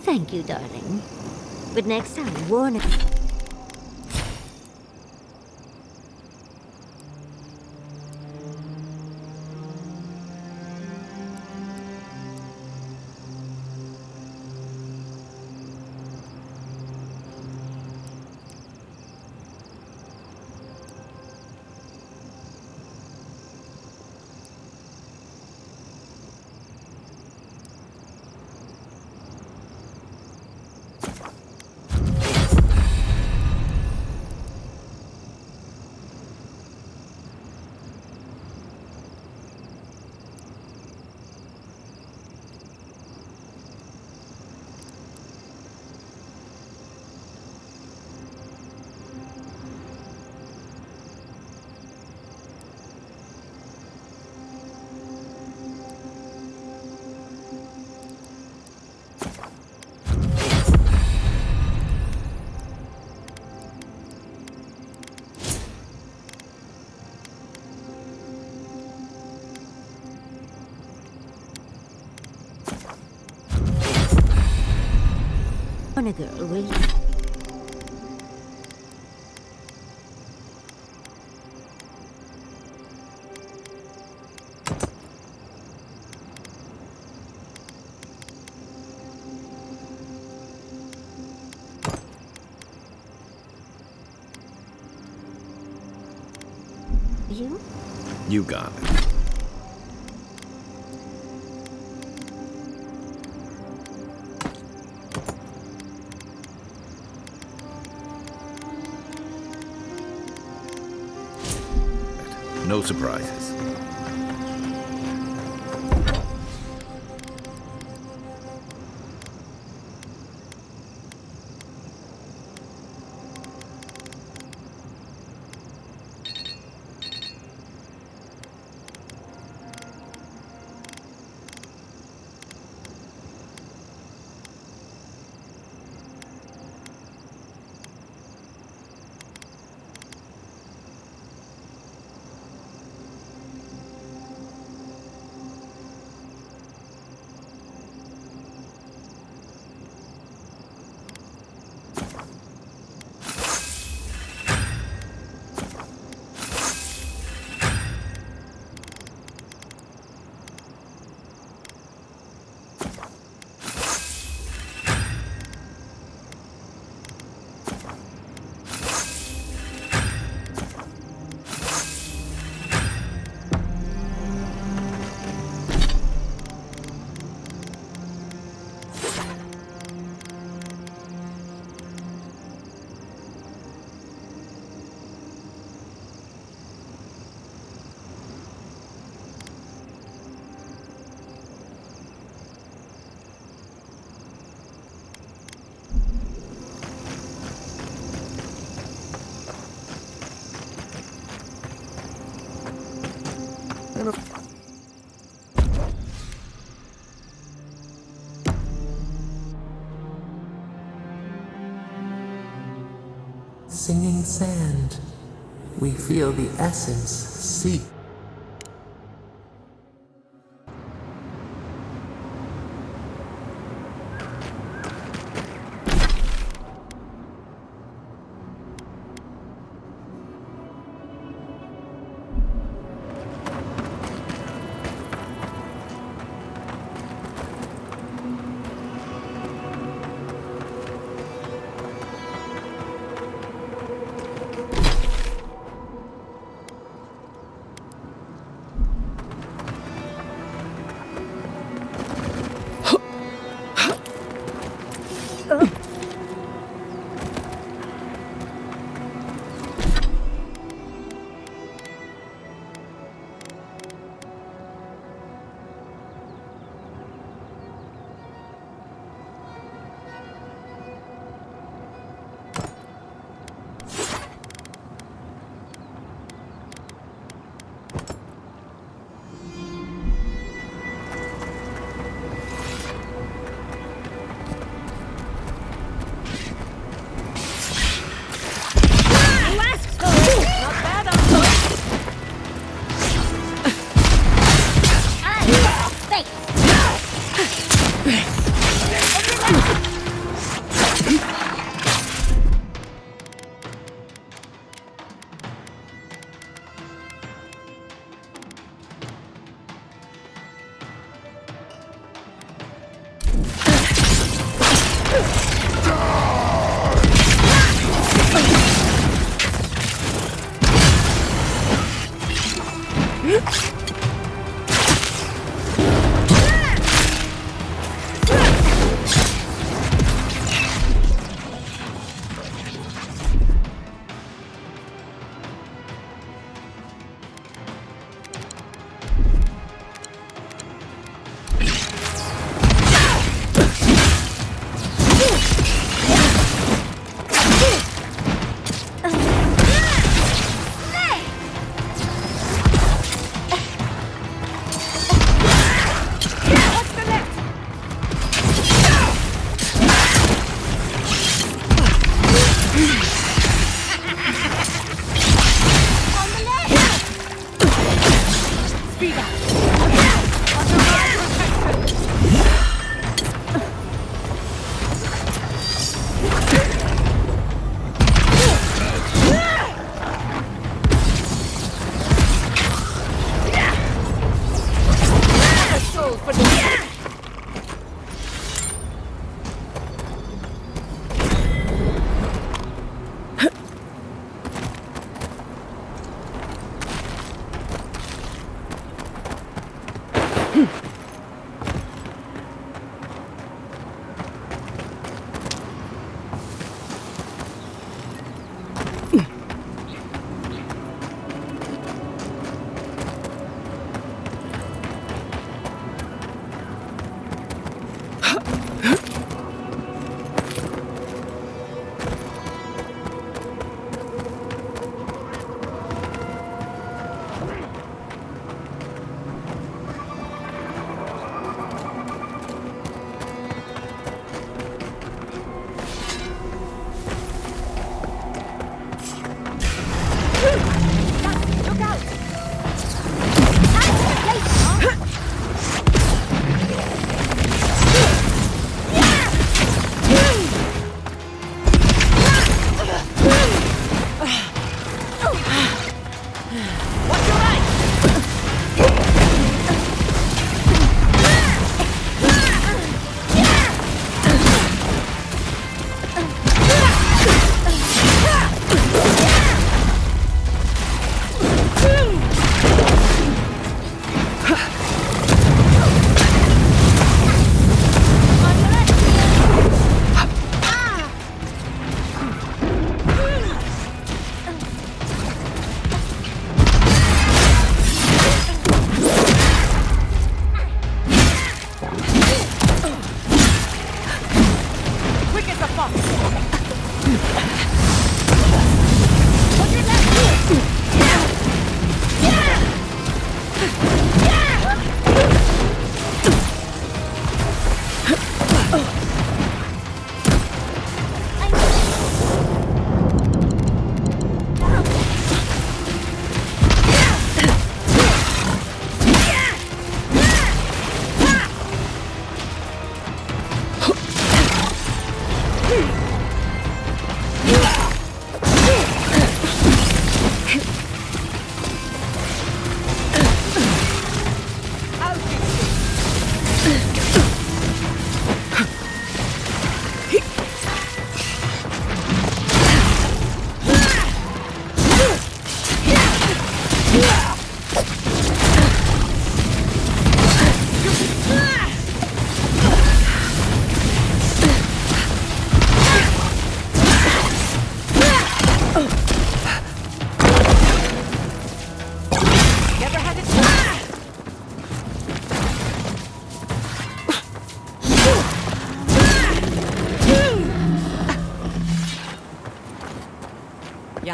Thank you, darling. But next time, warn it. On a girl, will you? You? You got it. No surprises. Singing sand, we feel the essence seep.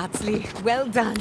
Bratsley. Well done.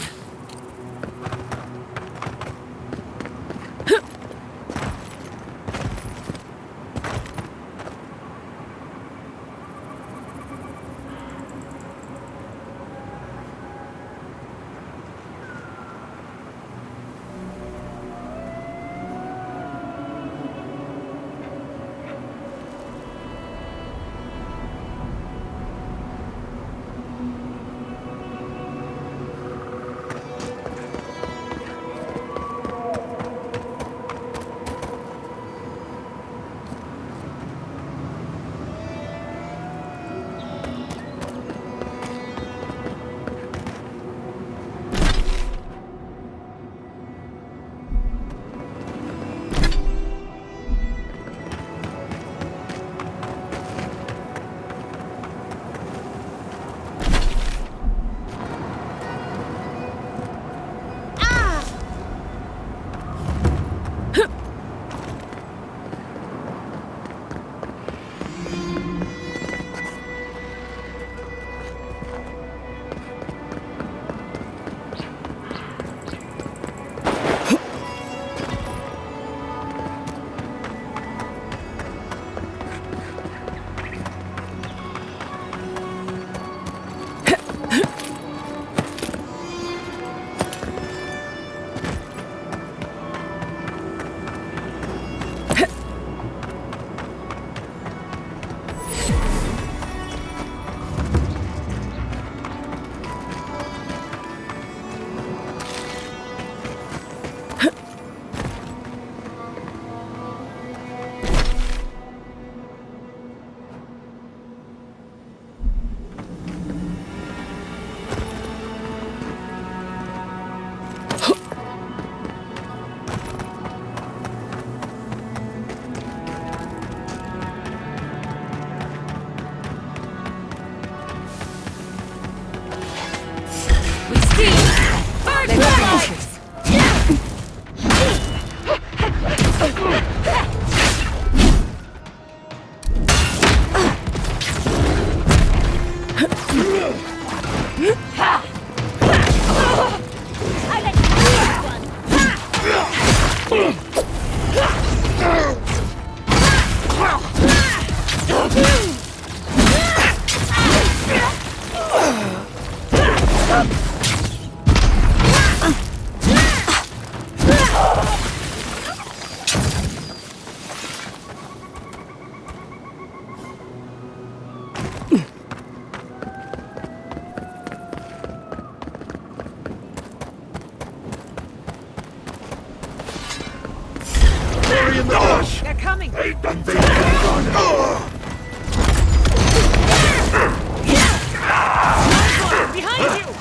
They're coming! Behind you!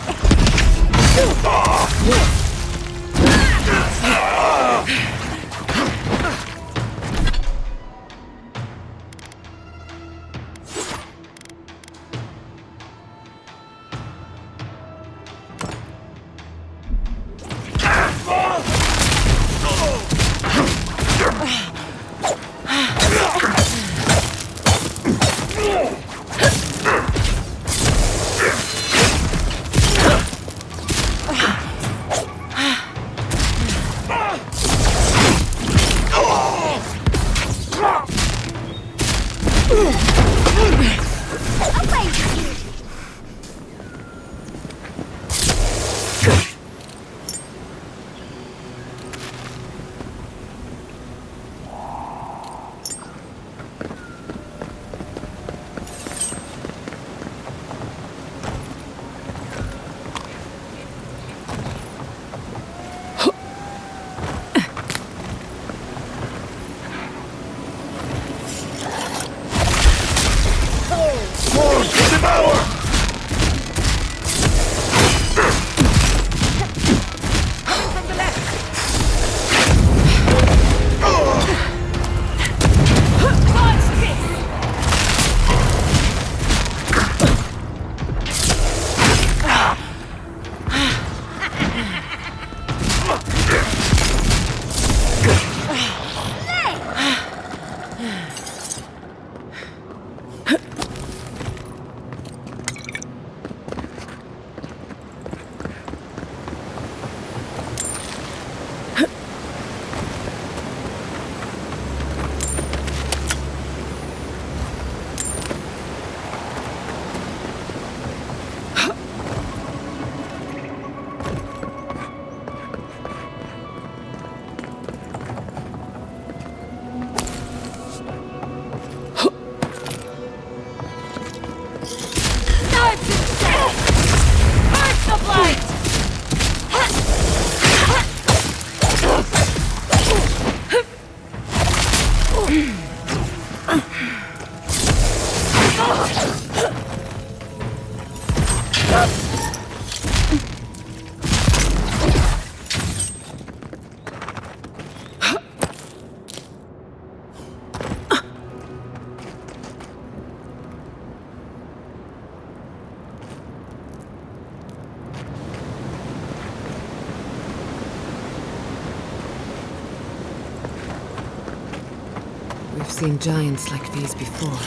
We've seen giants like these before.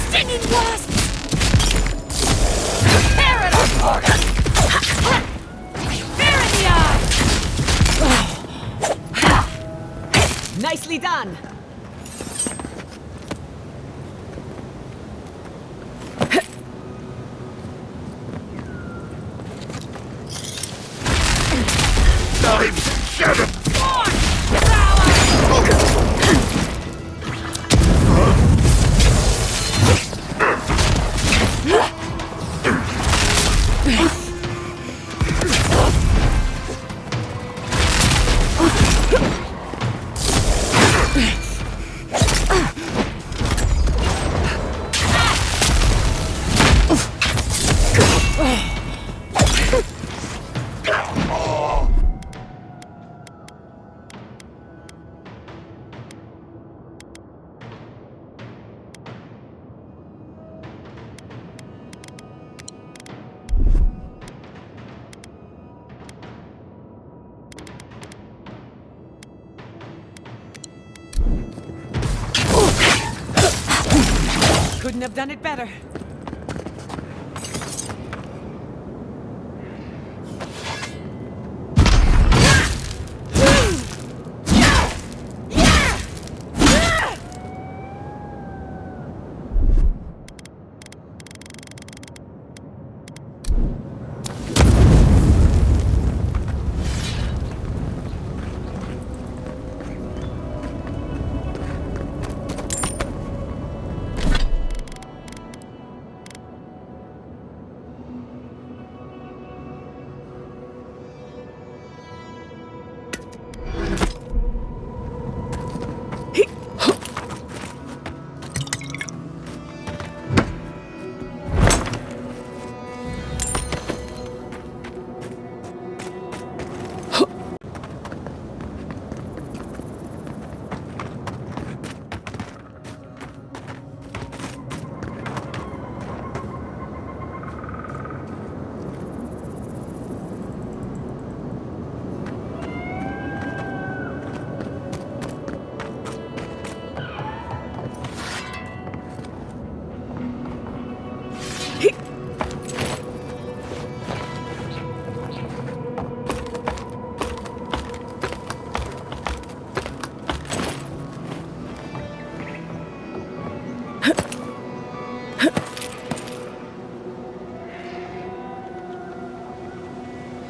Stinging wasp! Tear it apart! Fair in the eye! Nicely done! Shut up! Couldn't have done it better.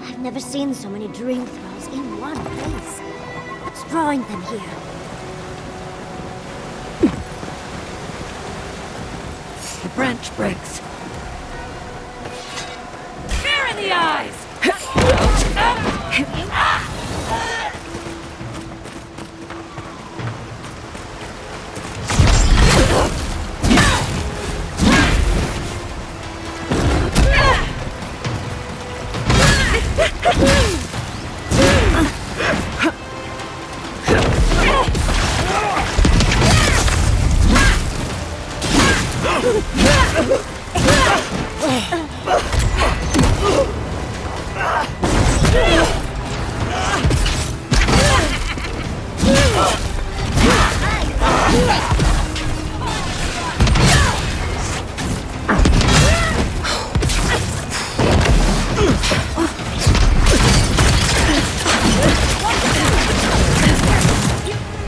I've never seen so many dream thralls in one place. What's drawing them here? The branch breaks. Fear in the eyes!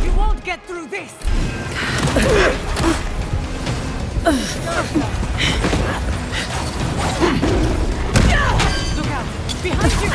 You won't get through this! Look out! Behind you!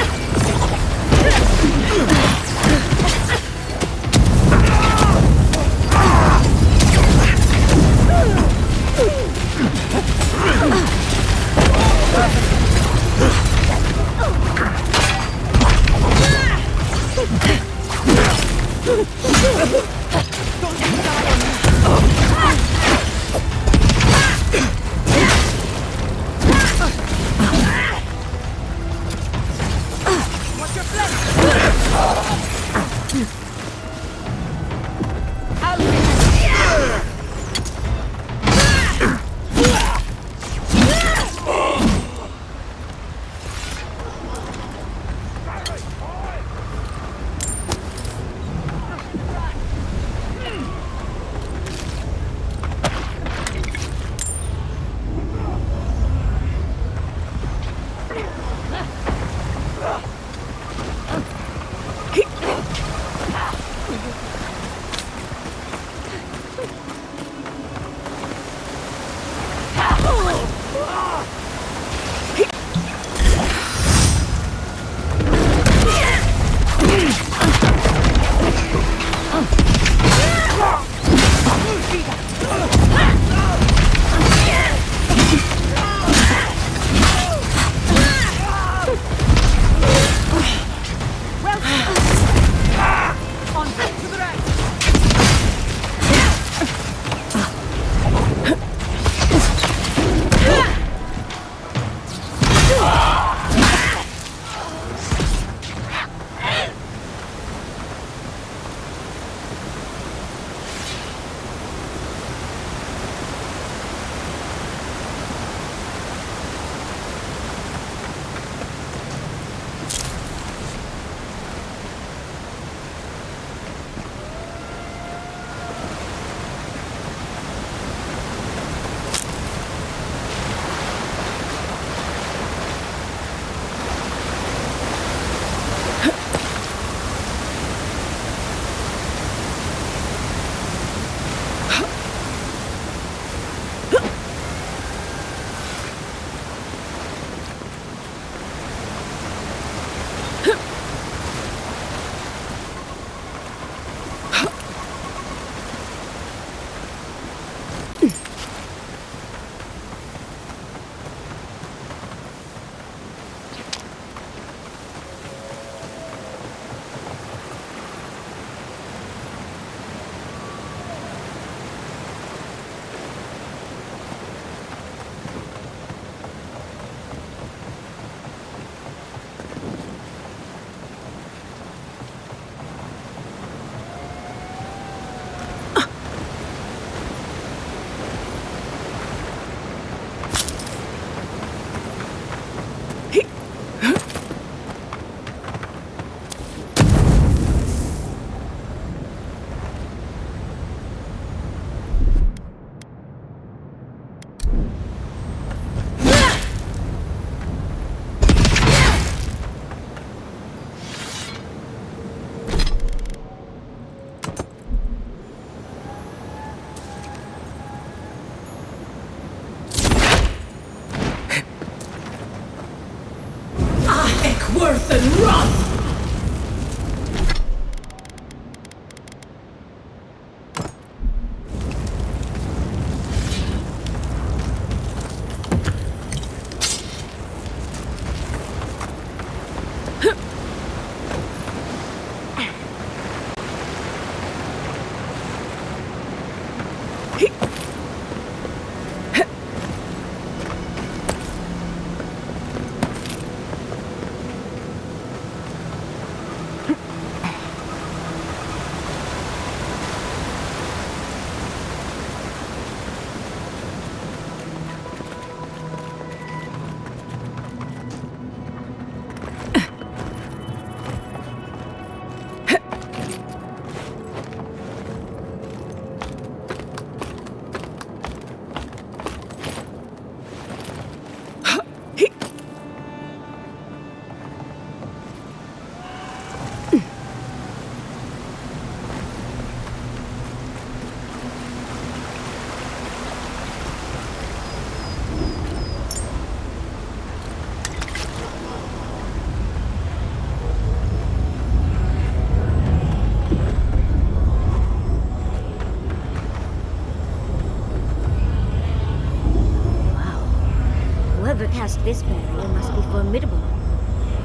guess this barrier must be formidable.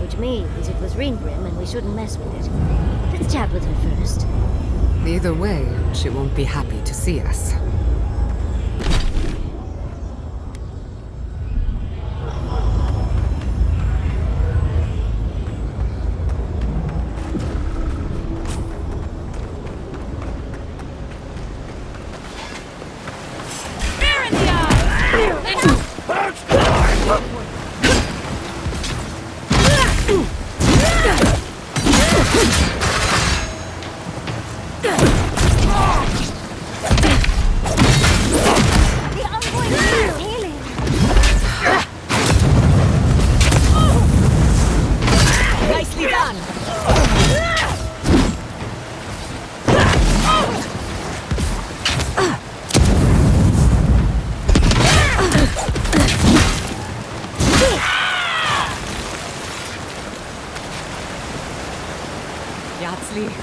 Which means it was Ringrim and we shouldn't mess with it. Let's chat with her first. Either way, she won't be happy to see us.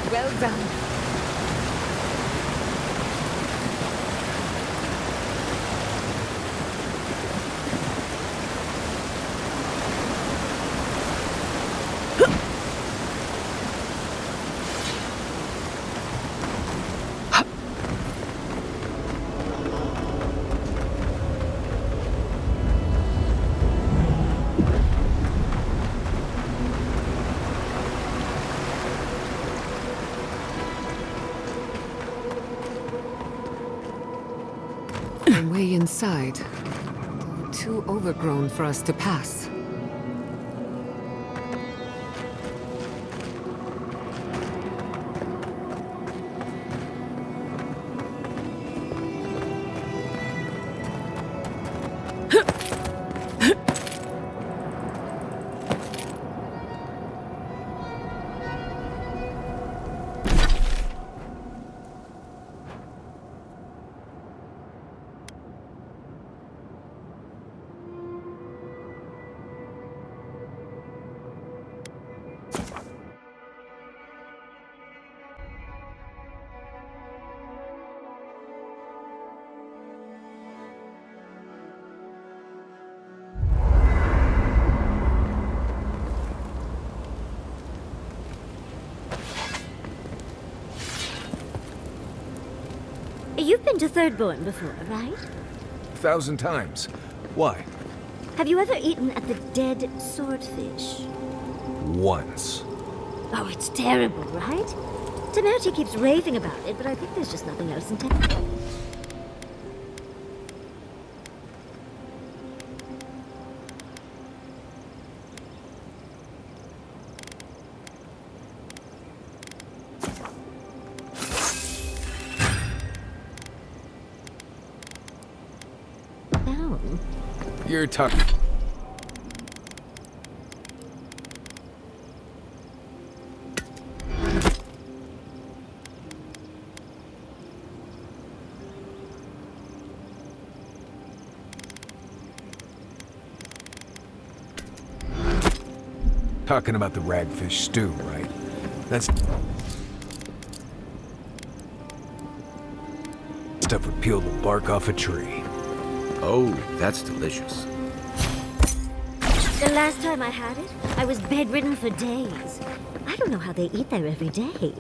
Well done. The way inside, too overgrown for us to pass. You've been to Thirdborn before, right? 1,000 times. Why? Have you ever eaten at the Dead Swordfish? Once. Oh, it's terrible, right? Temerity keeps raving about it, but I think there's just nothing else in town. You're talking. Talking about the ragfish stew, right? That's stuff would peel the bark off a tree. Oh, that's delicious. The last time I had it, I was bedridden for days. I don't know how they eat there every day.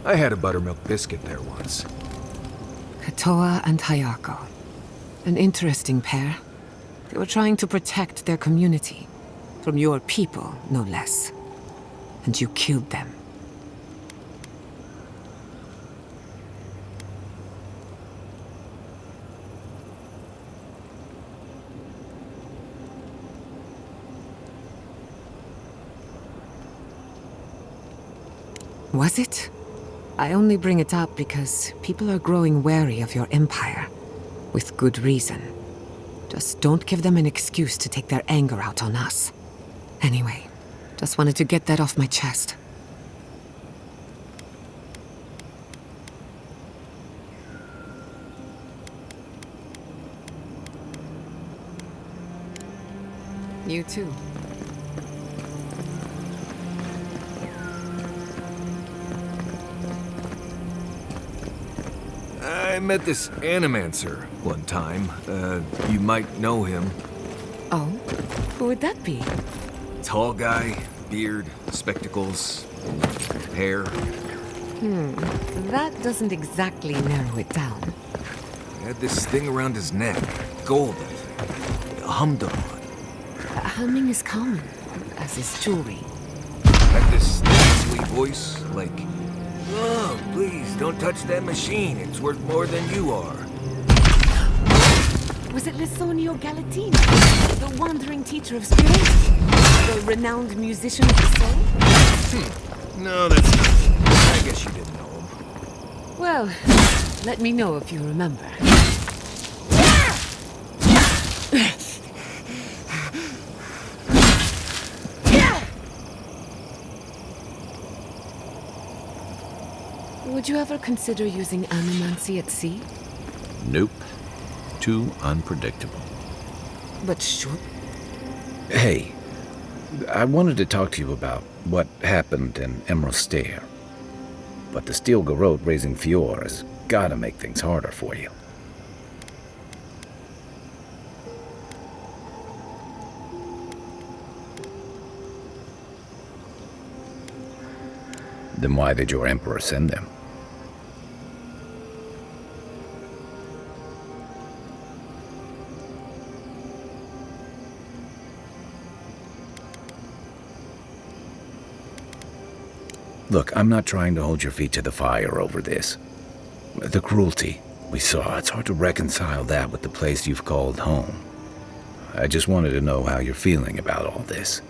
I had a buttermilk biscuit there once. Katoa and Hayako. An interesting pair. They were trying to protect their community. From your people, no less. And you killed them. Was it? I only bring it up because people are growing wary of your empire. With good reason. Just don't give them an excuse to take their anger out on us. Anyway, just wanted to get that off my chest. You too. I met this animancer one time. You might know him. Oh? Who would that be? Tall guy, beard, spectacles, hair. That doesn't exactly narrow it down. He had this thing around his neck. Gold, I think. Hummed a lot. Humming is common, as is jewelry. Had this sweet voice, like, "Oh, please, don't touch that machine. It's worth more than you are." Was it Lissonio Galatino, the wandering teacher of spirits? The renowned musician of the soul? No, that's not. I guess you didn't know him. Well, let me know if you remember. Would you ever consider using animancy at sea? Nope. Too unpredictable. But sure. Hey, I wanted to talk to you about what happened in Emerald Stair. But the Steel Garrote raising Fior has gotta make things harder for you. Then why did your Emperor send them? Look, I'm not trying to hold your feet to the fire over this. The cruelty we saw, it's hard to reconcile that with the place you've called home. I just wanted to know how you're feeling about all this.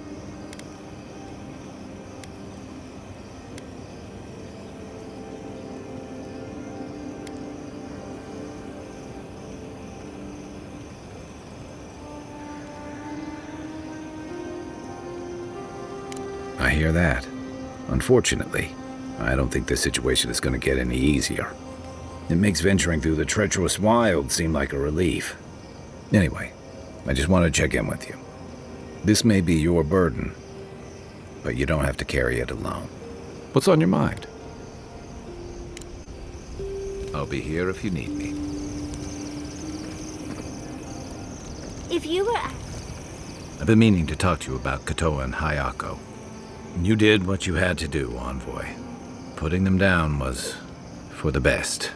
I hear that. Unfortunately, I don't think this situation is going to get any easier. It makes venturing through the treacherous wild seem like a relief. Anyway, I just want to check in with you. This may be your burden, but you don't have to carry it alone. What's on your mind? I'll be here if you need me. If you were... I've been meaning to talk to you about Kotoa and Hayako. You did what you had to do, Envoy. Putting them down was for the best.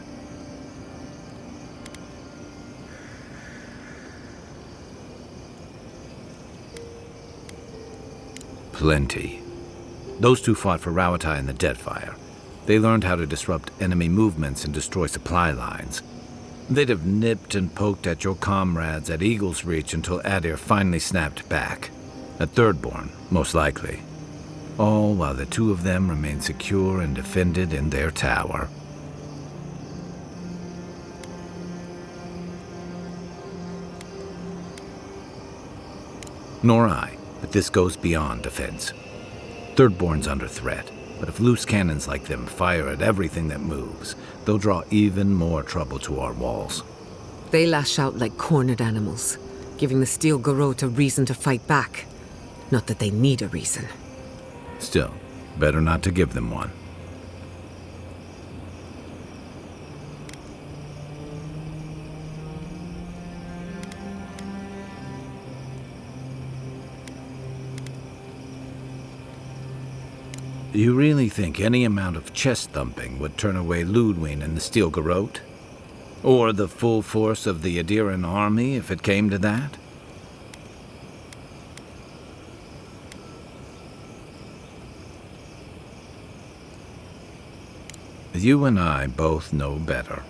Plenty. Those two fought for Rawatai in the Deadfire. They learned how to disrupt enemy movements and destroy supply lines. They'd have nipped and poked at your comrades at Eagle's Reach until Adir finally snapped back. At Thirdborn, most likely. All while the two of them remained secure and defended in their tower. Nor I, but this goes beyond defense. Thirdborn's under threat, but if loose cannons like them fire at everything that moves, they'll draw even more trouble to our walls. They lash out like cornered animals, giving the Steel Garrote a reason to fight back. Not that they need a reason. Still, better not to give them one. You really think any amount of chest thumping would turn away Ludwig and the Steel Garrote? Or the full force of the Adiran army if it came to that? You and I both know better.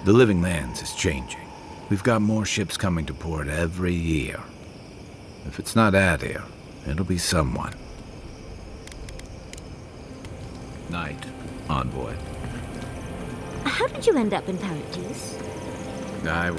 The Living Lands is changing. We've got more ships coming to port every year. If it's not Adir, it'll be someone. Night, Envoy. How did you end up in Paradise? I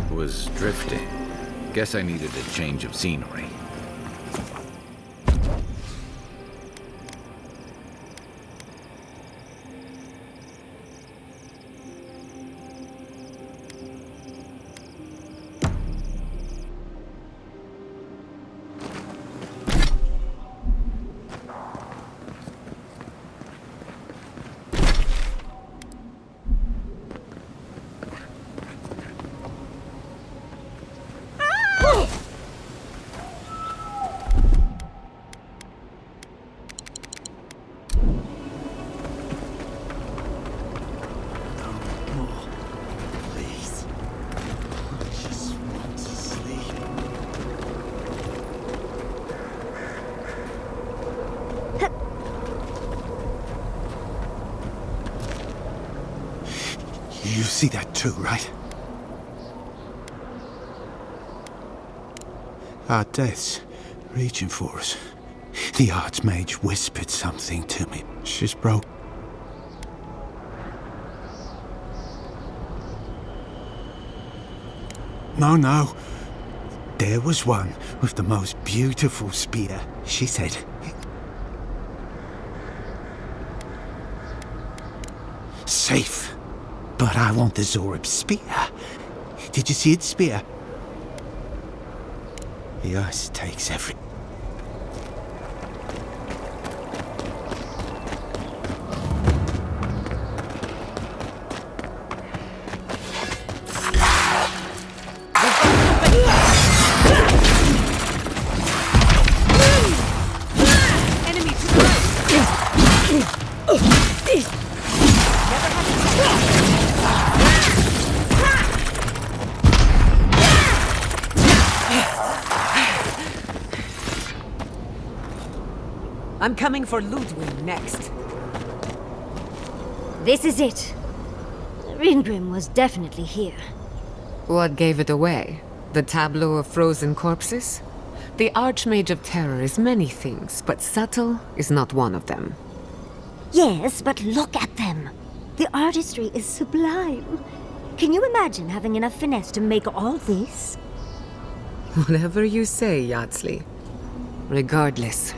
was drifting. Guess I needed a change of scenery. You see that too, right? Our death's reaching for us. The Archmage whispered something to me. She's broke. No. There was one with the most beautiful spear. She said... safe. But I want the Zorib spear. Did you see its spear? The ice takes every... I'm coming for Ludwig next. This is it. Ringrim was definitely here. What gave it away? The tableau of frozen corpses? The Archmage of Terror is many things, but subtle is not one of them. Yes, but look at them. The artistry is sublime. Can you imagine having enough finesse to make all this? Whatever you say, Yardsley. Regardless,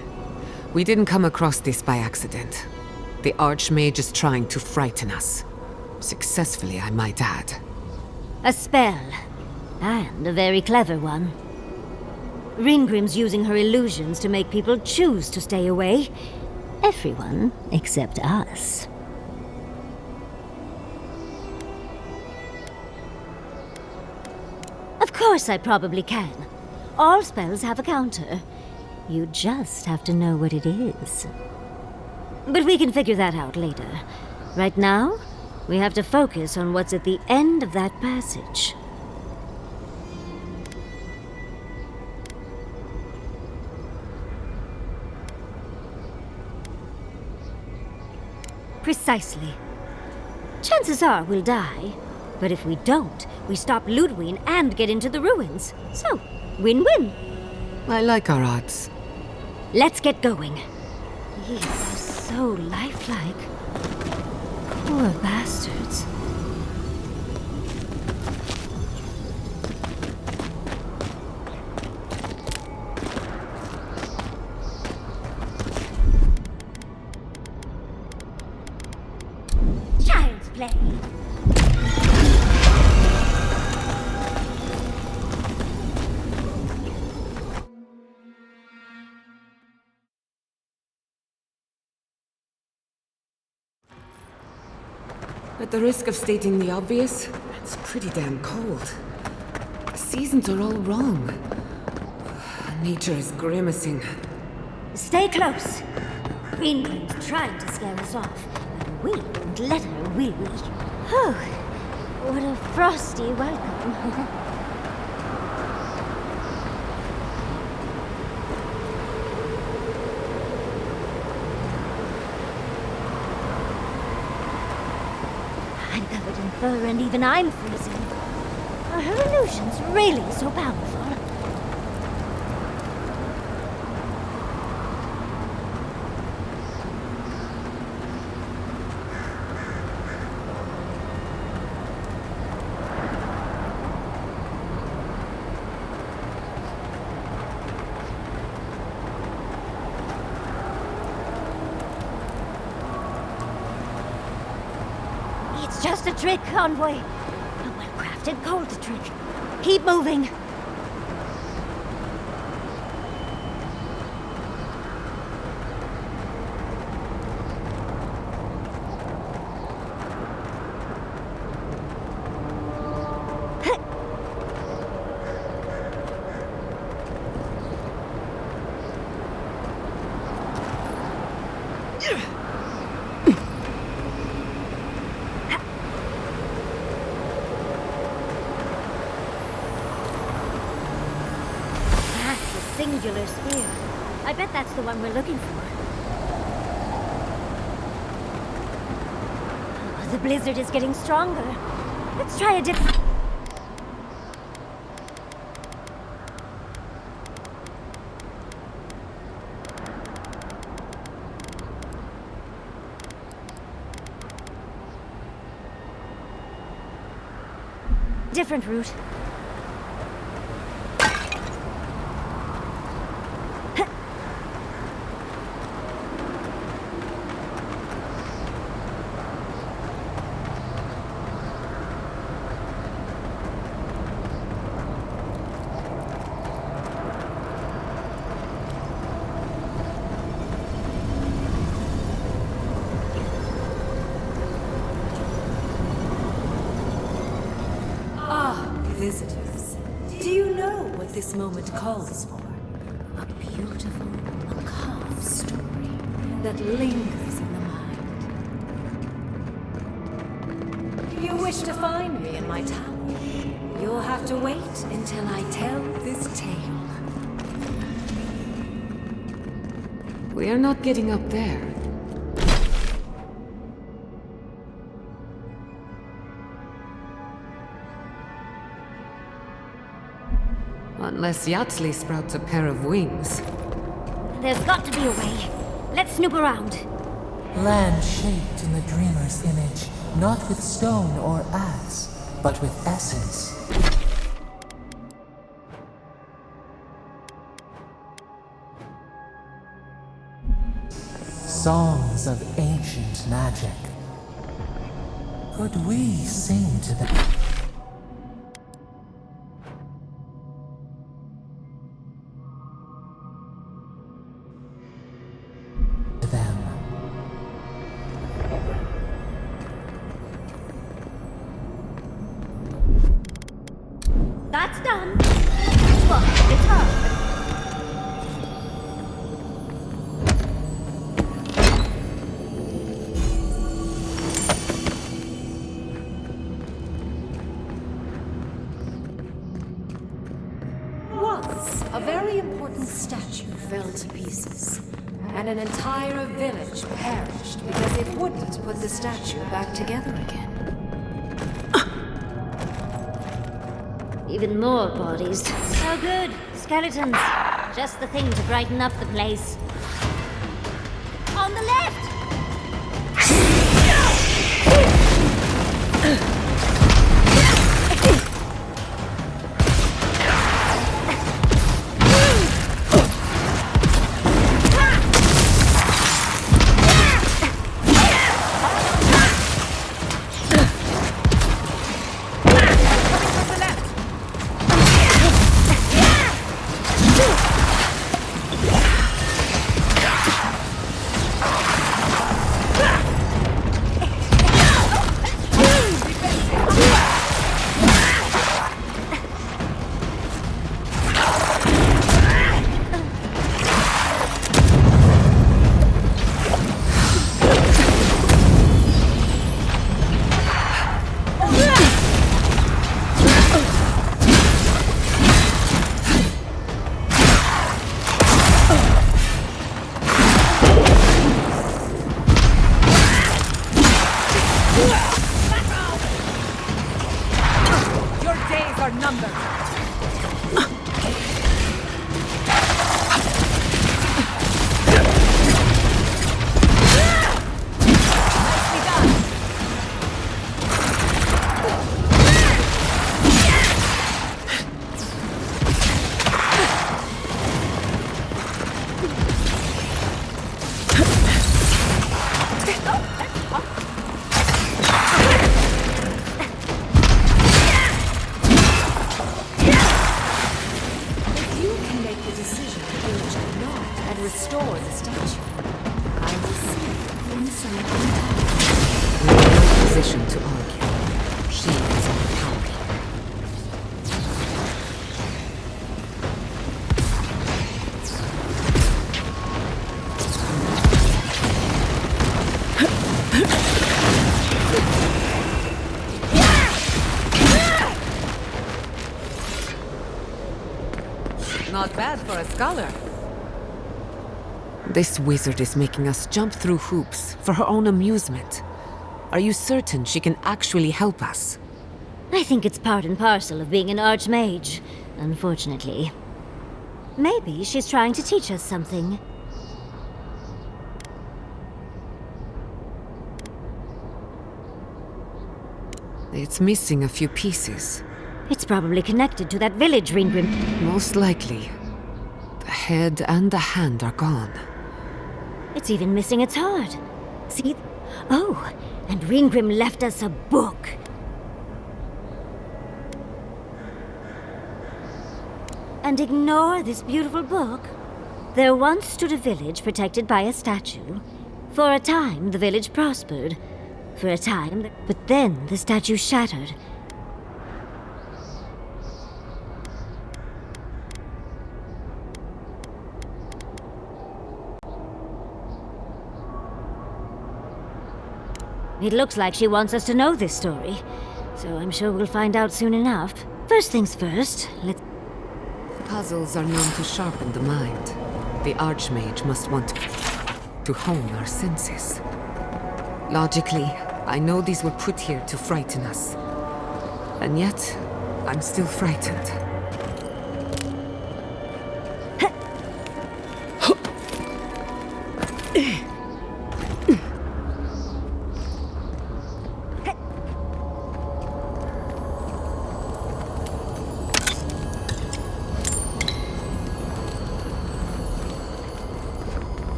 we didn't come across this by accident. The Archmage is trying to frighten us. Successfully, I might add. A spell. And a very clever one. Ringrim's using her illusions to make people choose to stay away. Everyone except us. Of course I probably can. All spells have a counter. You just have to know what it is. But we can figure that out later. Right now, we have to focus on what's at the end of that passage. Precisely. Chances are we'll die. But if we don't, we stop Ludwig and get into the ruins. So, win-win. I like our odds. Let's get going. These are so lifelike. Poor bastards. Child's play. At the risk of stating the obvious, it's pretty damn cold. The seasons are all wrong. Nature is grimacing. Stay close. Ringrim's trying to scare us off, but we won't let her, will we? Oh, what a frosty welcome. I'm covered in fur and even I'm freezing. Are her illusions really so powerful? It's just a trick, Envoy. A well-crafted cold trick. Keep moving. Singular spear. I bet that's the one we're looking for. Oh, the blizzard is getting stronger. Let's try a different... different route. Visitors, do you know what this moment calls for? A beautiful, macabre story that lingers in the mind. You wish to find me in my tower? You'll have to wait until I tell this tale. We're not getting up there. Unless Yatsley sprouts a pair of wings. There's got to be a way. Let's snoop around. Land shaped in the dreamer's image, not with stone or axe, but with essence. Songs of ancient magic. Could we sing to them? That's done. Look, it's hard. Once, a very important statue fell to pieces, and an entire village perished because it wouldn't put the statue back together again. Even more bodies. Oh good. Skeletons. Just the thing to brighten up the place. On the left! Not bad for a scholar. This wizard is making us jump through hoops for her own amusement. Are you certain she can actually help us? I think it's part and parcel of being an archmage, unfortunately. Maybe she's trying to teach us something. It's missing a few pieces. It's probably connected to that village, Ringrim. Most likely. The head and the hand are gone. It's even missing its heart. See? Oh, and Ringrim left us a book. And ignore this beautiful book. There once stood a village protected by a statue. For a time, the village prospered. For a time, but then the statue shattered. It looks like she wants us to know this story, so I'm sure we'll find out soon enough. First things first, let's... Puzzles are known to sharpen the mind. The Archmage must want to hone our senses. Logically, I know these were put here to frighten us. And yet, I'm still frightened.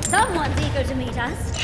Someone's eager to meet us.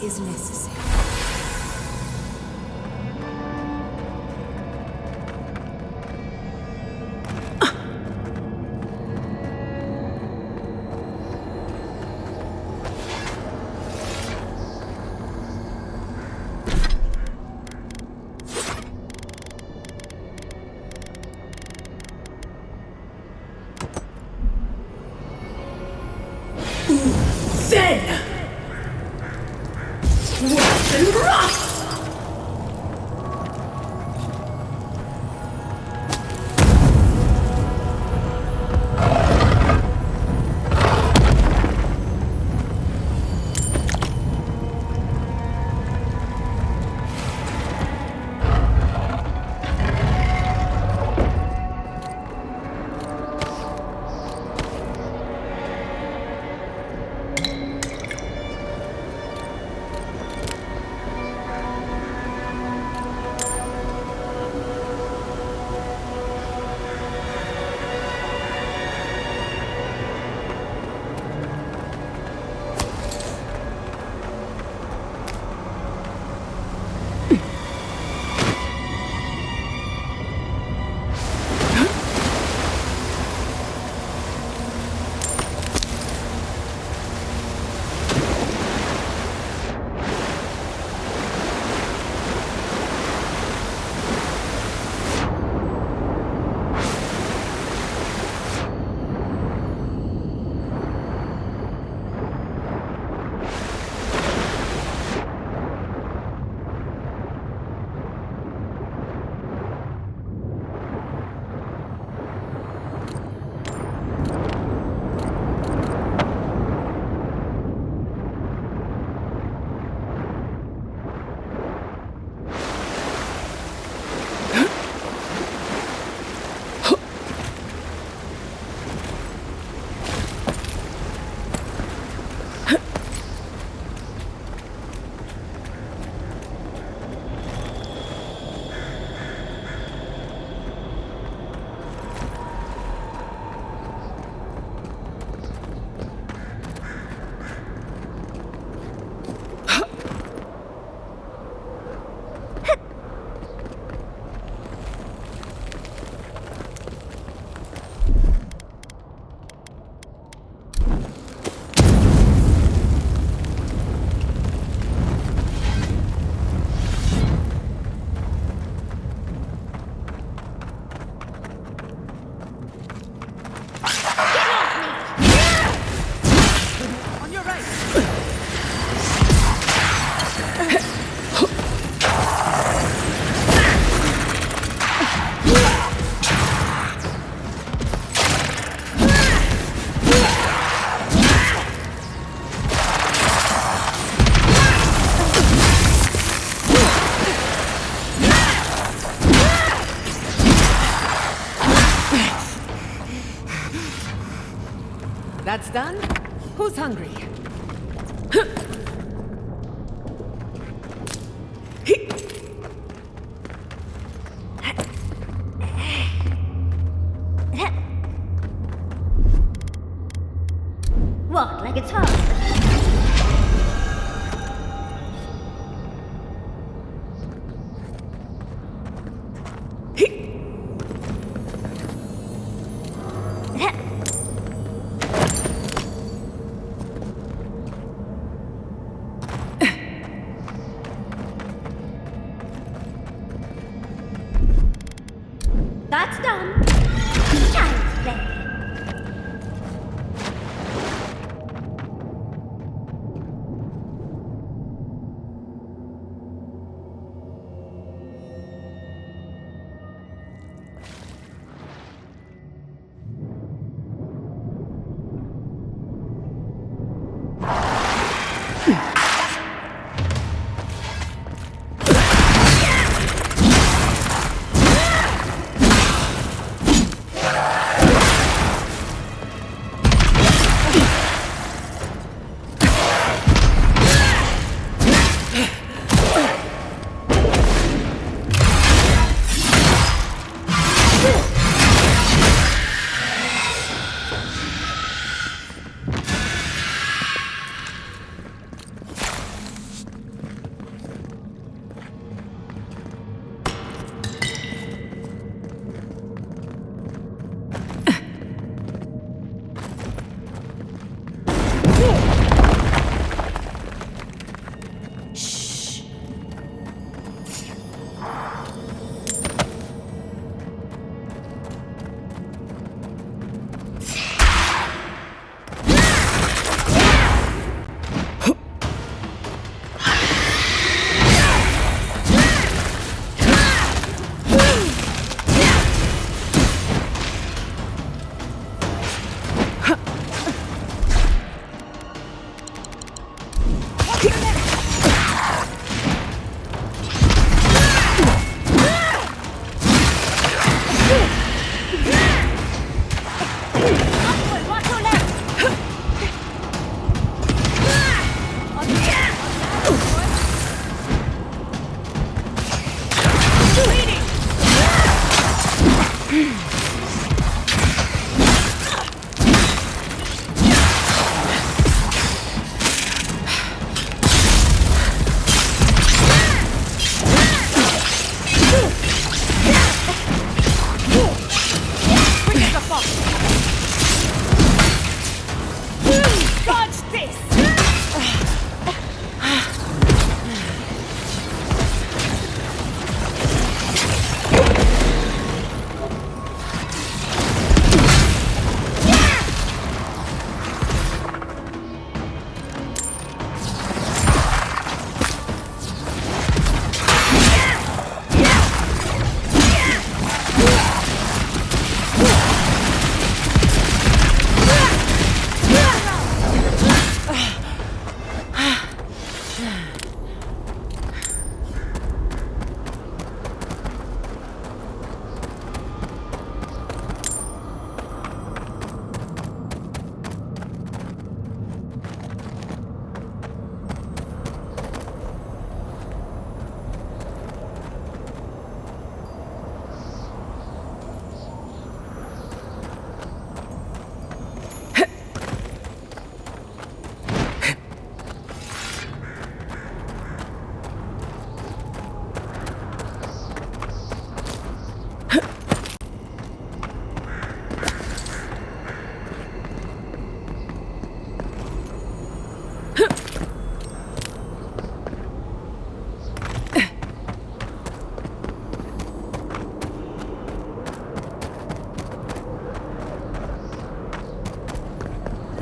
is necessary. Then! Rough and rough! That's done? Who's hungry? Walk like it's hot. That's done. Child's play.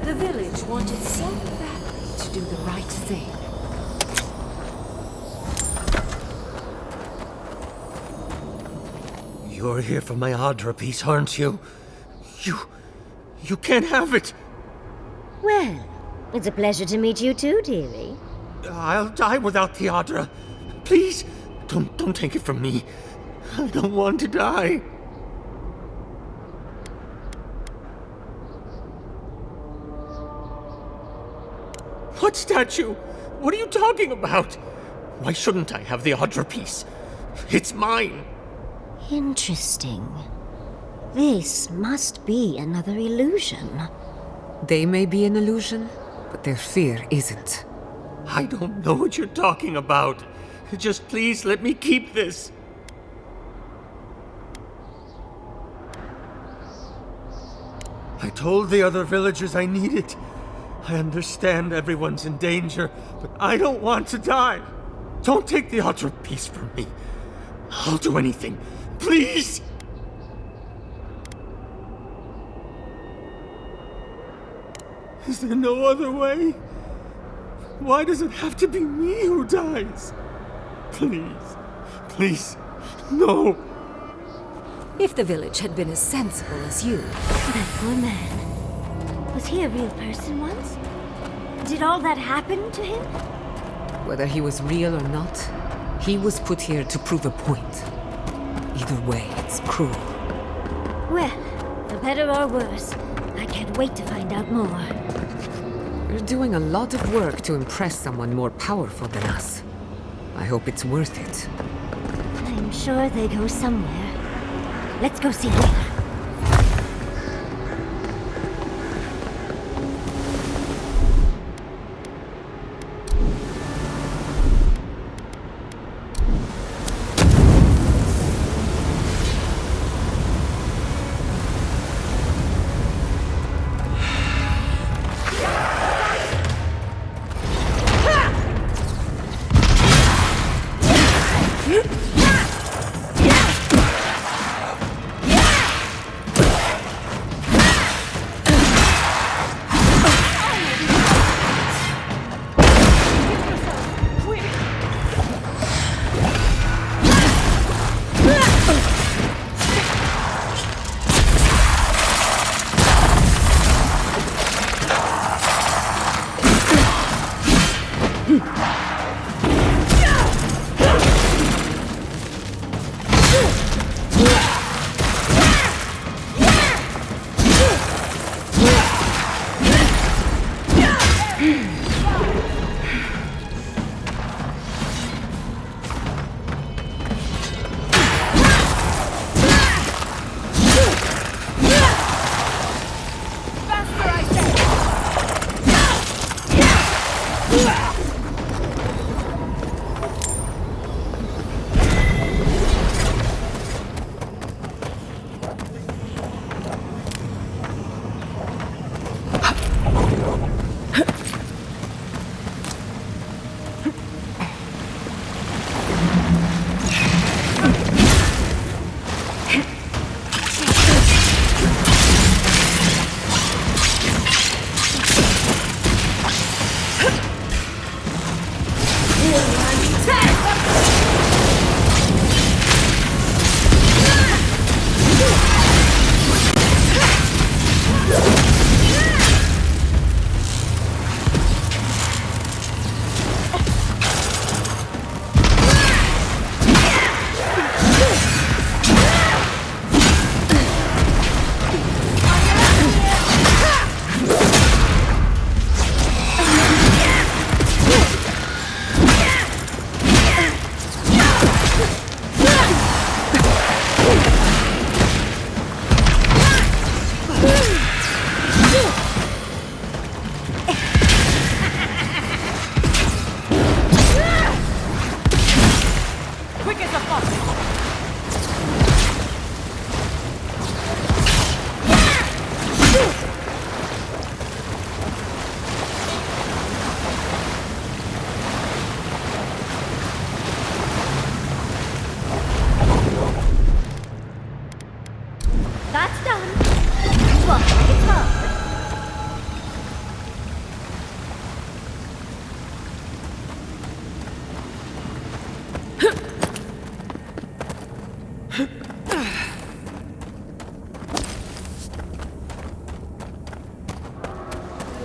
The village wanted so badly to do the right thing. You're here for my Adra piece, aren't you? You can't have it! Well, it's a pleasure to meet you too, dearie. I'll die without the Adra. Please, don't take it from me. I don't want to die. What statue? What are you talking about? Why shouldn't I have the Adra piece? It's mine. Interesting. This must be another illusion. They may be an illusion, but their fear isn't. I don't know what you're talking about. Just please let me keep this. I told the other villagers I need it. I understand everyone's in danger, but I don't want to die. Don't take the Ultra piece from me. I'll do anything. Please! Is there no other way? Why does it have to be me who dies? Please, no. If the village had been as sensible as you. That poor man. Was he a real person once? Did all that happen to him? Whether he was real or not, he was put here to prove a point. Either way, it's cruel. Well, for better or worse, I can't wait to find out more. We're doing a lot of work to impress someone more powerful than us. I hope it's worth it. I'm sure they go somewhere. Let's go see where.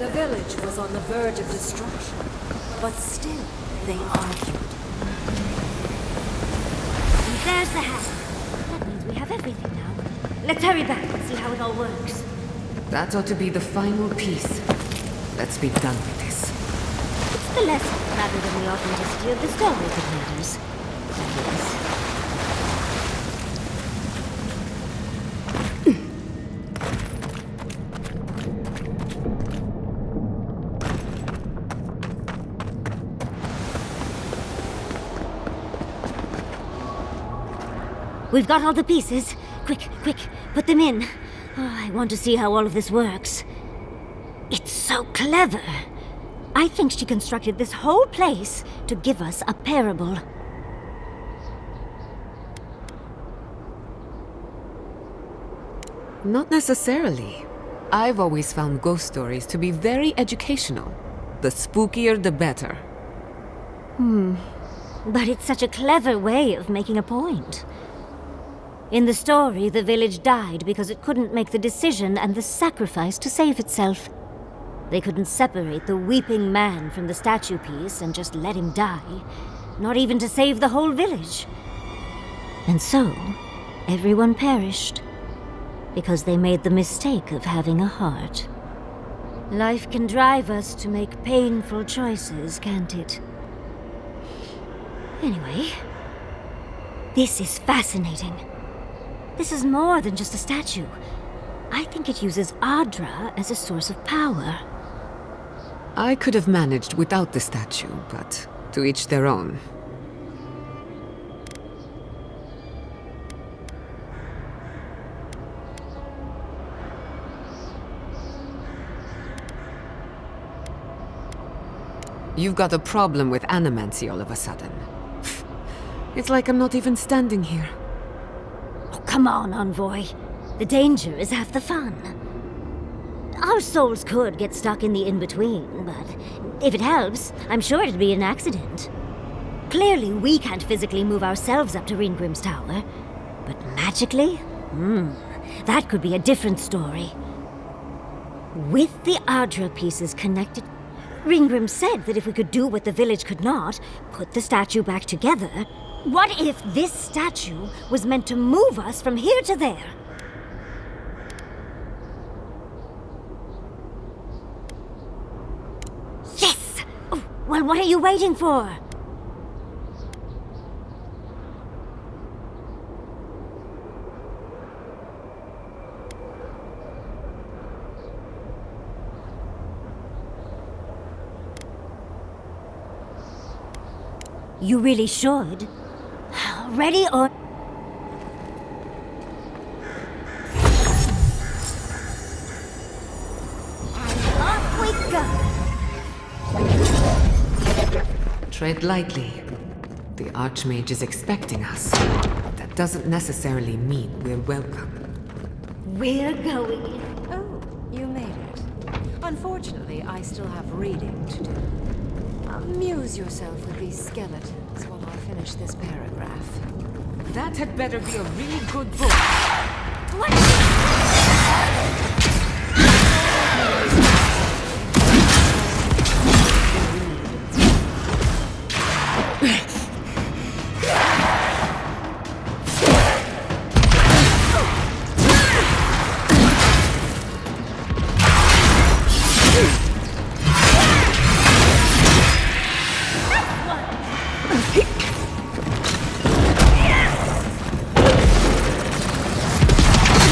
The village was on the verge of destruction, but still they argued. And there's the hat. That means we have everything now. Let's hurry back and see how it all works. That ought to be the final piece. Let's be done with this. It's the lesson rather than the authenticity of the story that matters. We've got all the pieces. Quick, quick, put them in. Oh, I want to see how all of this works. It's so clever. I think she constructed this whole place to give us a parable. Not necessarily. I've always found ghost stories to be very educational. The spookier, the better. But it's such a clever way of making a point. In the story, the village died because it couldn't make the decision and the sacrifice to save itself. They couldn't separate the weeping man from the statue piece and just let him die, not even to save the whole village. And so, everyone perished, because they made the mistake of having a heart. Life can drive us to make painful choices, can't it? Anyway, this is fascinating. This is more than just a statue. I think it uses Adra as a source of power. I could have managed without the statue, but to each their own. You've got a problem with animancy all of a sudden. It's like I'm not even standing here. Oh, come on, Envoy. The danger is half the fun. Our souls could get stuck in the in-between, but if it helps, I'm sure it'd be an accident. Clearly, we can't physically move ourselves up to Ringrim's tower. But magically? That could be a different story. With the Adra pieces connected... Ringgrim said that if we could do what the village could not, put the statue back together, what if this statue was meant to move us from here to there? Yes! Oh, well, what are you waiting for? You really should. Ready or... And off we go! Tread lightly. The Archmage is expecting us. That doesn't necessarily mean we're welcome. We're going. Oh, you made it. Unfortunately, I still have reading to do. Amuse yourself with these skeletons while I finish this paragraph. That had better be a really good book.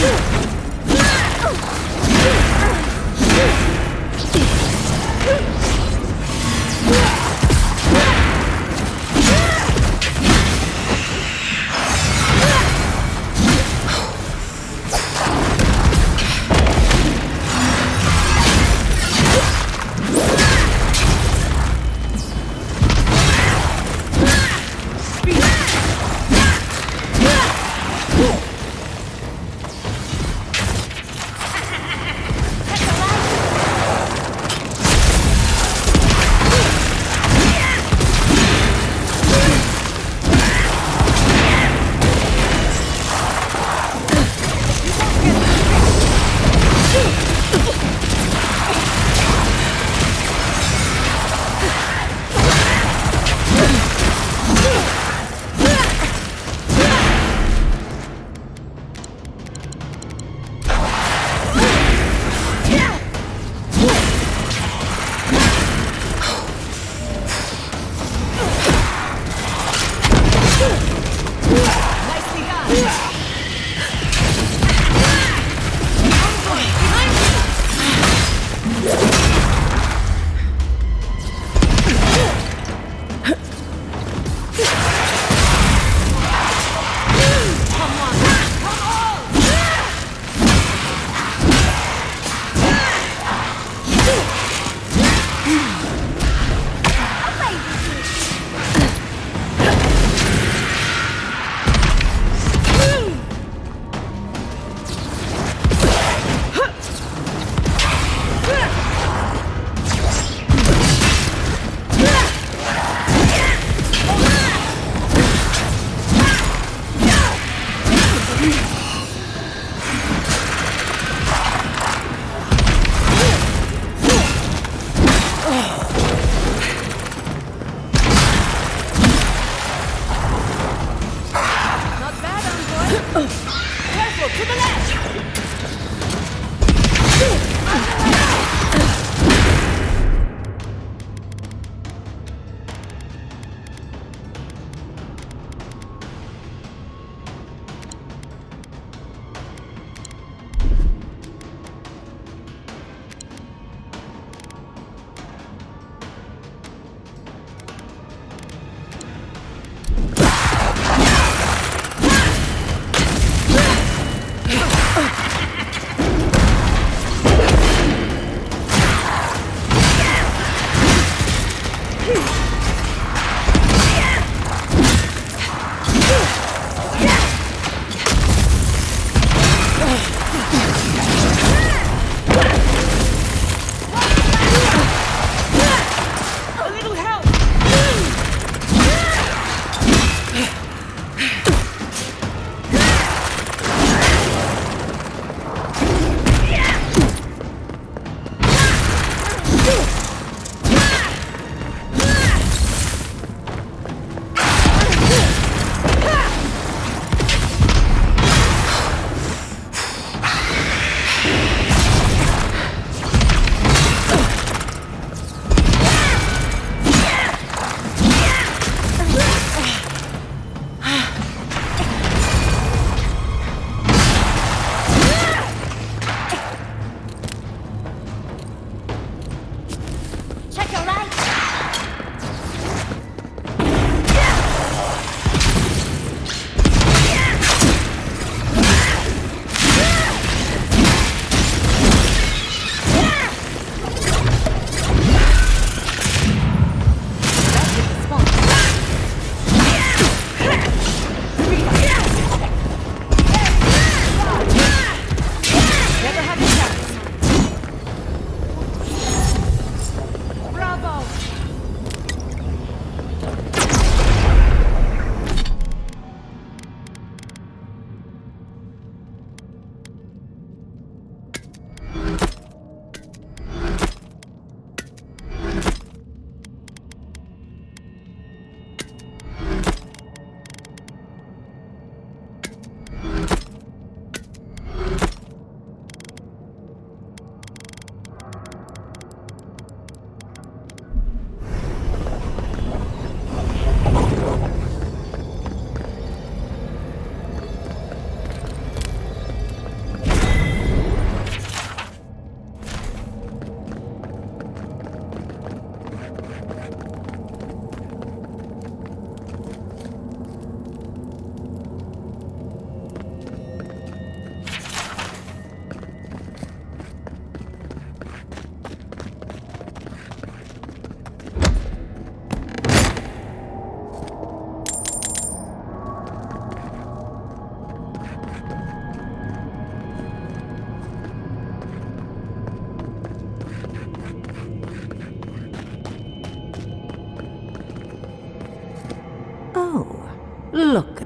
Yeah!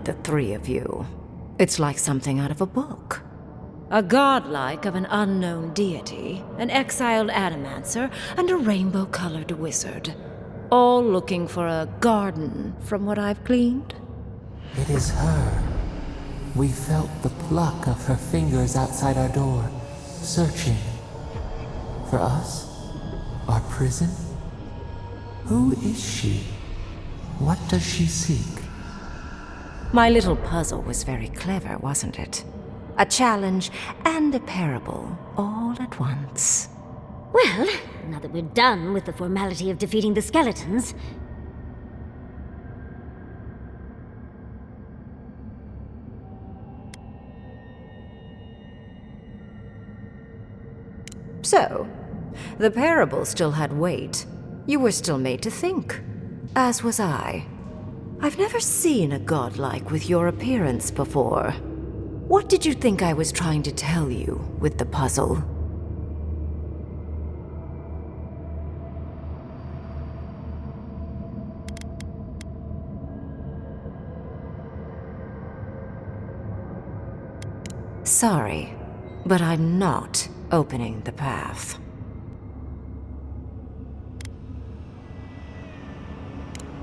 the three of you. It's like something out of a book. A godlike of an unknown deity, an exiled adamancer, and a rainbow-colored wizard. All looking for a garden, from what I've gleaned. It is her. We felt the pluck of her fingers outside our door, searching. For us? Our prison? Who is she? What does she seek? My little puzzle was very clever, wasn't it? A challenge and a parable, all at once. Well, now that we're done with the formality of defeating the skeletons... So, the parable still had weight. You were still made to think. As was I. I've never seen a godlike with your appearance before. What did you think I was trying to tell you with the puzzle? Sorry, but I'm not opening the path.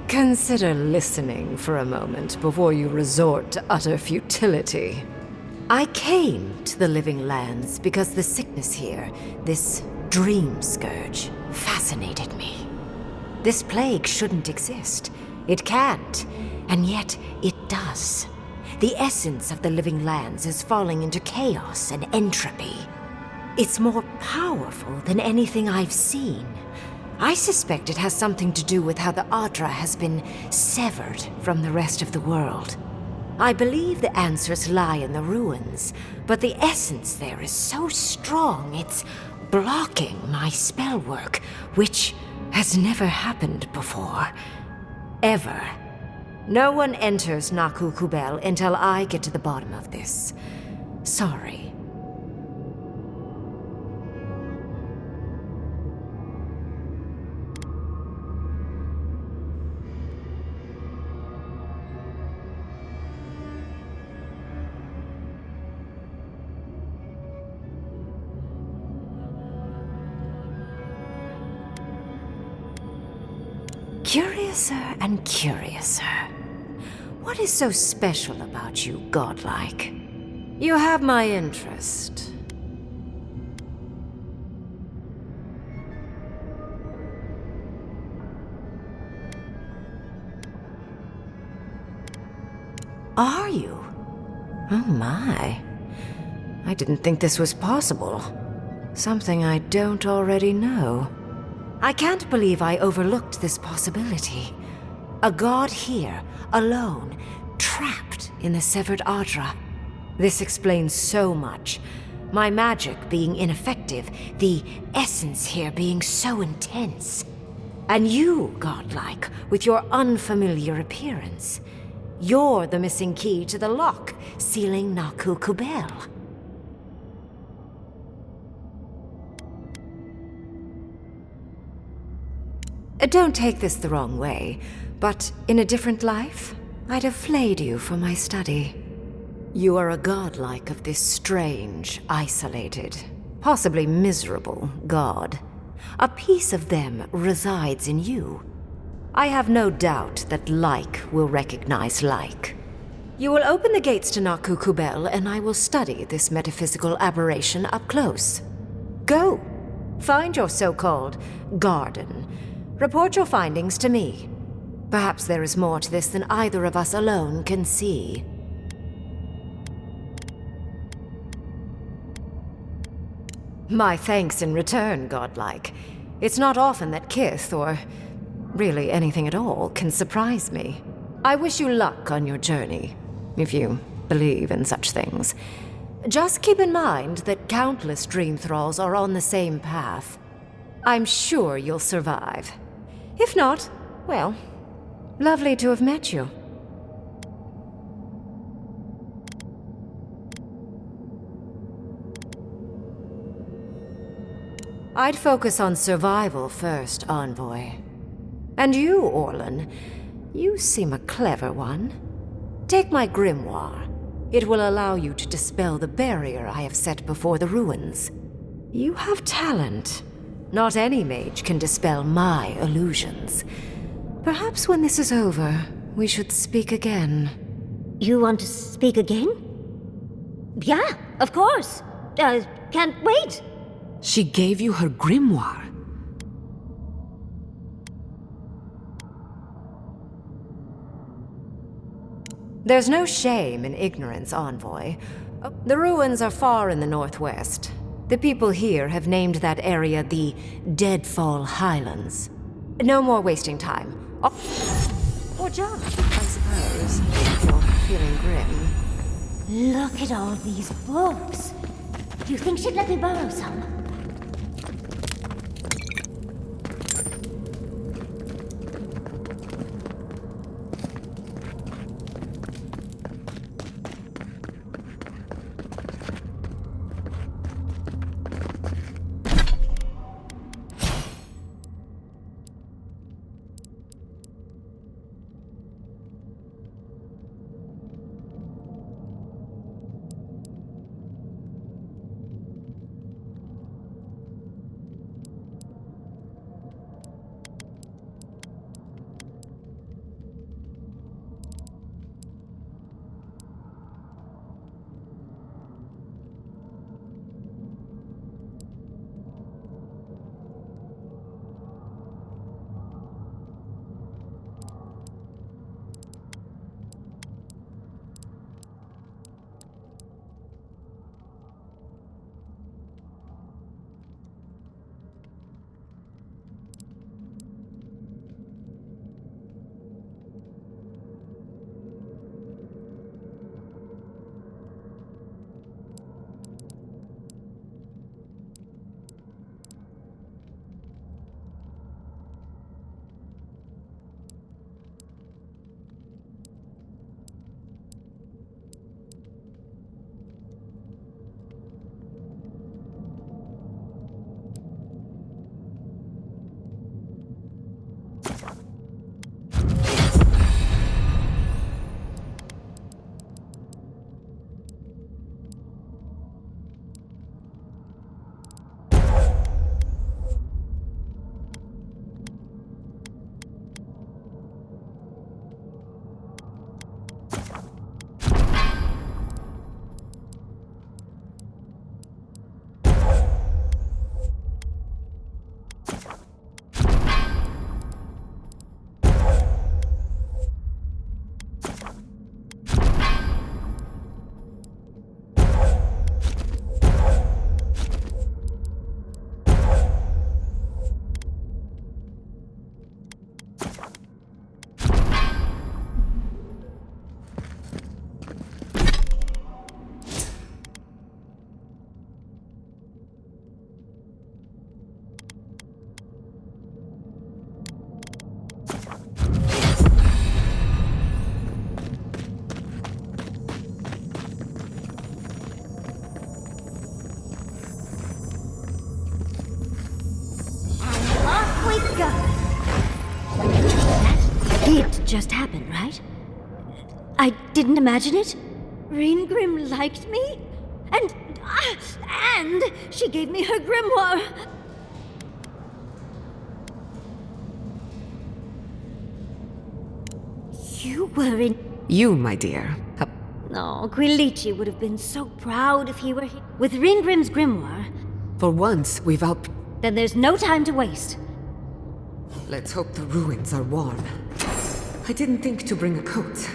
Consider listening for a moment before you resort to utter futility. I came to the Living Lands because the sickness here, this dream scourge, fascinated me. This plague shouldn't exist. It can't, and yet it does. The essence of the Living Lands is falling into chaos and entropy. It's more powerful than anything I've seen. I suspect it has something to do with how the Adra has been severed from the rest of the world. I believe the answers lie in the ruins, but the essence there is so strong it's blocking my spell work, which has never happened before. Ever. No one enters Naku Kubel until I get to the bottom of this. Sorry. Curiouser and curiouser. What is so special about you, godlike? You have my interest. Are you? Oh my. I didn't think this was possible. Something I don't already know. I can't believe I overlooked this possibility. A god here, alone, trapped in the severed Adra. This explains so much. My magic being ineffective, the essence here being so intense. And you, godlike, with your unfamiliar appearance. You're the missing key to the lock, sealing Naku Kubel. Don't take this the wrong way, but in a different life, I'd have flayed you for my study. You are a godlike of this strange, isolated, possibly miserable god. A piece of them resides in you. I have no doubt that like will recognize like. You will open the gates to Naku Kubel, and I will study this metaphysical aberration up close. Go! Find your so-called garden. Report your findings to me. Perhaps there is more to this than either of us alone can see. My thanks in return, godlike. It's not often that Kith, or really anything at all, can surprise me. I wish you luck on your journey, if you believe in such things. Just keep in mind that countless dream thralls are on the same path. I'm sure you'll survive. If not, well, lovely to have met you. I'd focus on survival first, Envoy. And you, Orlan, you seem a clever one. Take my grimoire. It will allow you to dispel the barrier I have set before the ruins. You have talent. Not any mage can dispel my illusions. Perhaps when this is over, we should speak again. You want to speak again? Yeah, of course. Can't wait. She gave you her grimoire. There's no shame in ignorance, Envoy. The ruins are far in the northwest. The people here have named that area the Deadfall Highlands. No more wasting time. Or just, I suppose, if you're feeling grim. Look at all these books. Do you think she'd let me borrow some? It just happened, right? I didn't imagine it. Reingrim liked me, and she gave me her grimoire. You were in. You, my dear. No, Quilici would have been so proud if he were here. With Reingrim's grimoire. For once, we've out. Then there's no time to waste. Let's hope the ruins are warm. I didn't think to bring a coat.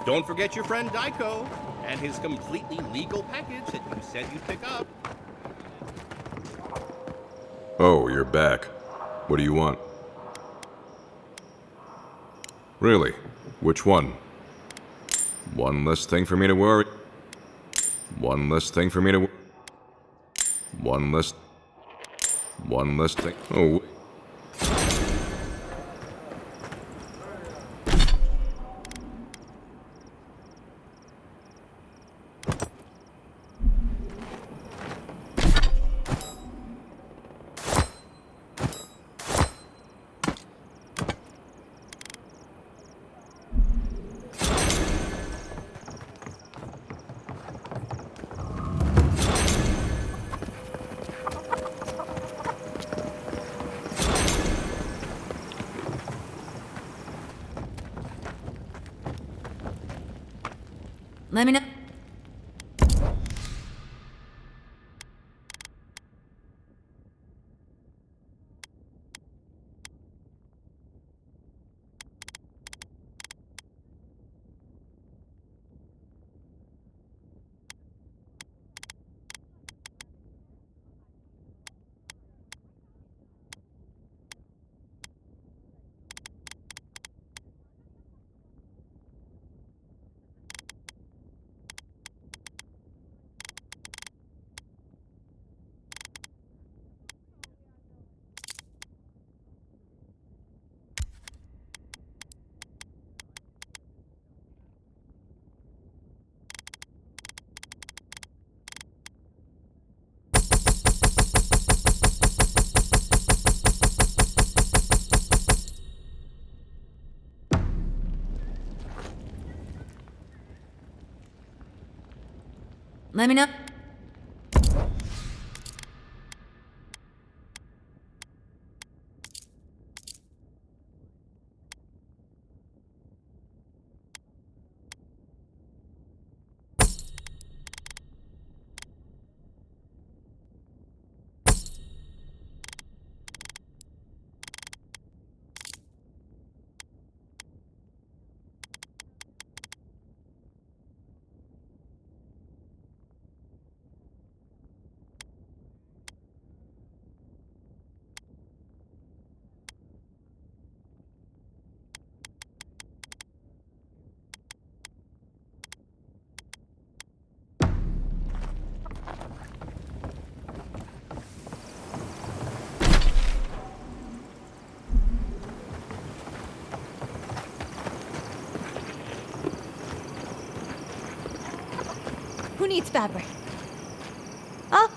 Don't forget your friend Daiko and his completely legal package that you said you'd pick up. Oh, you're back. What do you want? Really? Which one? One less thing for me to worry. One less thing for me to... One less thing... Oh, wait. Let me know. Let me know. Who needs fabric? Huh?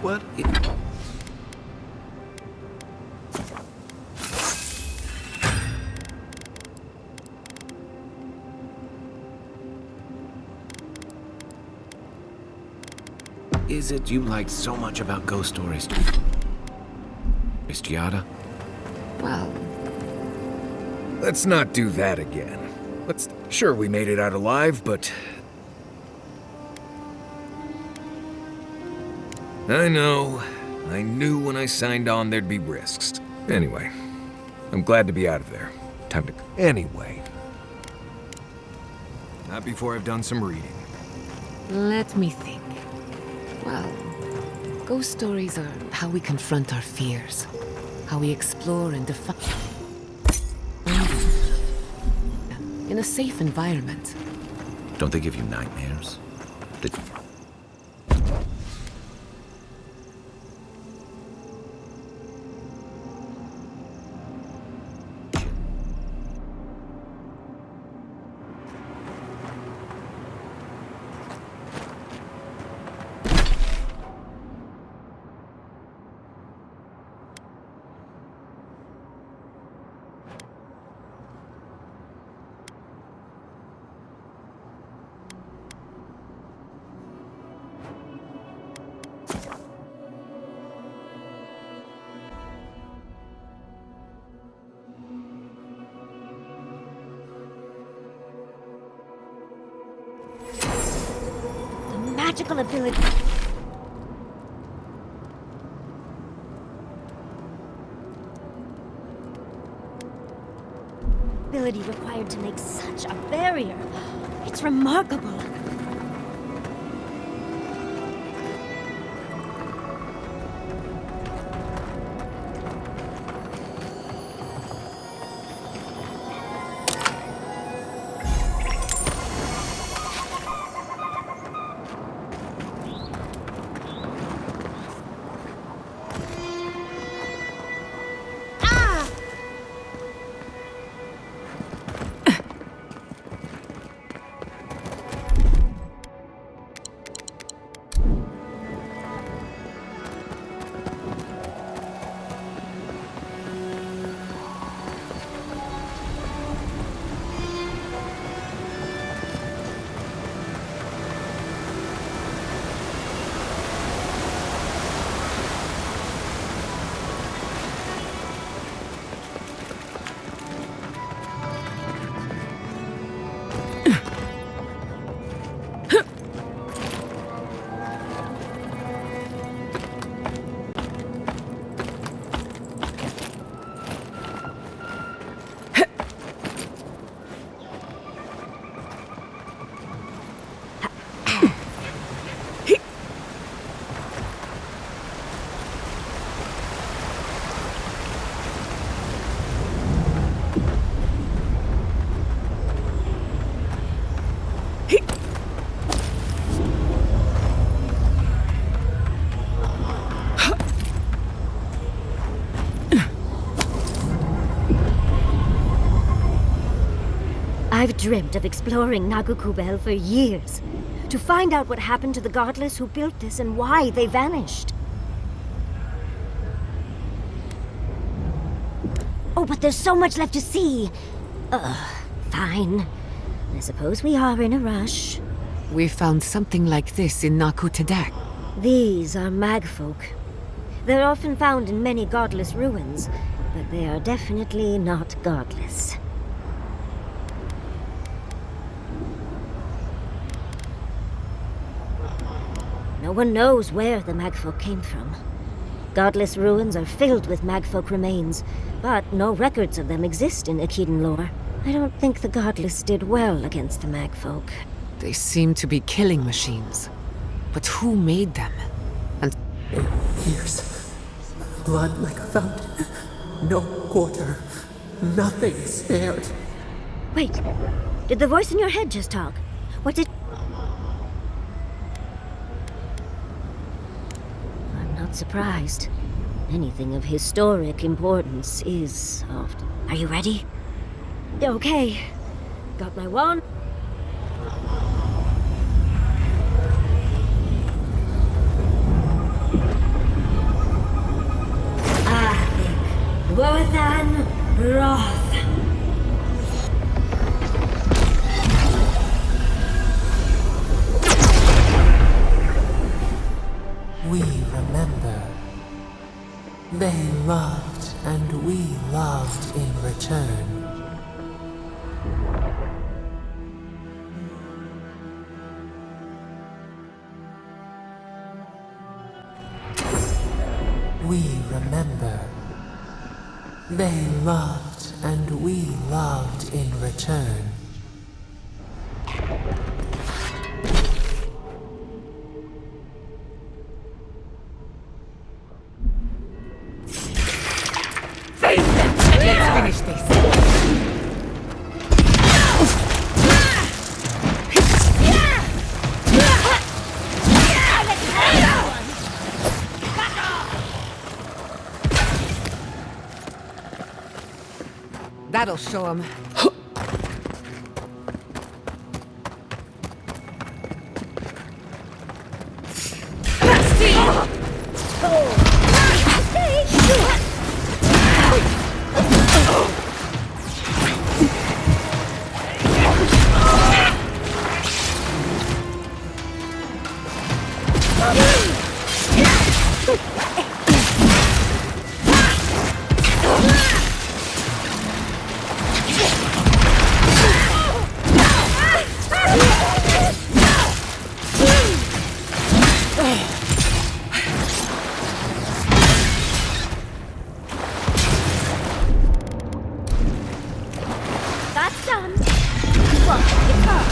What? Is it you like so much about ghost stories? Giada? Well, Let's not do that again. Sure, we made it out alive, but... I know. I knew when I signed on there'd be risks. Anyway, I'm glad to be out of there. Time to... Anyway. Not before I've done some reading. let me think. Well, ghost stories are how we confront our fears, how we explore and define in a safe environment. Don't they give you nightmares? Magical ability. Ability required to make such a barrier. It's remarkable. I've dreamt of exploring Nagukubel for years, to find out what happened to the godless who built this and why they vanished. Oh, but there's so much left to see. Fine. I suppose we are in a rush. We found something like this in Naku Tadak. These are magfolk. They're often found in many godless ruins, but they are definitely not godless. No one knows where the magfolk came from. Godless ruins are filled with magfolk remains, but no records of them exist in Akiden lore. I don't think the godless did well against the magfolk. They seem to be killing machines. But who made them? And Years. Blood like a fountain. No quarter. Nothing spared. Wait, did the voice in your head just talk? What did... I'm not surprised. Anything of historic importance is often... Are you ready? Okay. Got my wand. Wrath. We remember. They loved, and we loved in return. We remember. They loved, and we loved in return. Let's finish this. That'll show him. That's done. Welcome to car.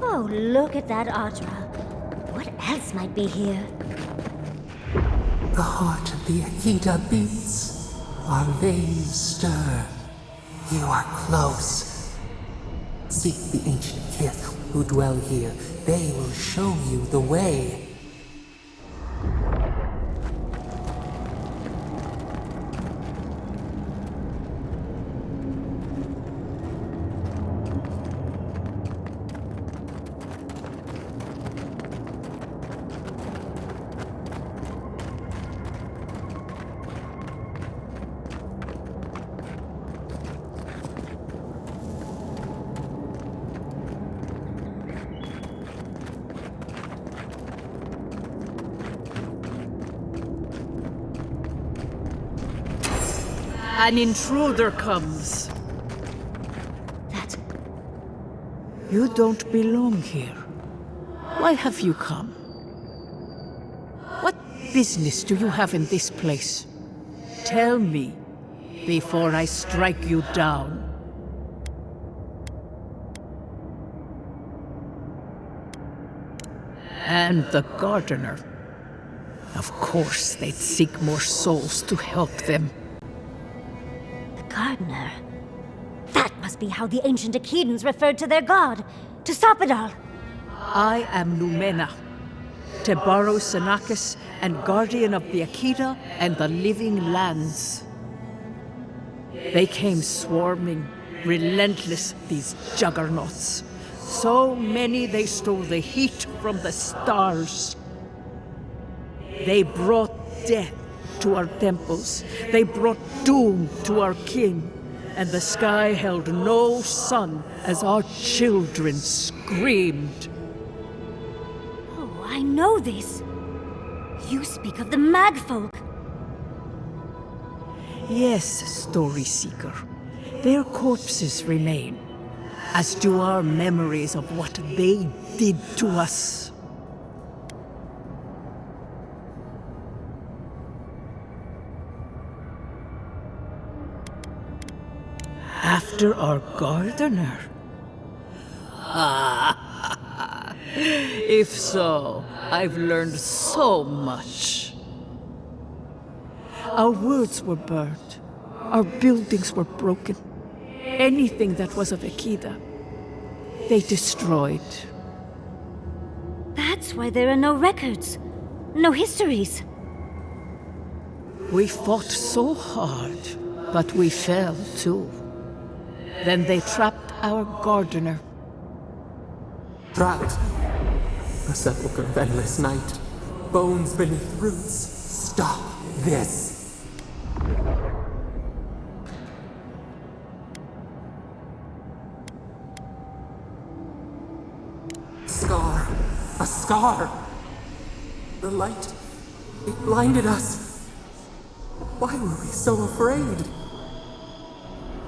Oh, look at that Audra. What else might be here? The heart of the Akita beats. Our veins stir. You are close. Seek the ancient kith who dwell here. They will show you the way. An intruder comes. That... You don't belong here. Why have you come? What business do you have in this place? Tell me, before I strike you down. And the gardener. Of course, they'd seek more souls to help them. Gardener. That must be how the ancient Akidans referred to their god, to Sopadal. I am Numena, Tebaro Senakis, and guardian of the Akita and the living lands. They came swarming, relentless, these juggernauts. So many they stole the heat from the stars. They brought death to our temples. They brought doom to our king. And the sky held no sun as our children screamed. Oh, I know this. You speak of the Magfolk. Yes, Story Seeker. Their corpses remain, as do our memories of what they did to us. After our gardener? If so, I've learned so much. Our words were burned. Our buildings were broken. Anything that was of Akita, they destroyed. That's why there are no records. No histories. We fought so hard, but we fell too. Then they trapped our gardener. Trapped. A sepulchre of endless night. Bones beneath roots. Stop this. Scar. A scar. The light. It blinded us. Why were we so afraid?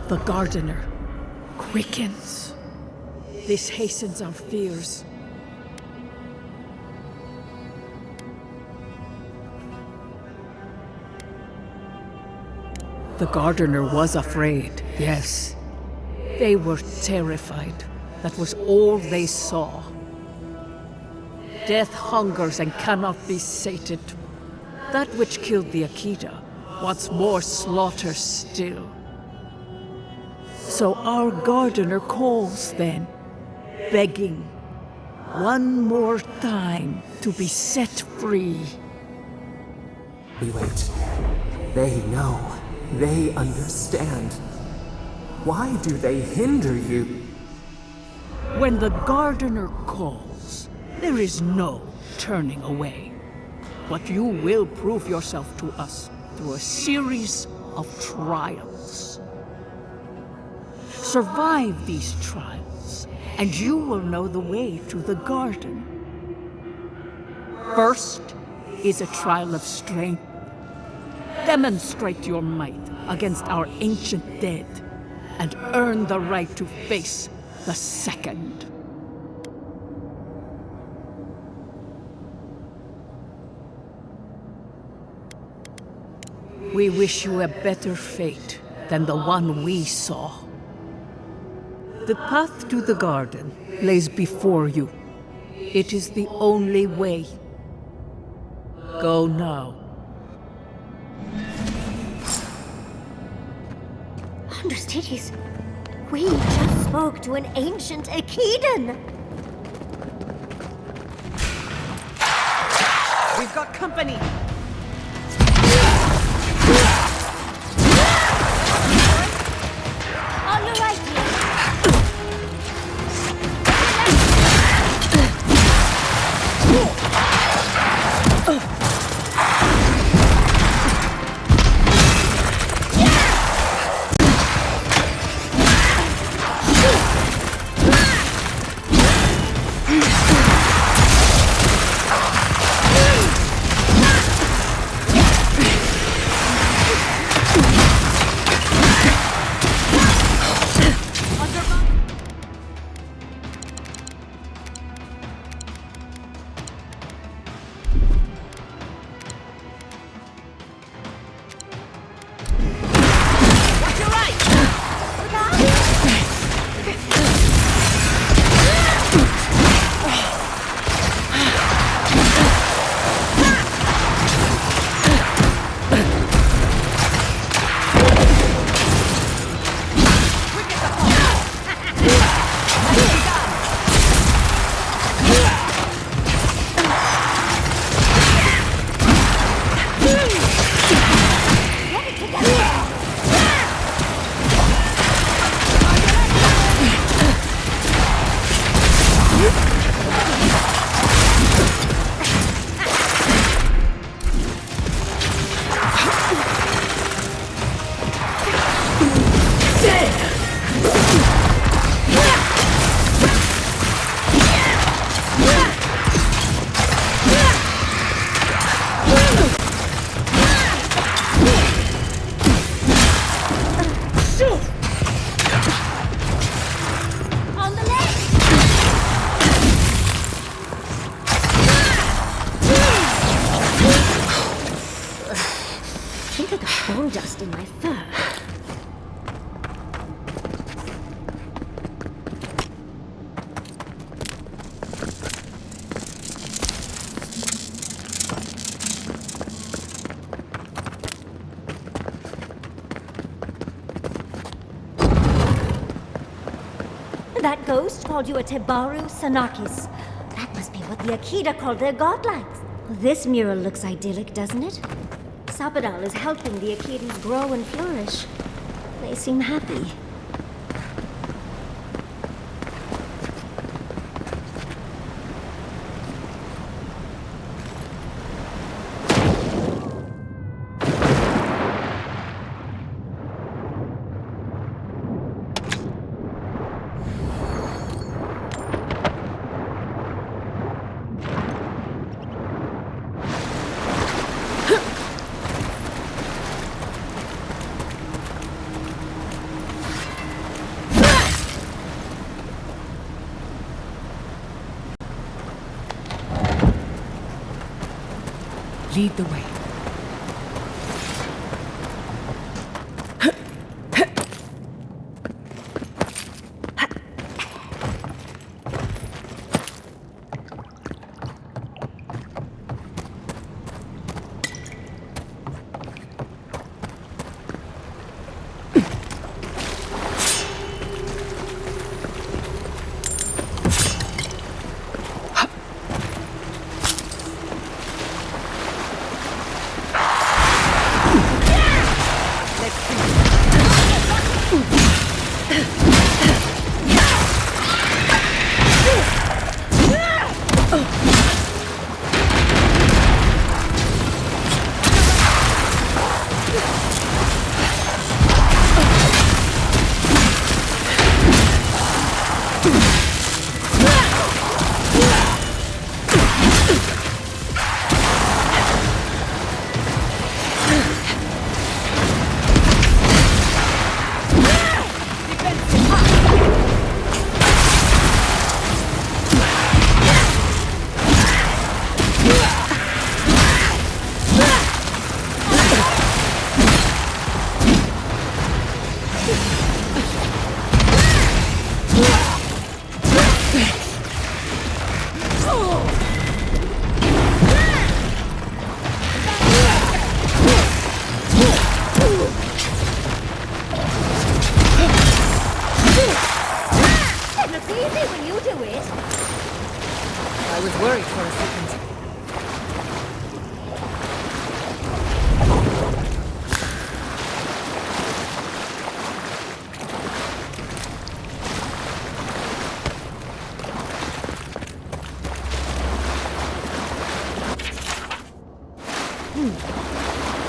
The gardener quickens. This hastens our fears. The gardener was afraid, yes. They were terrified. That was all they saw. Death hungers and cannot be sated. That which killed the Akita wants more slaughter still. So our gardener calls then, begging one more time to be set free. We wait. They know. They understand. Why do they hinder you? When the gardener calls, there is no turning away. But you will prove yourself to us through a series of trials. Survive these trials, and you will know the way to the garden. First is a trial of strength. Demonstrate your might against our ancient dead, and earn the right to face the second. We wish you a better fate than the one we saw. The path to the garden lays before you. It is the only way. Go now. Undercities, we just spoke to an ancient Akedan. We've got company. On your right, dear. Bone dust in my fur. That ghost called you a Tebaru Sanakis. That must be what the Akita called their godlines. This mural looks idyllic, doesn't it? Sapadal is helping the Akitas grow and flourish. They seem happy. Lead the way. I was worried for a second.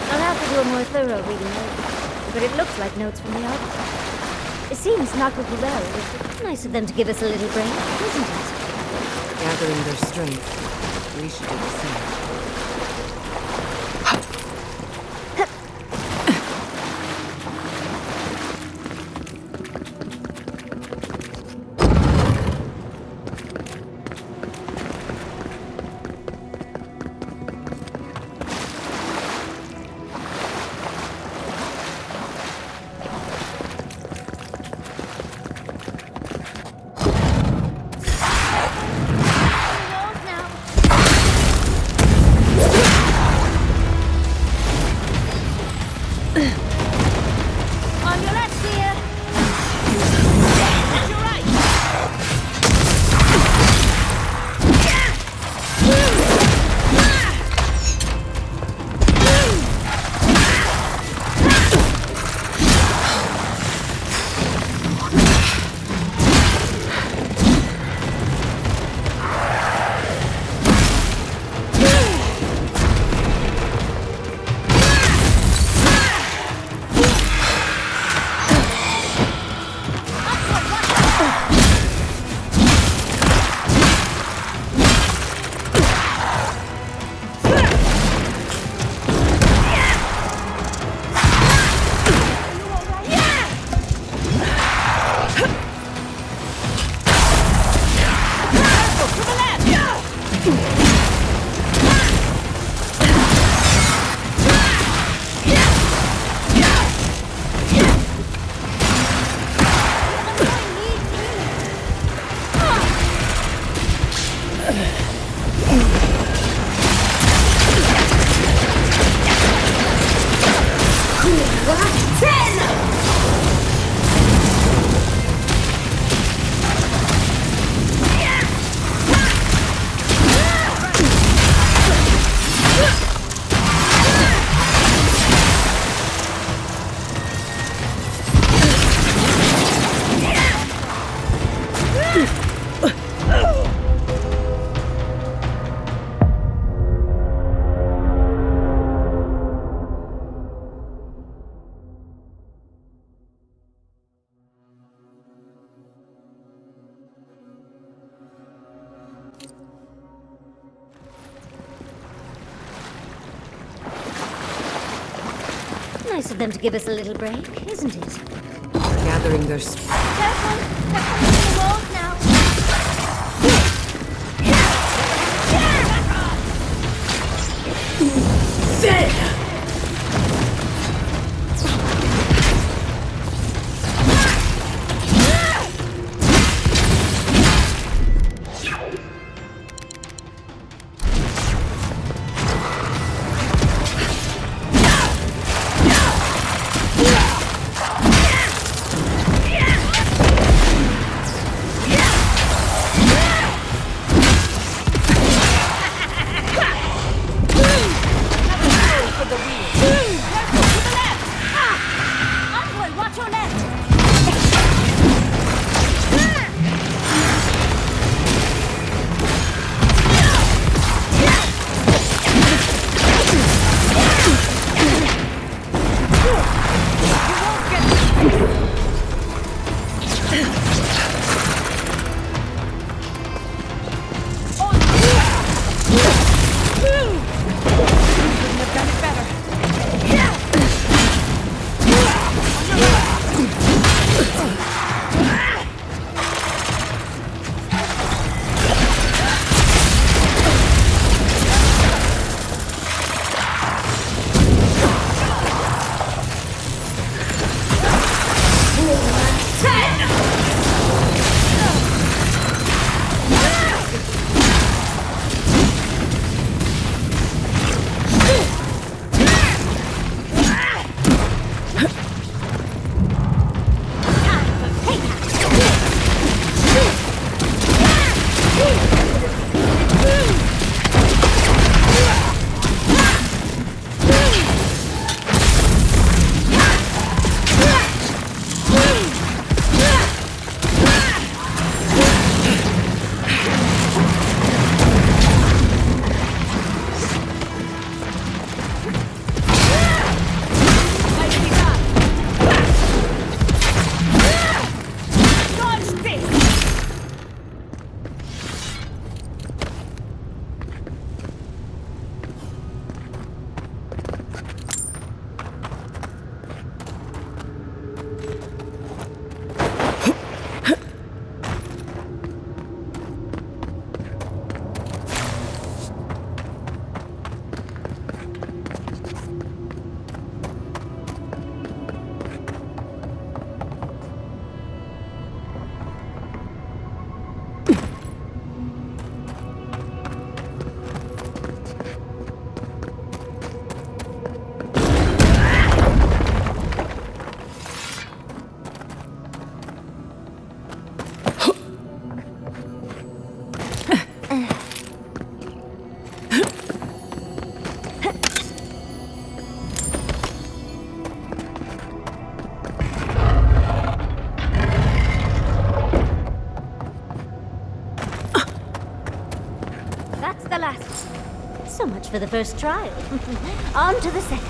I'll have to do a more thorough reading later, but it looks like notes from the artist. It seems Nakukurel was nice of them to give us a little break, isn't it? Gathering their strength. We should do the same. Nice of them to give us a little break, isn't it? Gathering their Careful! They're coming to the walls now! There! So much for the first trial. On to the second.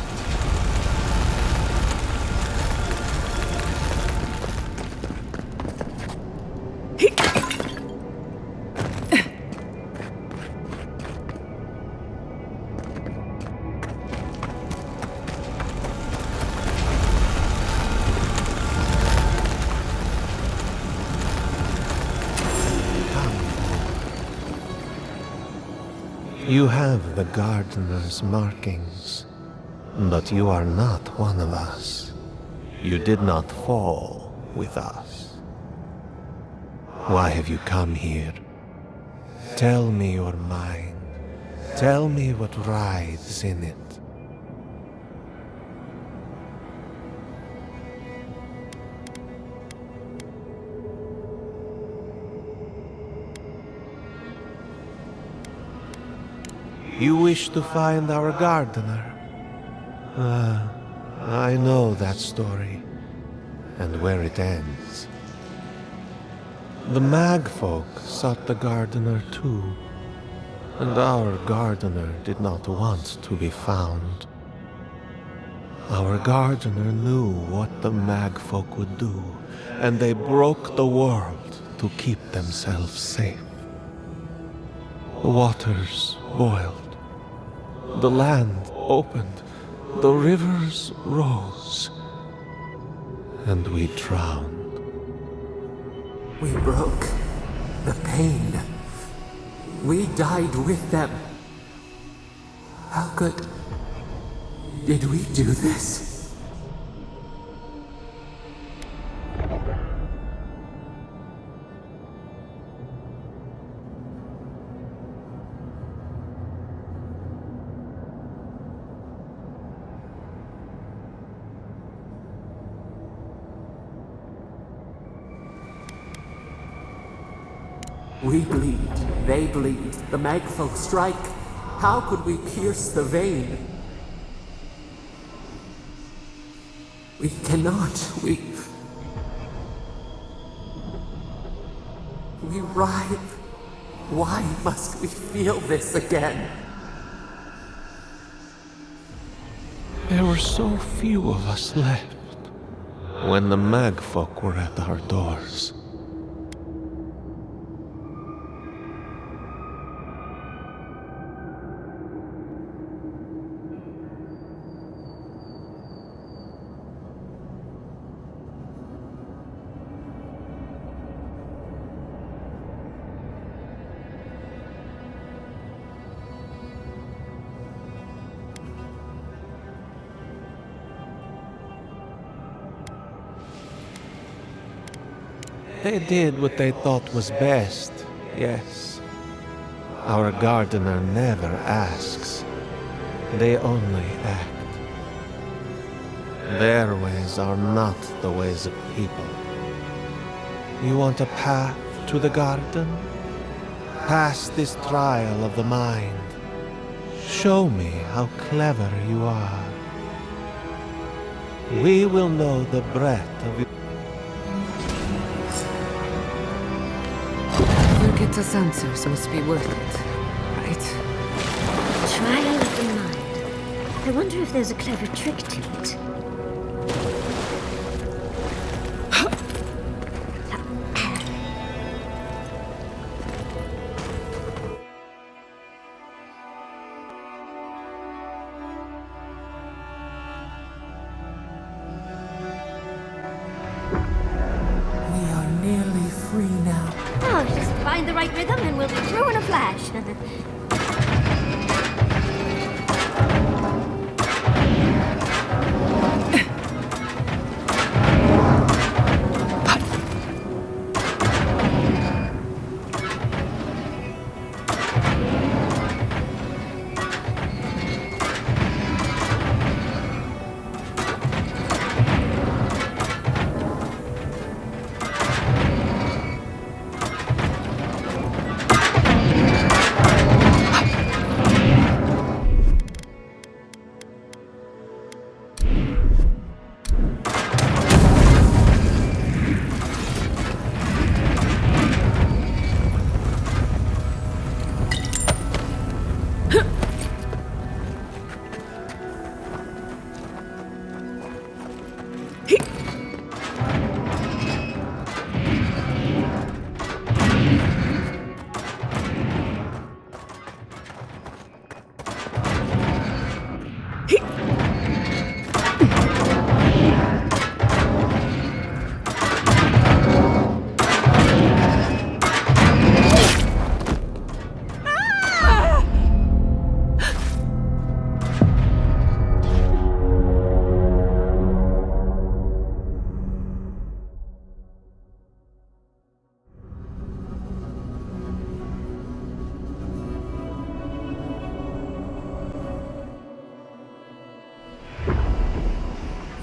You have the gardener's markings, but you are not one of us. You did not fall with us. Why have you come here? Tell me your mind. Tell me what writhes in it. You wish to find our gardener? I know that story, and where it ends. The mag folk sought the gardener too, and our gardener did not want to be found. Our gardener knew what the mag folk would do, and they broke the world to keep themselves safe. The waters boiled. The land opened, The rivers rose, and we drowned. We broke the pain. We died with them. How did we do this? We bleed, they bleed, the magfolk strike. How could we pierce the vein? We cannot, we writhe. Why must we feel this again? There were so few of us left when the magfolk were at our doors. They did what they thought was best, yes. Our gardener never asks. They only act. Their ways are not the ways of people. You want a path to the garden? Pass this trial of the mind. Show me how clever you are. We will know the breadth of your... Uncut's answers must be worth it, right? Trial of the mind. I wonder if there's a clever trick to it. We are nearly free now. Oh, just find the right rhythm and we'll be through in a flash.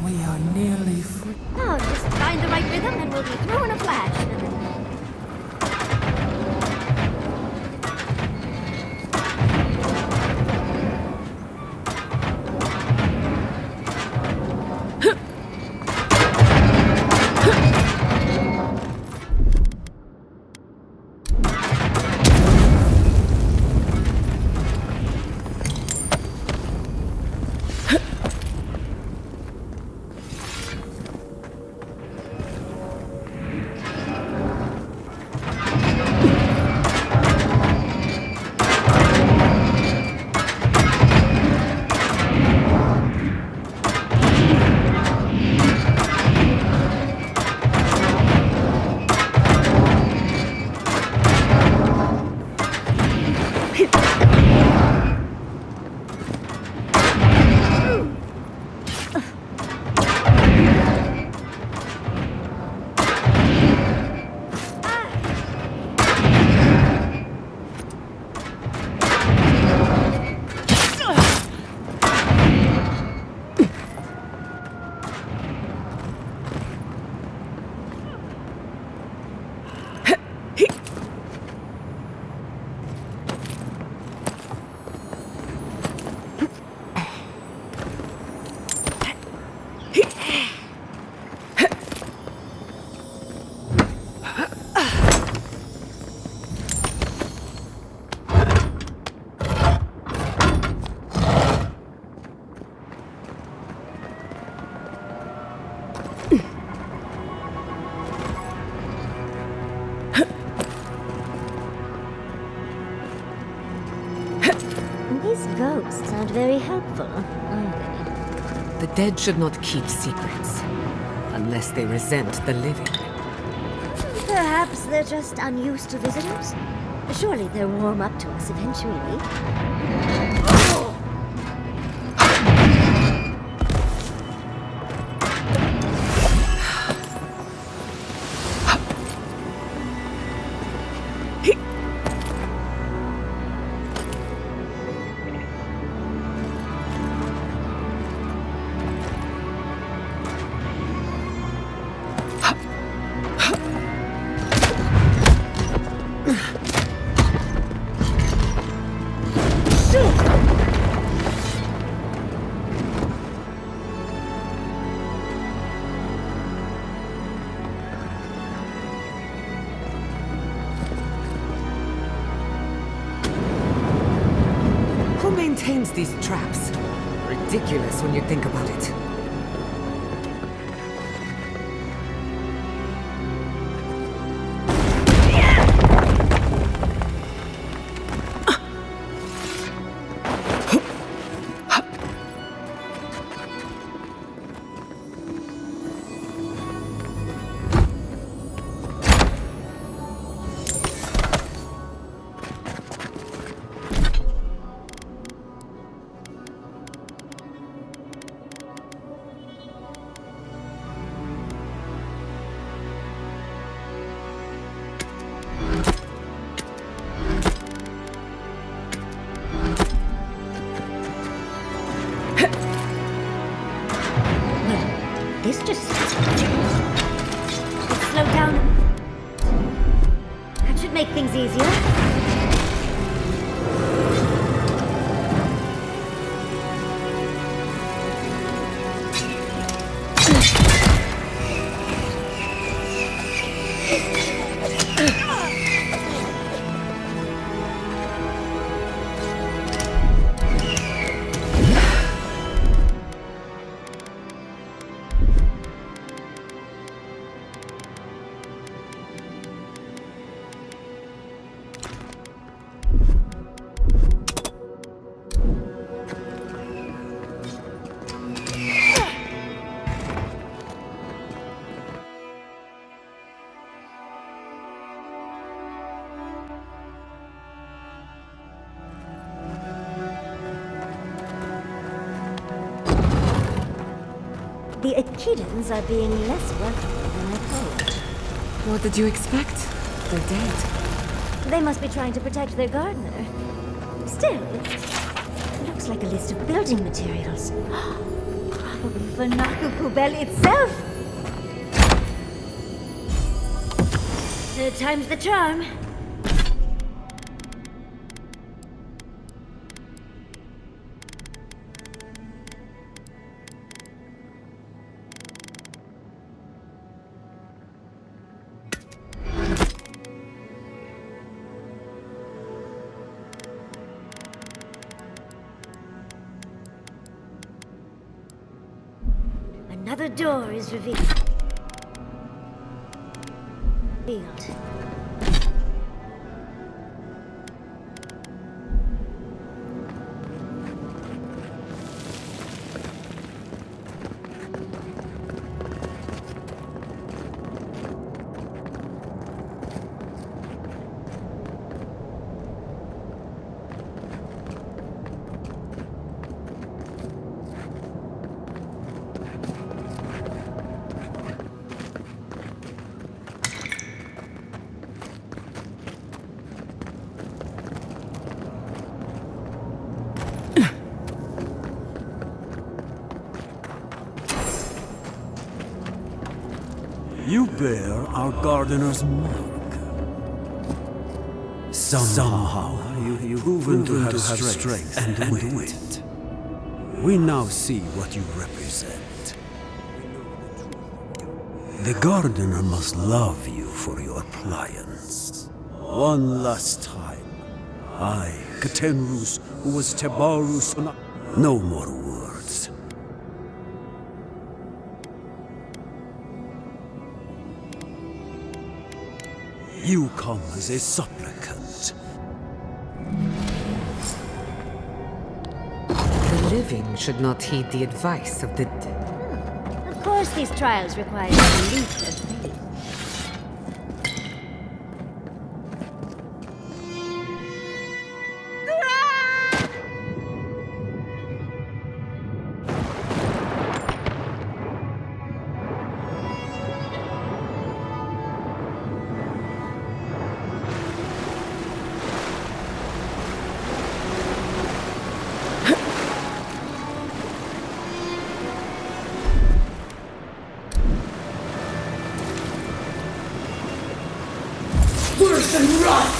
We are nearly free. Oh, just find the right rhythm and we'll be through in a flash. These ghosts aren't very helpful, are The dead should not keep secrets. Unless they resent the living. they? Perhaps they're just unused to visitors? Surely they'll warm up to us eventually. Who maintains these traps? Ridiculous when you think about it. This just... slow down. That should make things easier. The Echidans are being less welcoming than I thought. What did you expect? They're dead. They must be trying to protect their gardener. Still, it looks like a list of building materials. Probably for Nakukubel itself. Third time's the charm. Another door is revealed. You bear our gardener's mark. Somehow you've proven to have strength and wit. We now see what you represent. The gardener must love you for your pliance. One last time. I, Katenrus, who was Tebarus, no more words. You come as a supplicant. living should not heed the advice of the Of course these trials require a leap of faith. Worse than rot!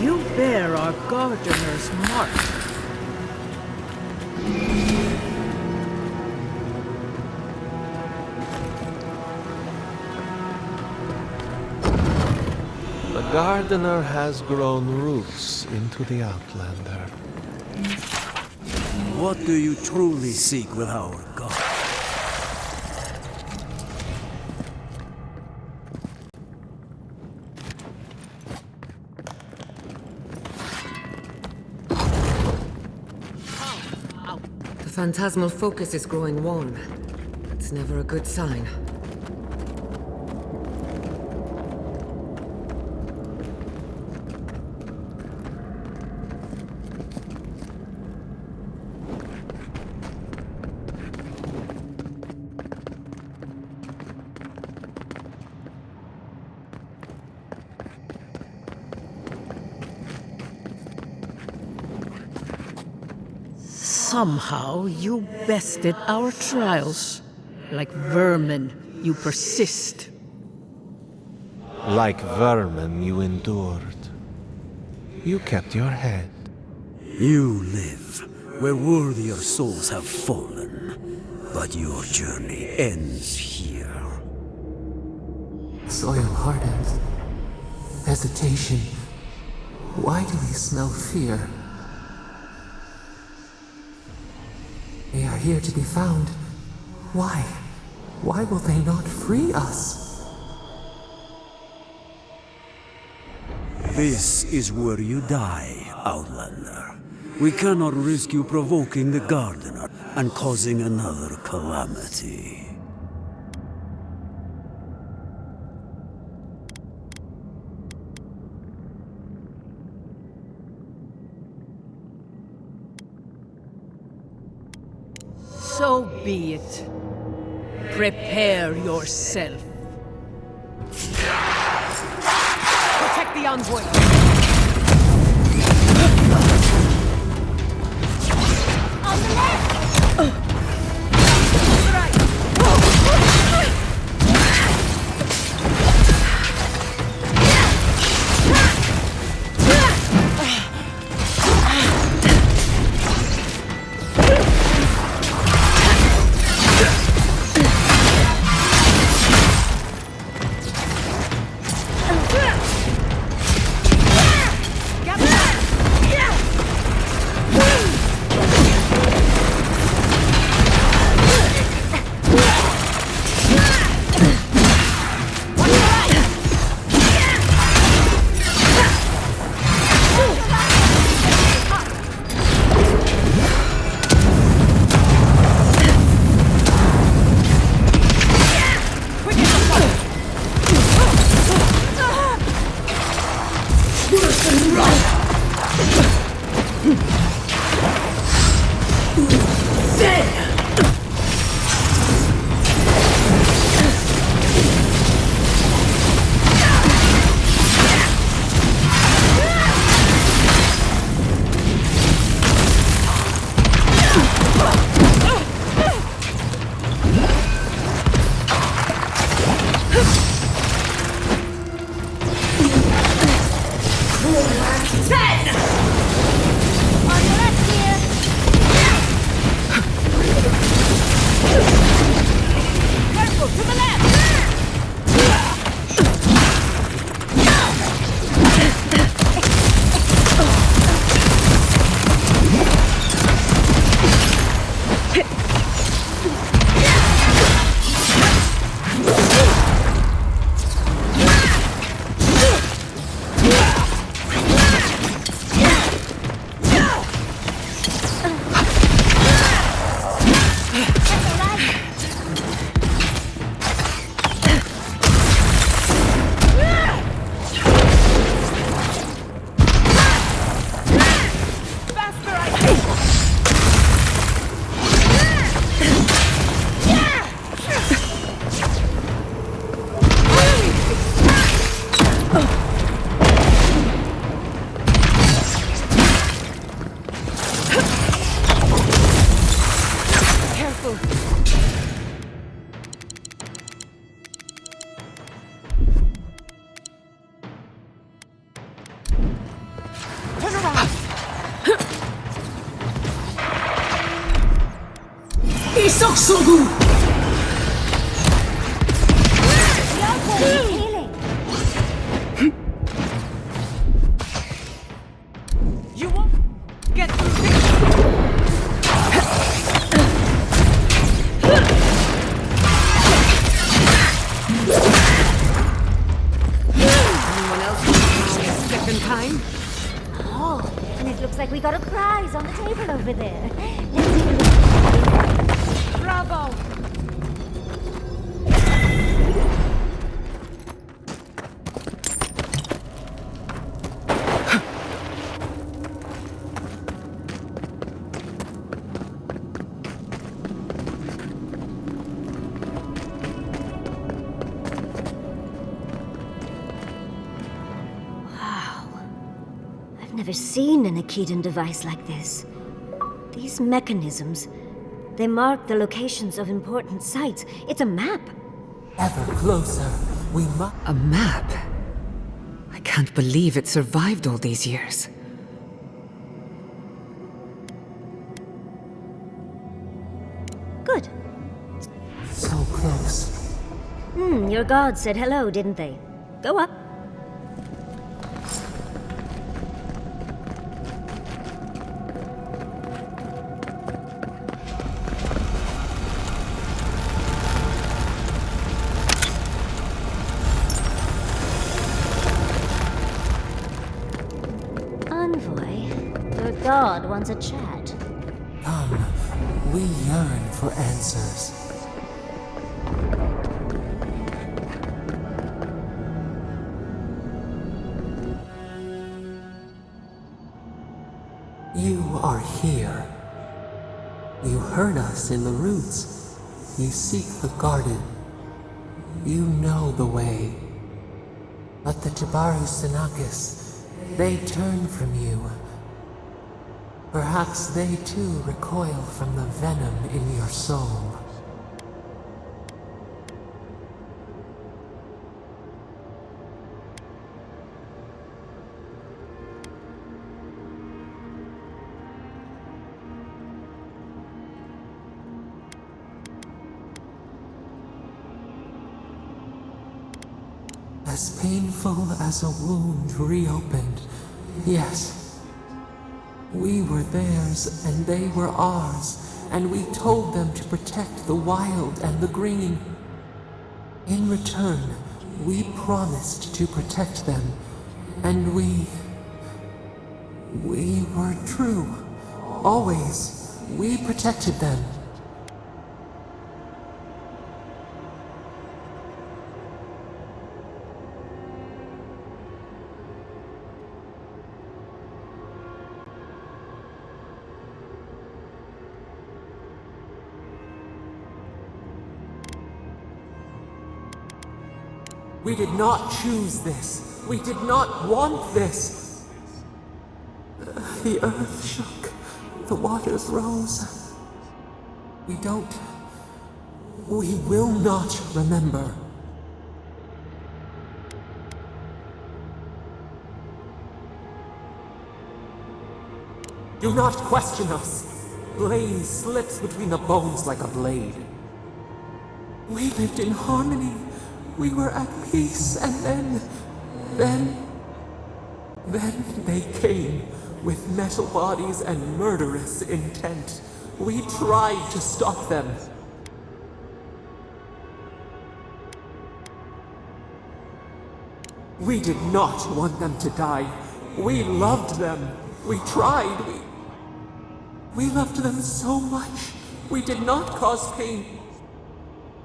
You bear our gardener's mark. The gardener has grown roots into the Outlander. What do you truly seek with our God? The phantasmal focus is growing warm. It's never a good sign. Somehow you bested our trials. Like vermin, you persist. Like vermin, you endured. You kept your head. You live where worthier souls have fallen, but your journey ends here. Soil hardens. Hesitation. Why do we smell fear? They are here to be found. Why? Why will they not free us? This is where you die, Outlander. We cannot risk you provoking the Gardener and causing another calamity. So be it. Prepare yourself. Protect the envoy! On the left! You won't get through this. Anyone else want to try a second time? Oh, and it looks like we got a prize on the table over there. Let's take a look. Bravo! Never seen an Akedan device like this. These mechanisms, they mark the locations of important sites. It's a map. Ever closer, we must... A map? I can't believe it survived all these years. Good. So close. Your guards said hello, didn't they? Go up. God wants a chat. Come, we yearn for answers. You are here. You heard us in the roots. You seek the garden. You know the way. But the Tibaru Sinakis, they turn from you. Perhaps they too recoil from the venom in your soul. As painful as a wound reopened, yes. We were theirs, and they were ours, and we told them to protect the wild and the green. In return, we promised to protect them, and we were true. Always, we protected them. We did not choose this. We did not want this. The earth shook. The waters rose. We will not remember. Do not question us. Blade slips between the bones like a blade. We lived in harmony. We were at peace, and then they came with metal bodies and murderous intent. We tried to stop them. We did not want them to die. We loved them. We tried. We loved them so much. We did not cause pain.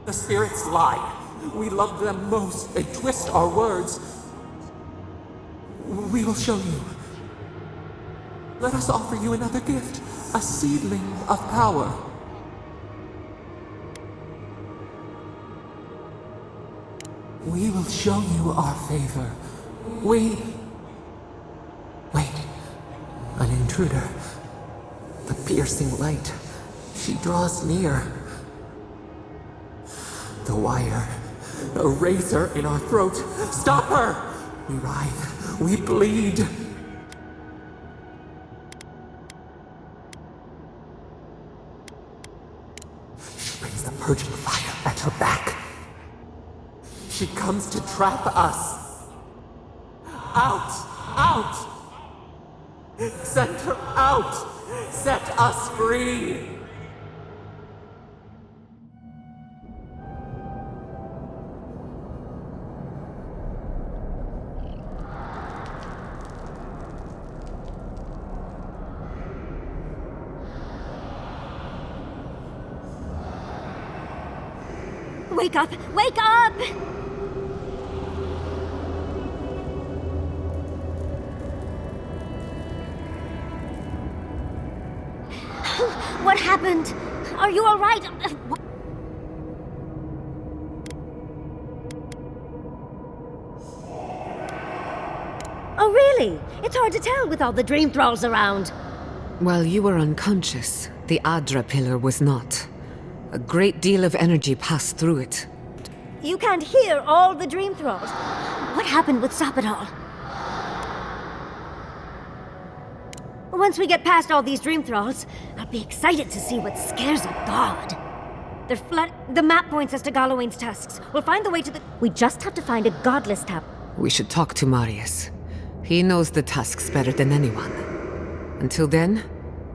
The spirits lie. We love them most. They twist our words. We will show you. Let us offer you another gift. A seedling of power. We will show you our favor. Wait. An intruder. The piercing light. She draws near. The wire. A razor in our throat. Stop her! We writhe. We bleed. She brings the purging fire at her back. She comes to trap us. Out! Out! Send her out! Set us free! Wake up! Wake up! What happened? Are you all right? Oh, really? It's hard to tell with all the dream thralls around. While you were unconscious, the Adra pillar was not. A great deal of energy passed through it. You can't hear all the dream thralls. What happened with Stop It All? Once we get past all these dream thralls, I'll be excited to see what scares a god. The map points us to Galawain's tusks. We'll find the way to the... We just have to find a godless tower. We should talk to Marius. He knows the tusks better than anyone. Until then,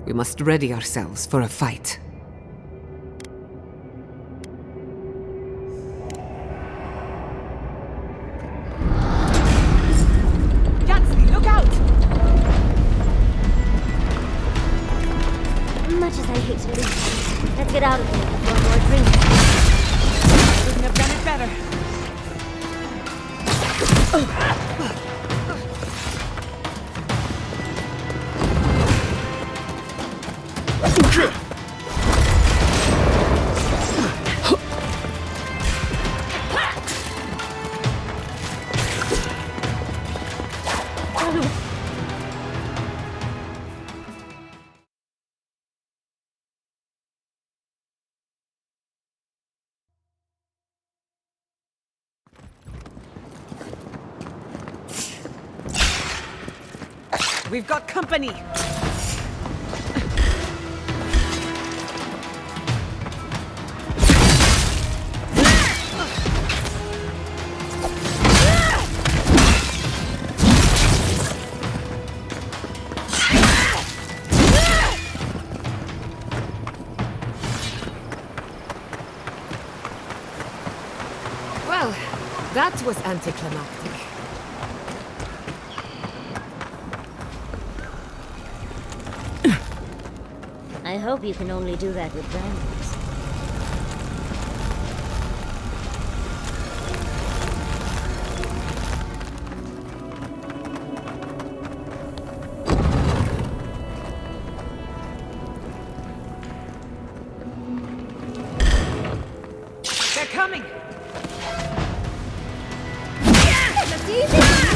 we must ready ourselves for a fight. Look out! Much as I hate to leave, let's get out of here before more drinks. Couldn't have done it better. We've got company! Well, that was anticlimactic. I hope you can only do that with brandies. They're coming! That's easy!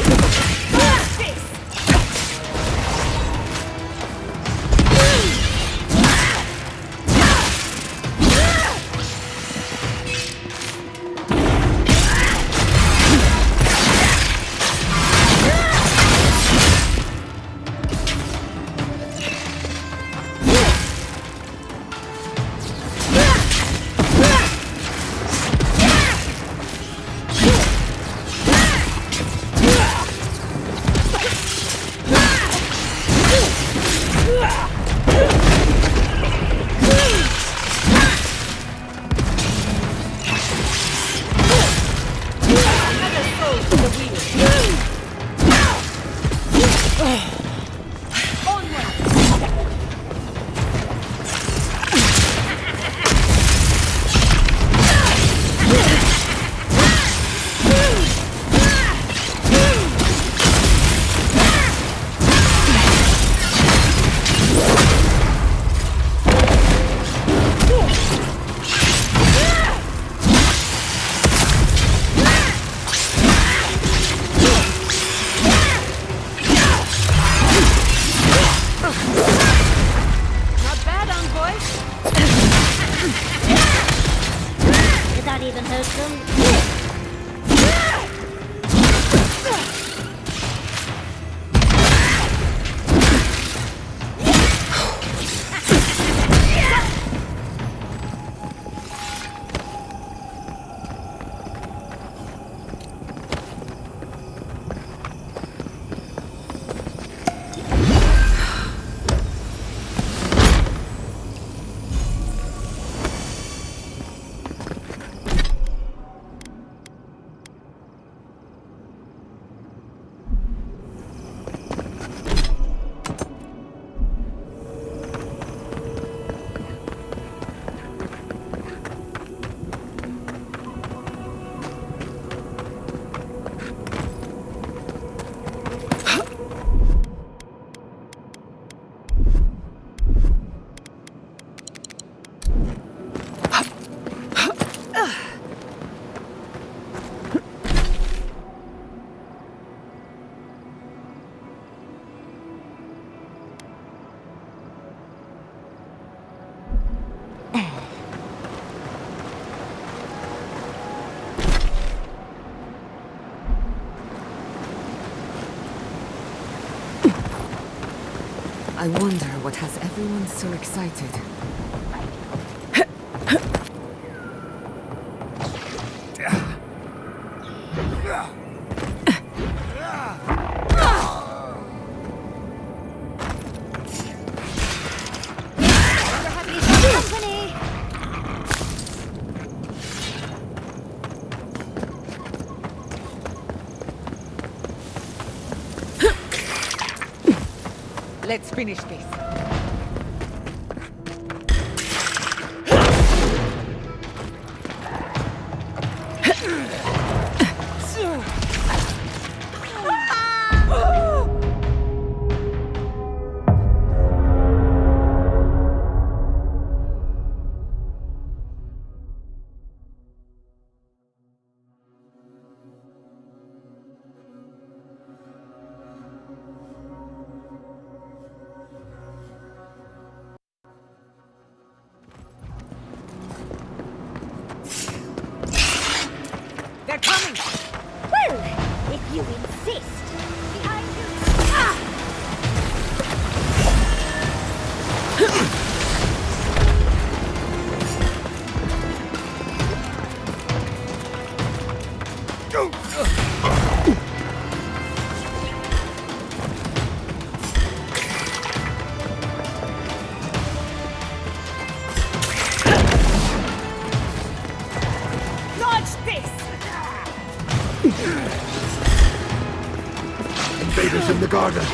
That even hurts them. I wonder what has everyone so excited. Let's finish this. They're coming! Well, if you insist. Behind you. Invaders in the garden.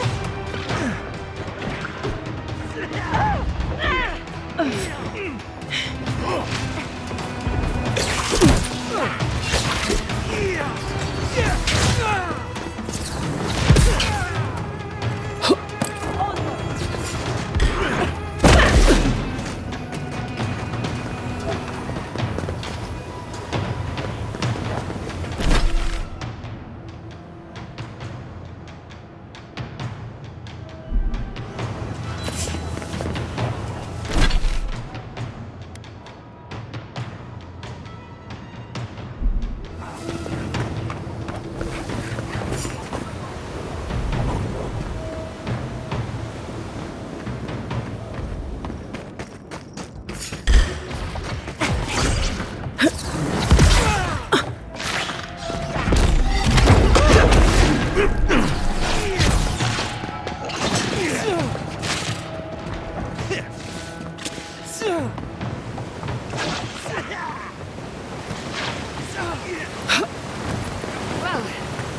Well,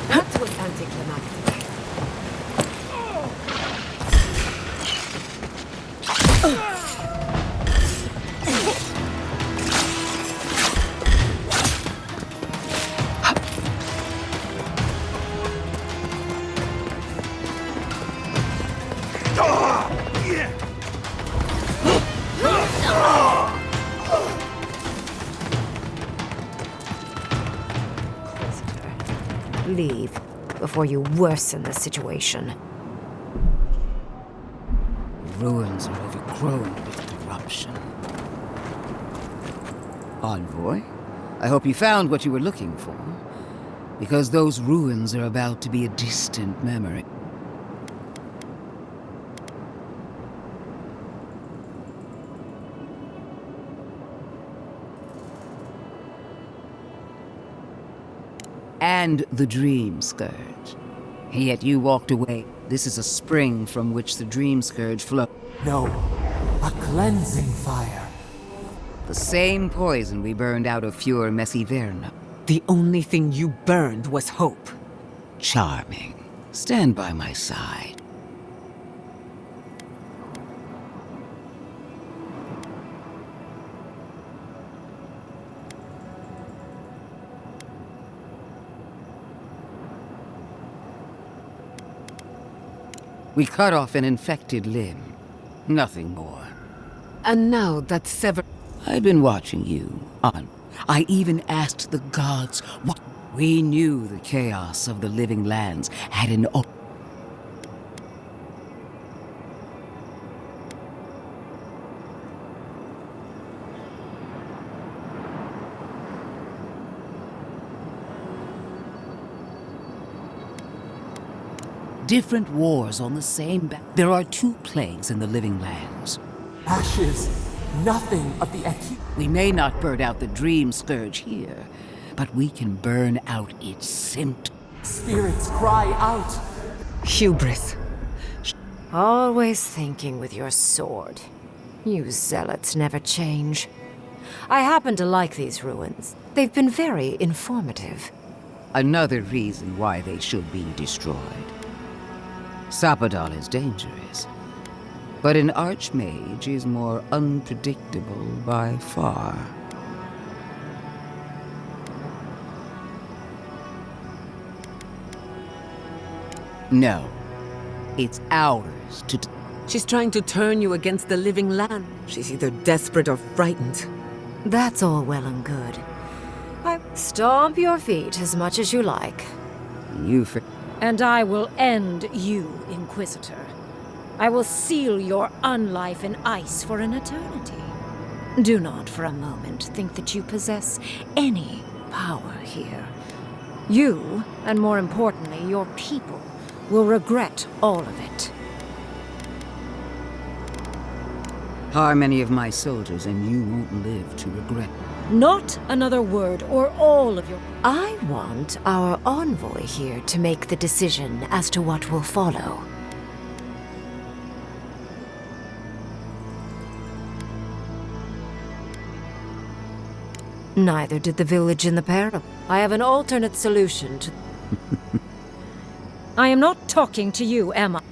that was anticlimactic. Leave before you worsen the situation. Ruins are overgrown with corruption. Envoy, I hope you found what you were looking for, because those ruins are about to be a distant memory. And the Dream Scourge. Yet you walked away. This is a spring from which the Dream Scourge flows. No, a cleansing fire. The same poison we burned out of Fure Messiverna. The only thing you burned was hope. Charming. Stand by my side. We cut off an infected limb. Nothing more. And now that severed... I've been watching you. I even asked the gods what... We knew the chaos of the living lands had an... Different wars on the same There are 2 plagues in the living lands. Ashes, nothing of the We may not burn out the Dream Scourge here, but we can burn out its symptoms. Spirits cry out. Hubris. Always thinking with your sword. You zealots never change. I happen to like these ruins. They've been very informative. Another reason why they should be destroyed. Sapadal is dangerous, but an archmage is more unpredictable by far. No, it's ours to... She's trying to turn you against the living land. She's either desperate or frightened. That's all well and good. Stomp your feet as much as you like. And I will end you, Inquisitor. I will seal your unlife in ice for an eternity. Do not for a moment think that you possess any power here. You, and more importantly, your people, will regret all of it. Harm many of my soldiers and you won't live to regret. Not another word, or all of your... I want our envoy here to make the decision as to what will follow. Neither did the village in the parable. I have an alternate solution to... I am not talking to you, am I?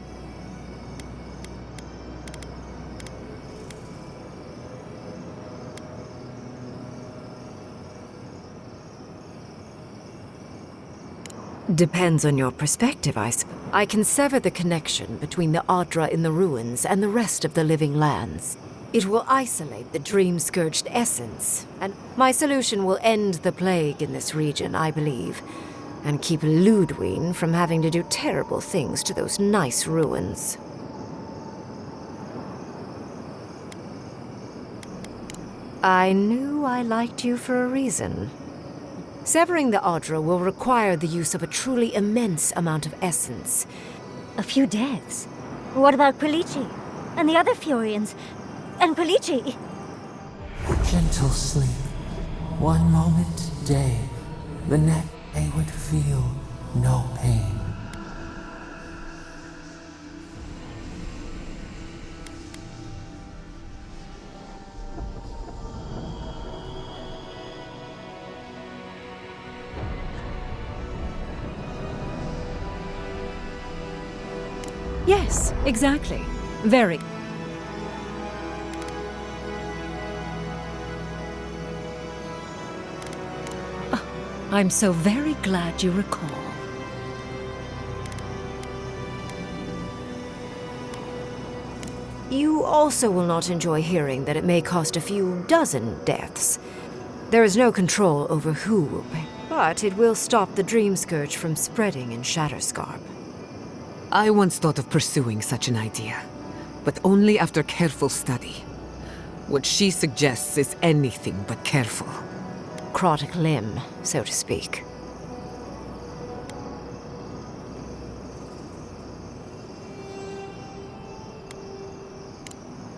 Depends on your perspective, I suppose. I can sever the connection between the Adra in the ruins and the rest of the living lands. It will isolate the dream-scourged essence, and my solution will end the plague in this region, I believe, and keep Ludwine from having to do terrible things to those nice ruins. I knew I liked you for a reason. Severing the Adra will require the use of a truly immense amount of essence. A few deaths? What about Quilici? And the other Furians? And Quilici? Gentle sleep. One moment, day. The next, they would feel no pain. Yes, exactly. Very. I'm so very glad you recall. You also will not enjoy hearing that it may cost a few dozen deaths. There is no control over who will pay, but it will stop the Dream Scourge from spreading in Shatterscarp. I once thought of pursuing such an idea, but only after careful study. What she suggests is anything but careful. necrotic limb, so to speak.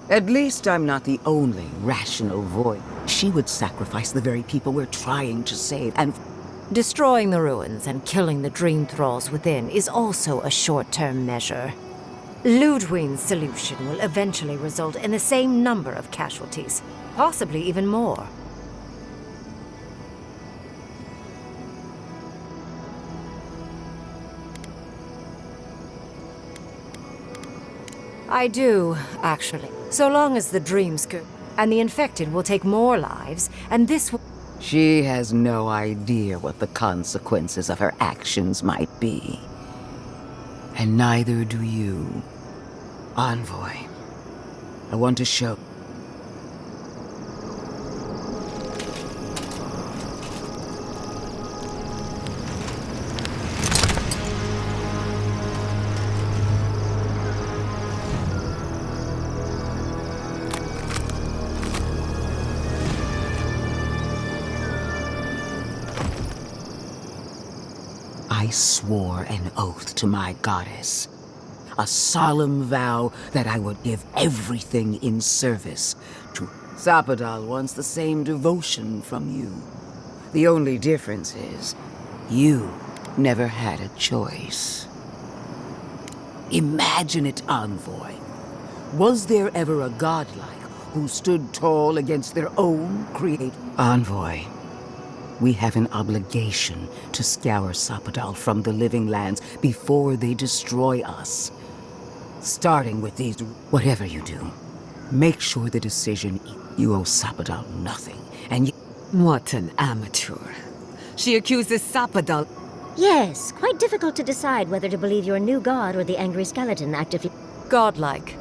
At least I'm not the only rational voice. She would sacrifice the very people we're trying to save, and Destroying the ruins and killing the dream thralls within is also a short-term measure. Ludwig's solution will eventually result in the same number of casualties, possibly even more. I do, actually. So long as the dreams go, and the infected will take more lives, and this will... she has no idea what the consequences of her actions might be. And neither do you. Envoy, I want to show... I swore an oath to my goddess. A solemn vow that I would give everything in service to... Sapadal wants the same devotion from you. The only difference is, you never had a choice. Imagine it, Envoy. Was there ever a godlike who stood tall against their own creator? Envoy, we have an obligation to scour Sapadal from the living lands before they destroy us. Starting with these... Whatever you do, make sure the decision... You owe Sapadal nothing, and you... What an amateur. She accuses Sapadal... Yes, quite difficult to decide whether to believe your new god or the angry skeleton actively... Godlike.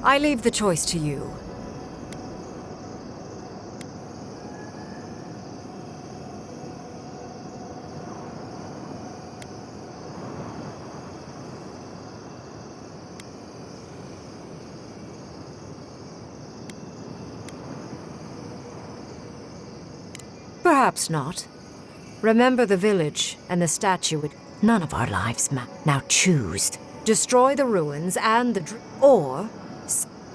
I leave the choice to you. Perhaps not. Remember the village and the statue with none of our lives matter. Now choose. Destroy the ruins and the or...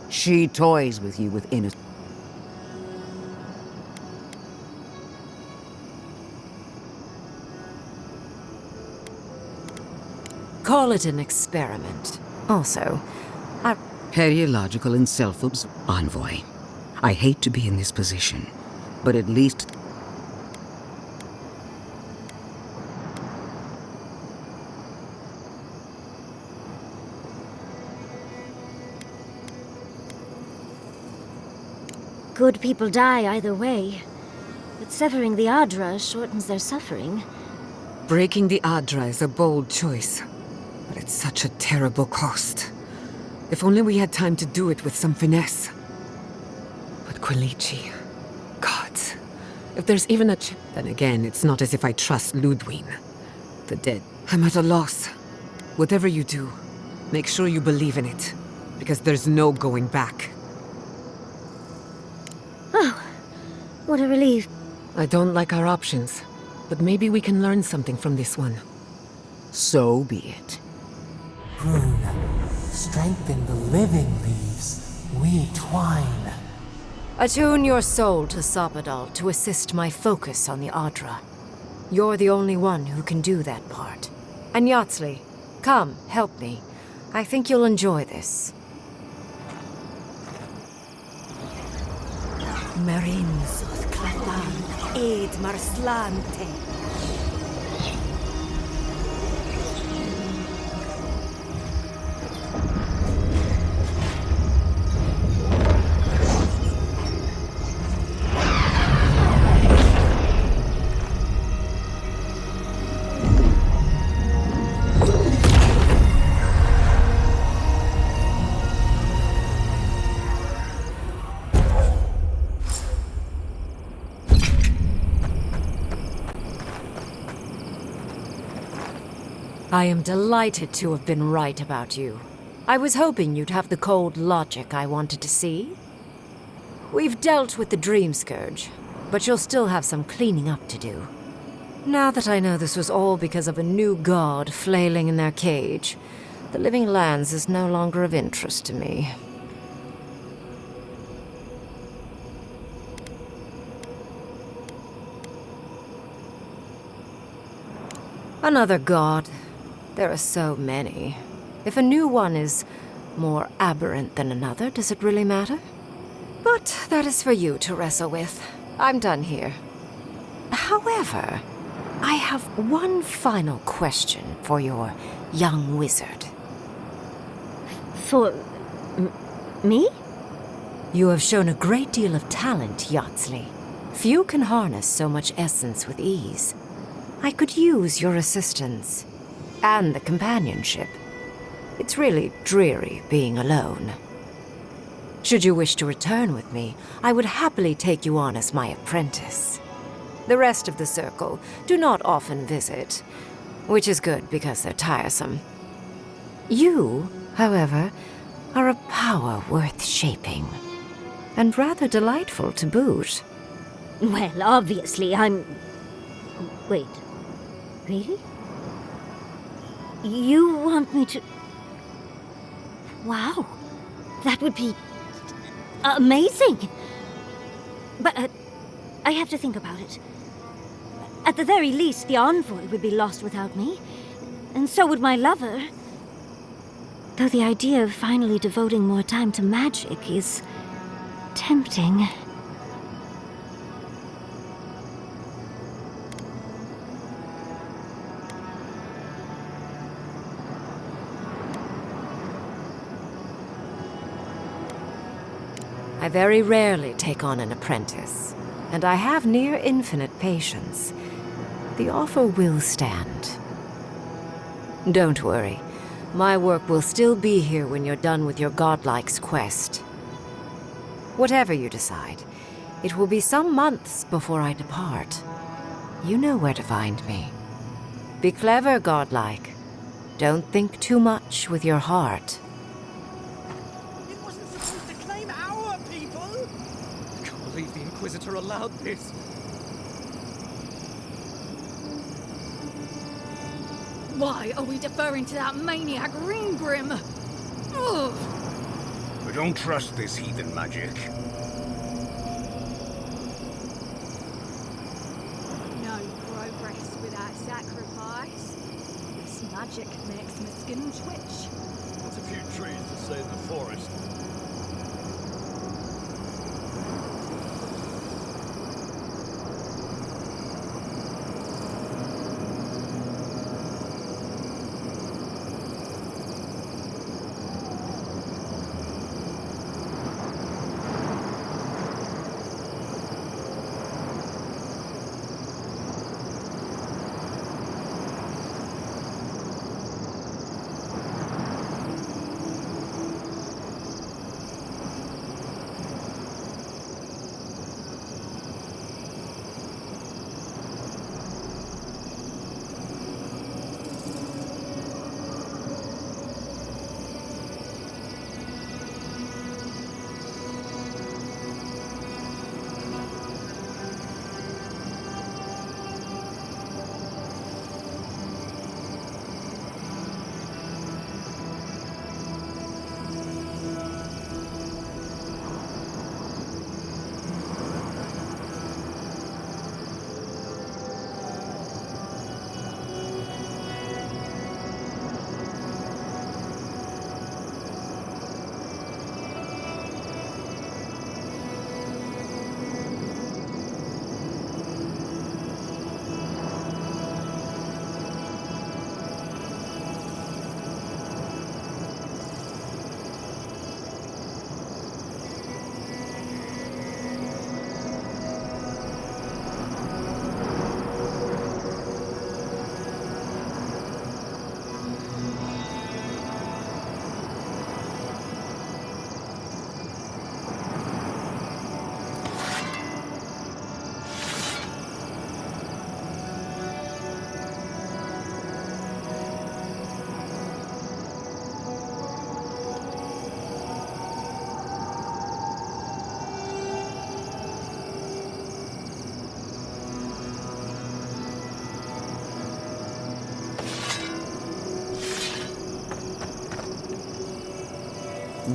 She toys with you with innocence. Call it an experiment. Also, I... Periological and self-absorbed. Envoy, I hate to be in this position, but at least... Good people die either way, but severing the Adra shortens their suffering. Breaking the Adra is a bold choice, but it's such a terrible cost. If only we had time to do it with some finesse. But Quilici... Gods. If there's even a then again, it's not as if I trust Ludwig. The dead. I'm at a loss. Whatever you do, make sure you believe in it, because there's no going back. Oh, what a relief. I don't like our options, but maybe we can learn something from this one. So be it. Rune, strengthen the living leaves. We twine. Attune your soul to Sapadal to assist my focus on the Adra. You're the only one who can do that part. And Yatsley, come, help me. I think you'll enjoy this. Marinzoth Clatan, Ed Marslante. I am delighted to have been right about you. I was hoping you'd have the cold logic I wanted to see. We've dealt with the Dream Scourge. but you'll still have some cleaning up to do. Now that I know this was all because of a new god flailing in their cage, the living lands is no longer of interest to me. Another god. There are so many. If a new one is more aberrant than another, does it really matter? But that is for you to wrestle with. I'm done here. However, I have one final question for your young wizard. For... me? You have shown a great deal of talent, Yatsley. Few can harness so much essence with ease. I could use your assistance. And the companionship. It's really dreary being alone. Should you wish to return with me, I would happily take you on as my apprentice. The rest of the circle do not often visit, which is good because they're tiresome. You, however, are a power worth shaping, and rather delightful to boot. Well, obviously, I'm... Wait. Really? You want me to... Wow. That would be... amazing! But, I have to think about it. At the very least, the envoy would be lost without me. And so would my lover. Though the idea of finally devoting more time to magic is... tempting. I very rarely take on an apprentice, and I have near infinite patience. The offer will stand. Don't worry. My work will still be here when you're done with your godlike's quest. Whatever you decide, it will be some months before I depart. You know where to find me. Be clever, godlike. Don't think too much with your heart. It wasn't supposed to claim our people! I can't believe the Inquisitor allowed this. Why are we deferring to that maniac Ringgrim? Ugh. I don't trust this heathen magic. No progress without sacrifice. This magic makes my skin twitch. What's a few trees to save the forest?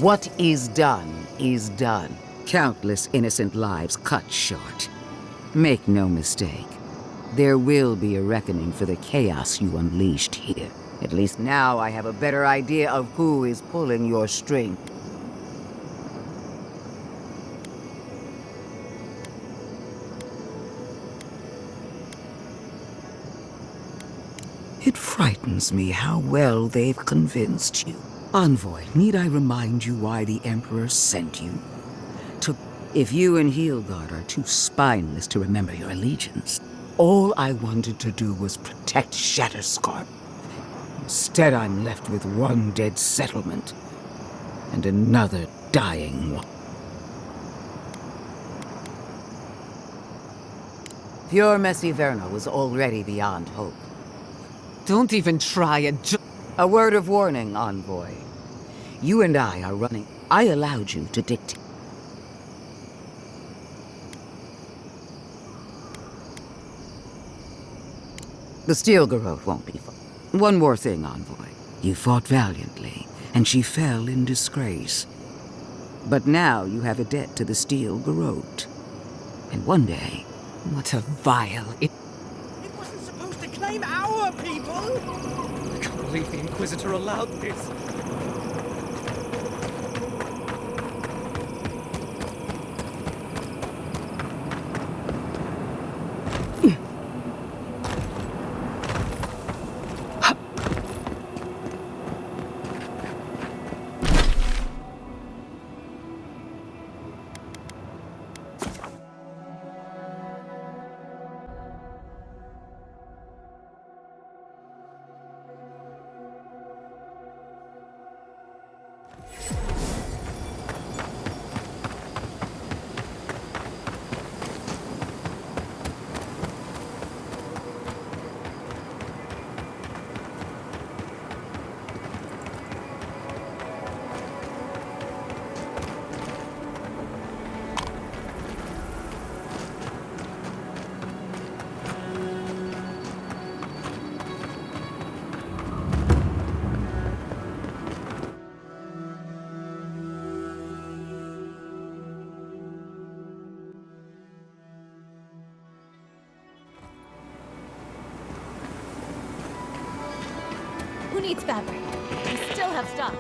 What is done is done. Countless innocent lives cut short. Make no mistake, there will be a reckoning for the chaos you unleashed here. At least now I have a better idea of who is pulling your string. It frightens me how well they've convinced you. Envoy, need I remind you why the Emperor sent you? If you and Heelguard are too spineless to remember your allegiance, all I wanted to do was protect Shatterscarp. Instead, I'm left with one dead settlement and another dying one. Pure Messiverno was already beyond hope. Don't even try and A word of warning, Envoy. You and I are running. I allowed you to dictate. The Steel Garrote won't be fun. One more thing, Envoy. You fought valiantly, and she fell in disgrace. But now you have a debt to the Steel Garrote. And one day... What a vile... It wasn't supposed to claim our people! I can't believe the Inquisitor allowed this. Who needs fabric? We still have stock.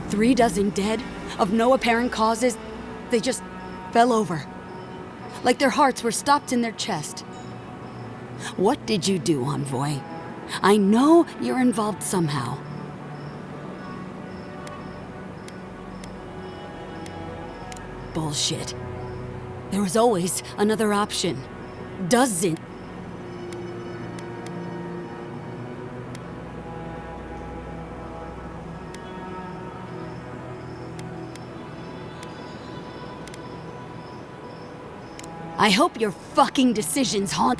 Three dozen dead, of no apparent causes. They just fell over. Like their hearts were stopped in their chest. What did you do, Envoy? I know you're involved somehow. Bullshit. There was always another option. Dozen. I hope your fucking decisions haunt.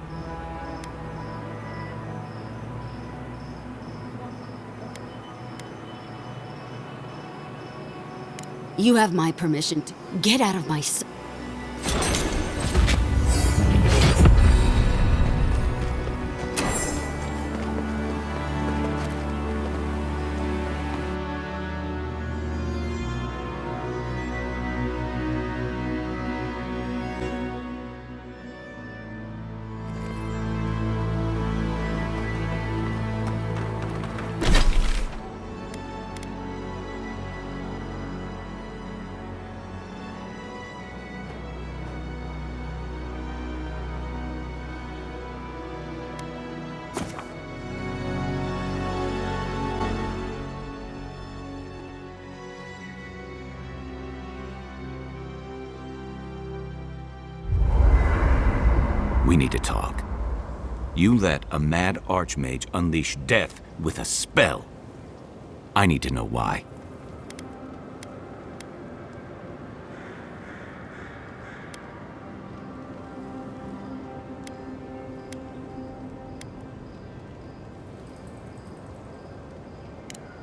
You have my permission to get out of my sight. We need to talk. You let a mad archmage unleash death with a spell. I need to know why.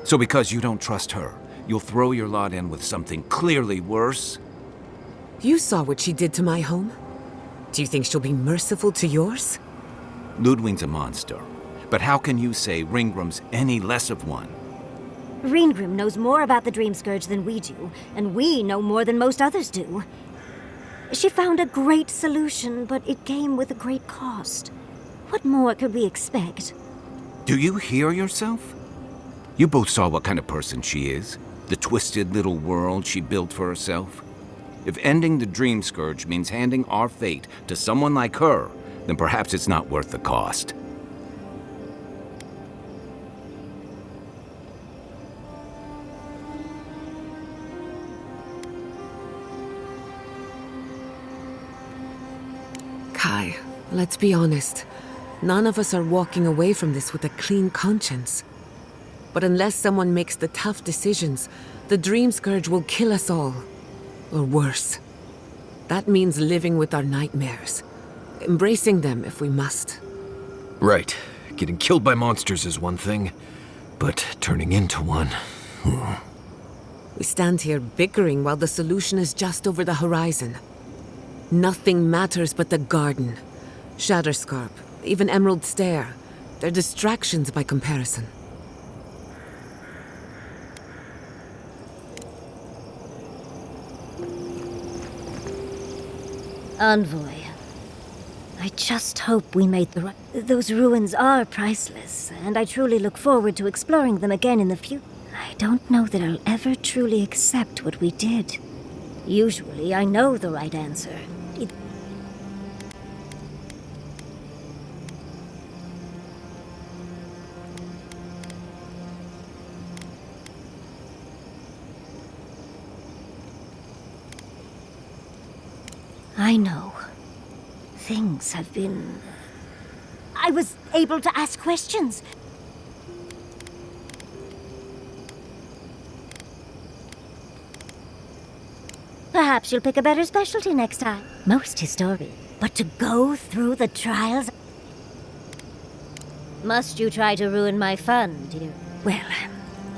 So because you don't trust her, you'll throw your lot in with something clearly worse? You saw what she did to my home? Do you think she'll be merciful to yours? Ludwig's a monster. But how can you say Ringgrim's any less of one? Ringgrim knows more about the Dream Scourge than we do, and we know more than most others do. She found a great solution, but it came with a great cost. What more could we expect? Do you hear yourself? You both saw what kind of person she is. The twisted little world she built for herself. If ending the Dream Scourge means handing our fate to someone like her, then perhaps it's not worth the cost. Kai, let's be honest. None of us are walking away from this with a clean conscience. But unless someone makes the tough decisions, the Dream Scourge will kill us all. Or worse. That means living with our nightmares. Embracing them if we must. Right. Getting killed by monsters is one thing, but turning into one... We stand here bickering while the solution is just over the horizon. Nothing matters but the garden. Shatterscarp, even Emerald Stair. They're distractions by comparison. Envoy. I just hope we made the right... Those ruins are priceless, and I truly look forward to exploring them again in the future. I don't know that I'll ever truly accept what we did. Usually, I know the right answer. I know. Things have been... I was able to ask questions. Perhaps you'll pick a better specialty next time. Most historian. But to go through the trials... Must you try to ruin my fun, dear? Well,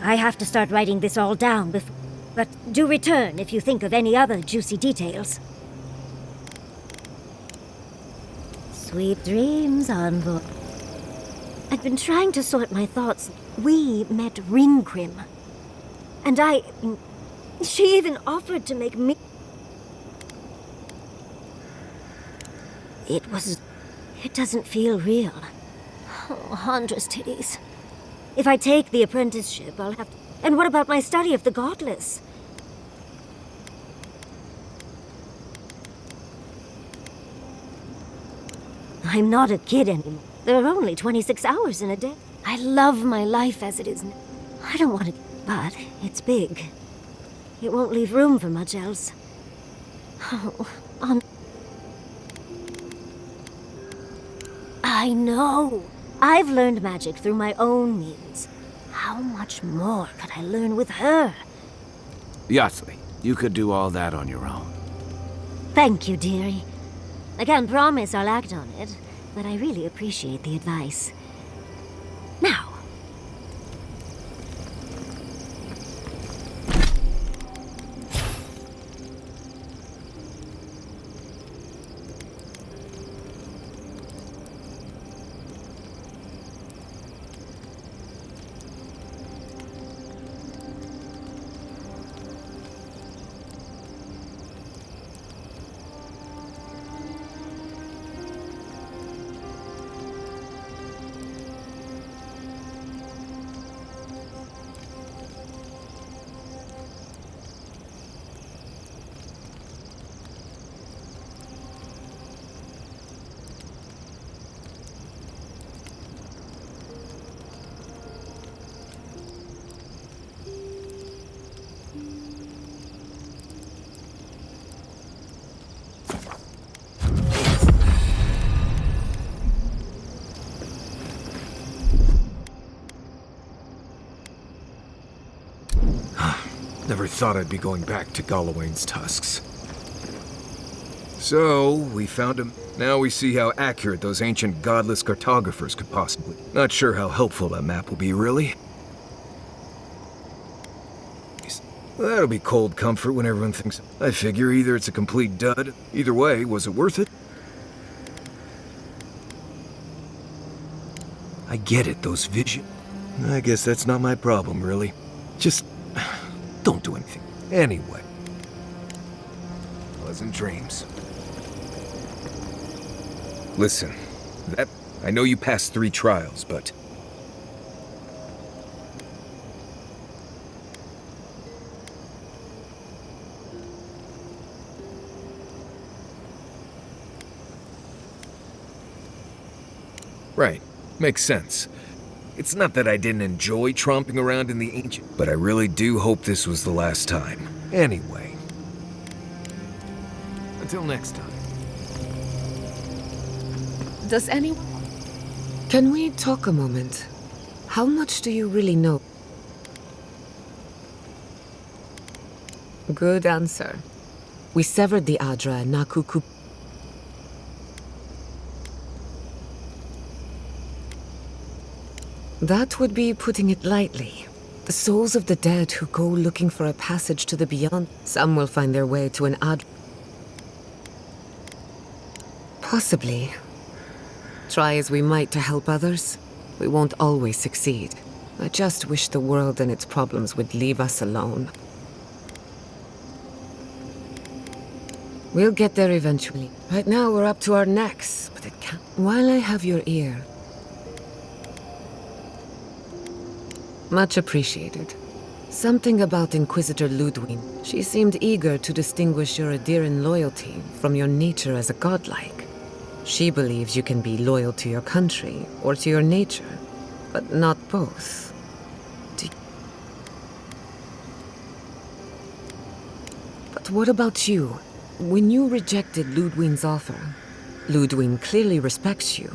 I have to start writing this all down before... But do return if you think of any other juicy details. Sweet dreams, Envoy. I've been trying to sort my thoughts. We met Ringgrim. And she even offered to make me... It doesn't feel real. Oh, Huntress titties. If I take the apprenticeship, I'll have to... And what about my study of the Godless? I'm not a kid anymore. There are only 26 hours in a day. I love my life as it is now. I don't want to... But it's big. It won't leave room for much else. Oh, I know. I've learned magic through my own means. How much more could I learn with her? Yatsli, you could do all that on your own. Thank you, dearie. I can't promise I'll act on it, but I really appreciate the advice. Now, Never thought I'd be going back to Galawain's tusks. So, we found him. Now we see how accurate those ancient godless cartographers could possibly. Not sure how helpful that map will be, really. Well, that'll be cold comfort when everyone thinks... I figure either it's a complete dud. Either way, was it worth it? I get it, those visions. I guess that's not my problem, really. Just don't do anything. Anyway. Pleasant dreams. Listen, I know you passed 3 trials, but... Right. Makes sense. It's not that I didn't enjoy tromping around in the ancient, but I really do hope this was the last time. Anyway. Until next time. Does anyone... Can we talk a moment? How much do you really know? Good answer. We severed the Adra and Nakuku. That would be putting it lightly. The souls of the dead who go looking for a passage to the beyond, some will find their way to an Adra. Possibly. Try as we might to help others, we won't always succeed. I just wish the world and its problems would leave us alone. We'll get there eventually. Right now we're up to our necks, but it can't. While I have your ear... Much appreciated. Something about Inquisitor Ludwig. She seemed eager to distinguish your Adiran loyalty from your nature as a godlike. She believes you can be loyal to your country or to your nature, but not both. But what about you? When you rejected Ludwig's offer, Ludwig clearly respects you.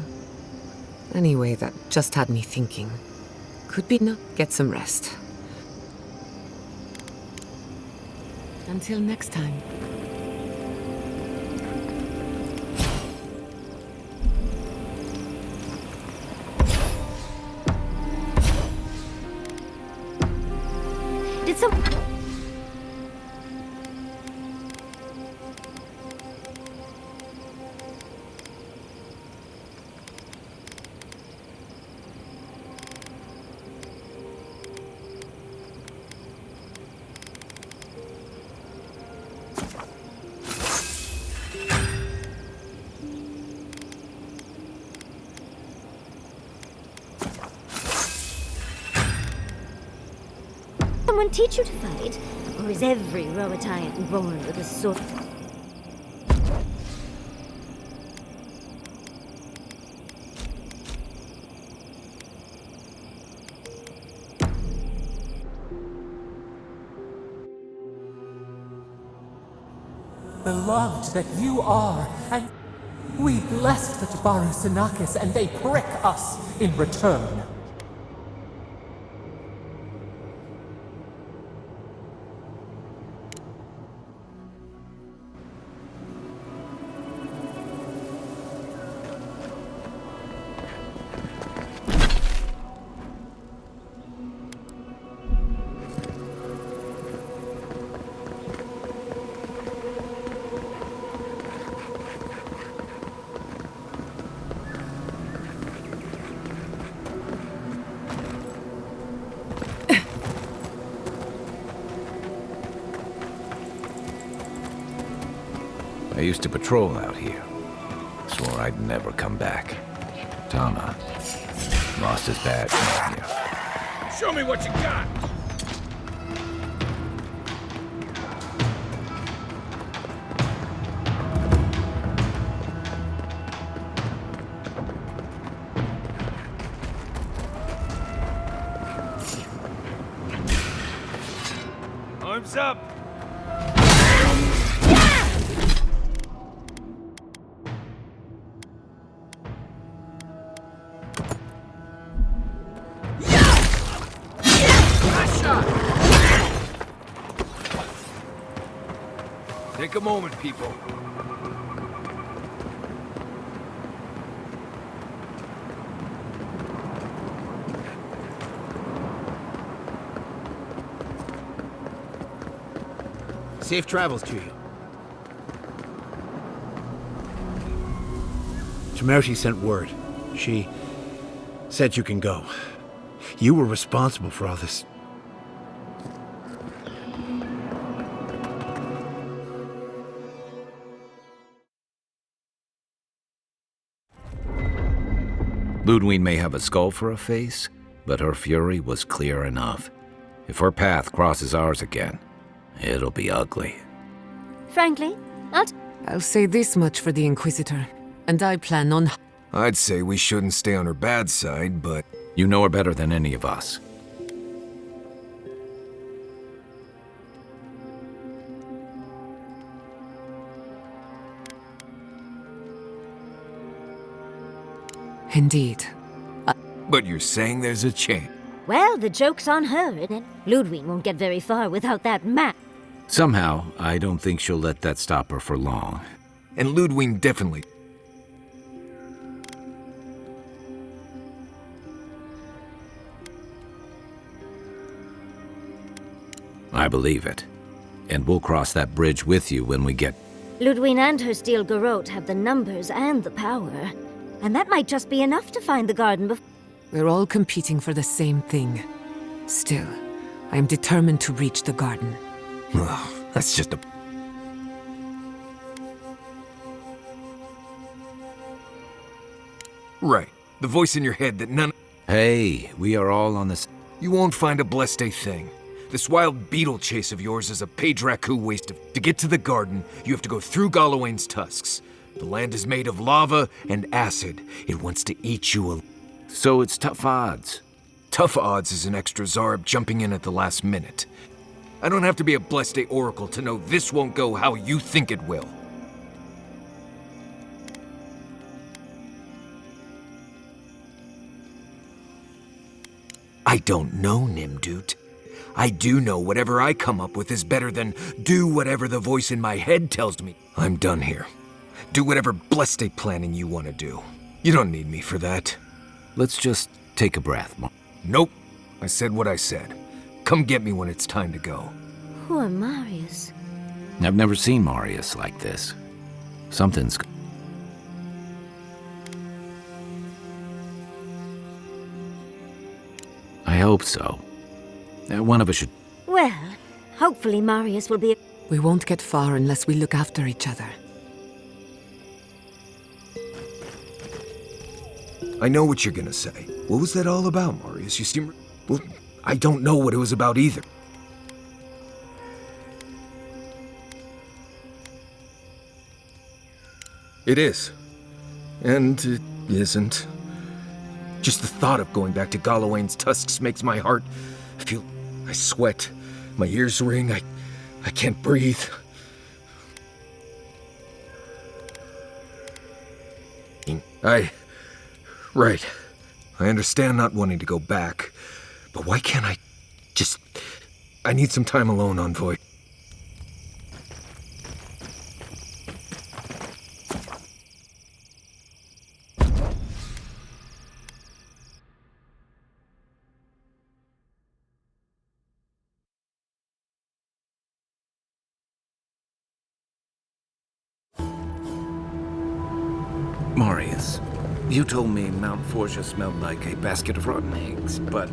Anyway, that just had me thinking. Could be not. Get some rest. Until next time. Did some... Someone teach you to fight? Or is every Rohirrim born with a sword? Beloved that you are, and we blessed the Tabaru Sanakis, and they prick us in return. I used to patrol out here. Swore I'd never come back. Tama lost his badge out here. Show me what you got! Arms up! Take a moment, people. Safe travels to you. Chimershi sent word. She Said you can go. You were responsible for all this. Ludwig may have a skull for a face, but her fury was clear enough. If her path crosses ours again, it'll be ugly. Frankly, I'll say this much for the Inquisitor, and I plan on... I'd say we shouldn't stay on her bad side, but... You know her better than any of us. Indeed. But you're saying there's a chance? Well, the joke's on her, isn't it? Ludwig won't get very far without that map. Somehow, I don't think she'll let that stop her for long. And Ludwig definitely... I believe it. And we'll cross that bridge with you when we get... Ludwig and her steel garrote have the numbers and the power. And that might just be enough to find the garden before... We're all competing for the same thing. Still, I am determined to reach the garden. Well, that's just a... Right. The voice in your head that none... Hey, we are all on this... You won't find a blessed a thing. This wild beetle chase of yours is a Padraku waste of... To get to the garden, you have to go through Galawain's tusks. The land is made of lava and acid. It wants to eat you alive. So it's tough odds. Tough odds is an extra Zarb jumping in at the last minute. I don't have to be a Blessed Oracle to know this won't go how you think it will. I don't know, Nimdut. I do know whatever I come up with is better than do whatever the voice in my head tells me. I'm done here. Do whatever Blessed planning you want to do. You don't need me for that. Let's just take a breath, Mar. Nope. I said what I said. Come get me when it's time to go. Poor Marius. I've never seen Marius like this. Something's... I hope so. One of us should... Well, hopefully Marius will be... We won't get far unless we look after each other. I know what you're gonna say. What was that all about, Marius? You seem... Well, I don't know what it was about either. It is. And it isn't. Just the thought of going back to Galawain's tusks makes my heart feel... I sweat. My ears ring. I can't breathe. Right. I understand not wanting to go back. But why can't I just... I need some time alone, Envoy. Marius, you told me Mount Forja smelled like a basket of rotten eggs, but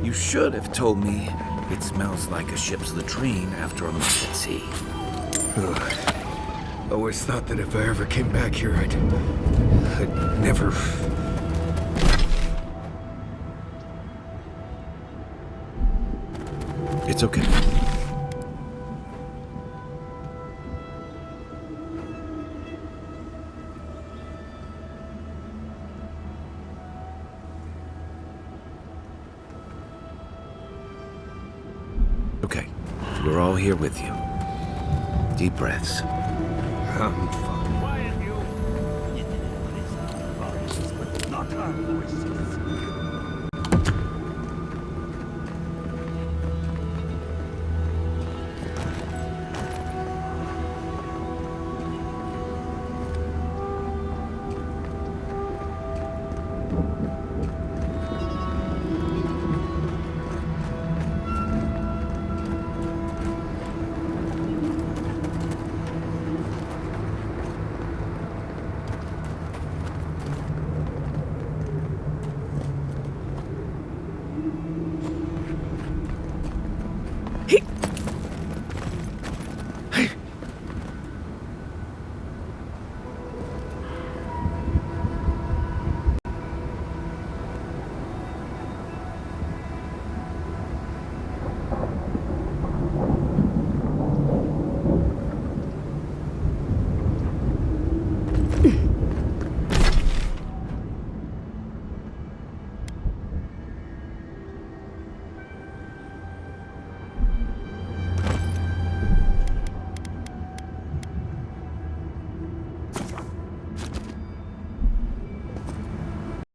you should have told me it smells like a ship's latrine after a month at sea. Always thought that if I ever came back here, I'd never... It's okay. Okay, we're all here with you. Deep breaths. I'm fine. Quiet, you! But not our voices.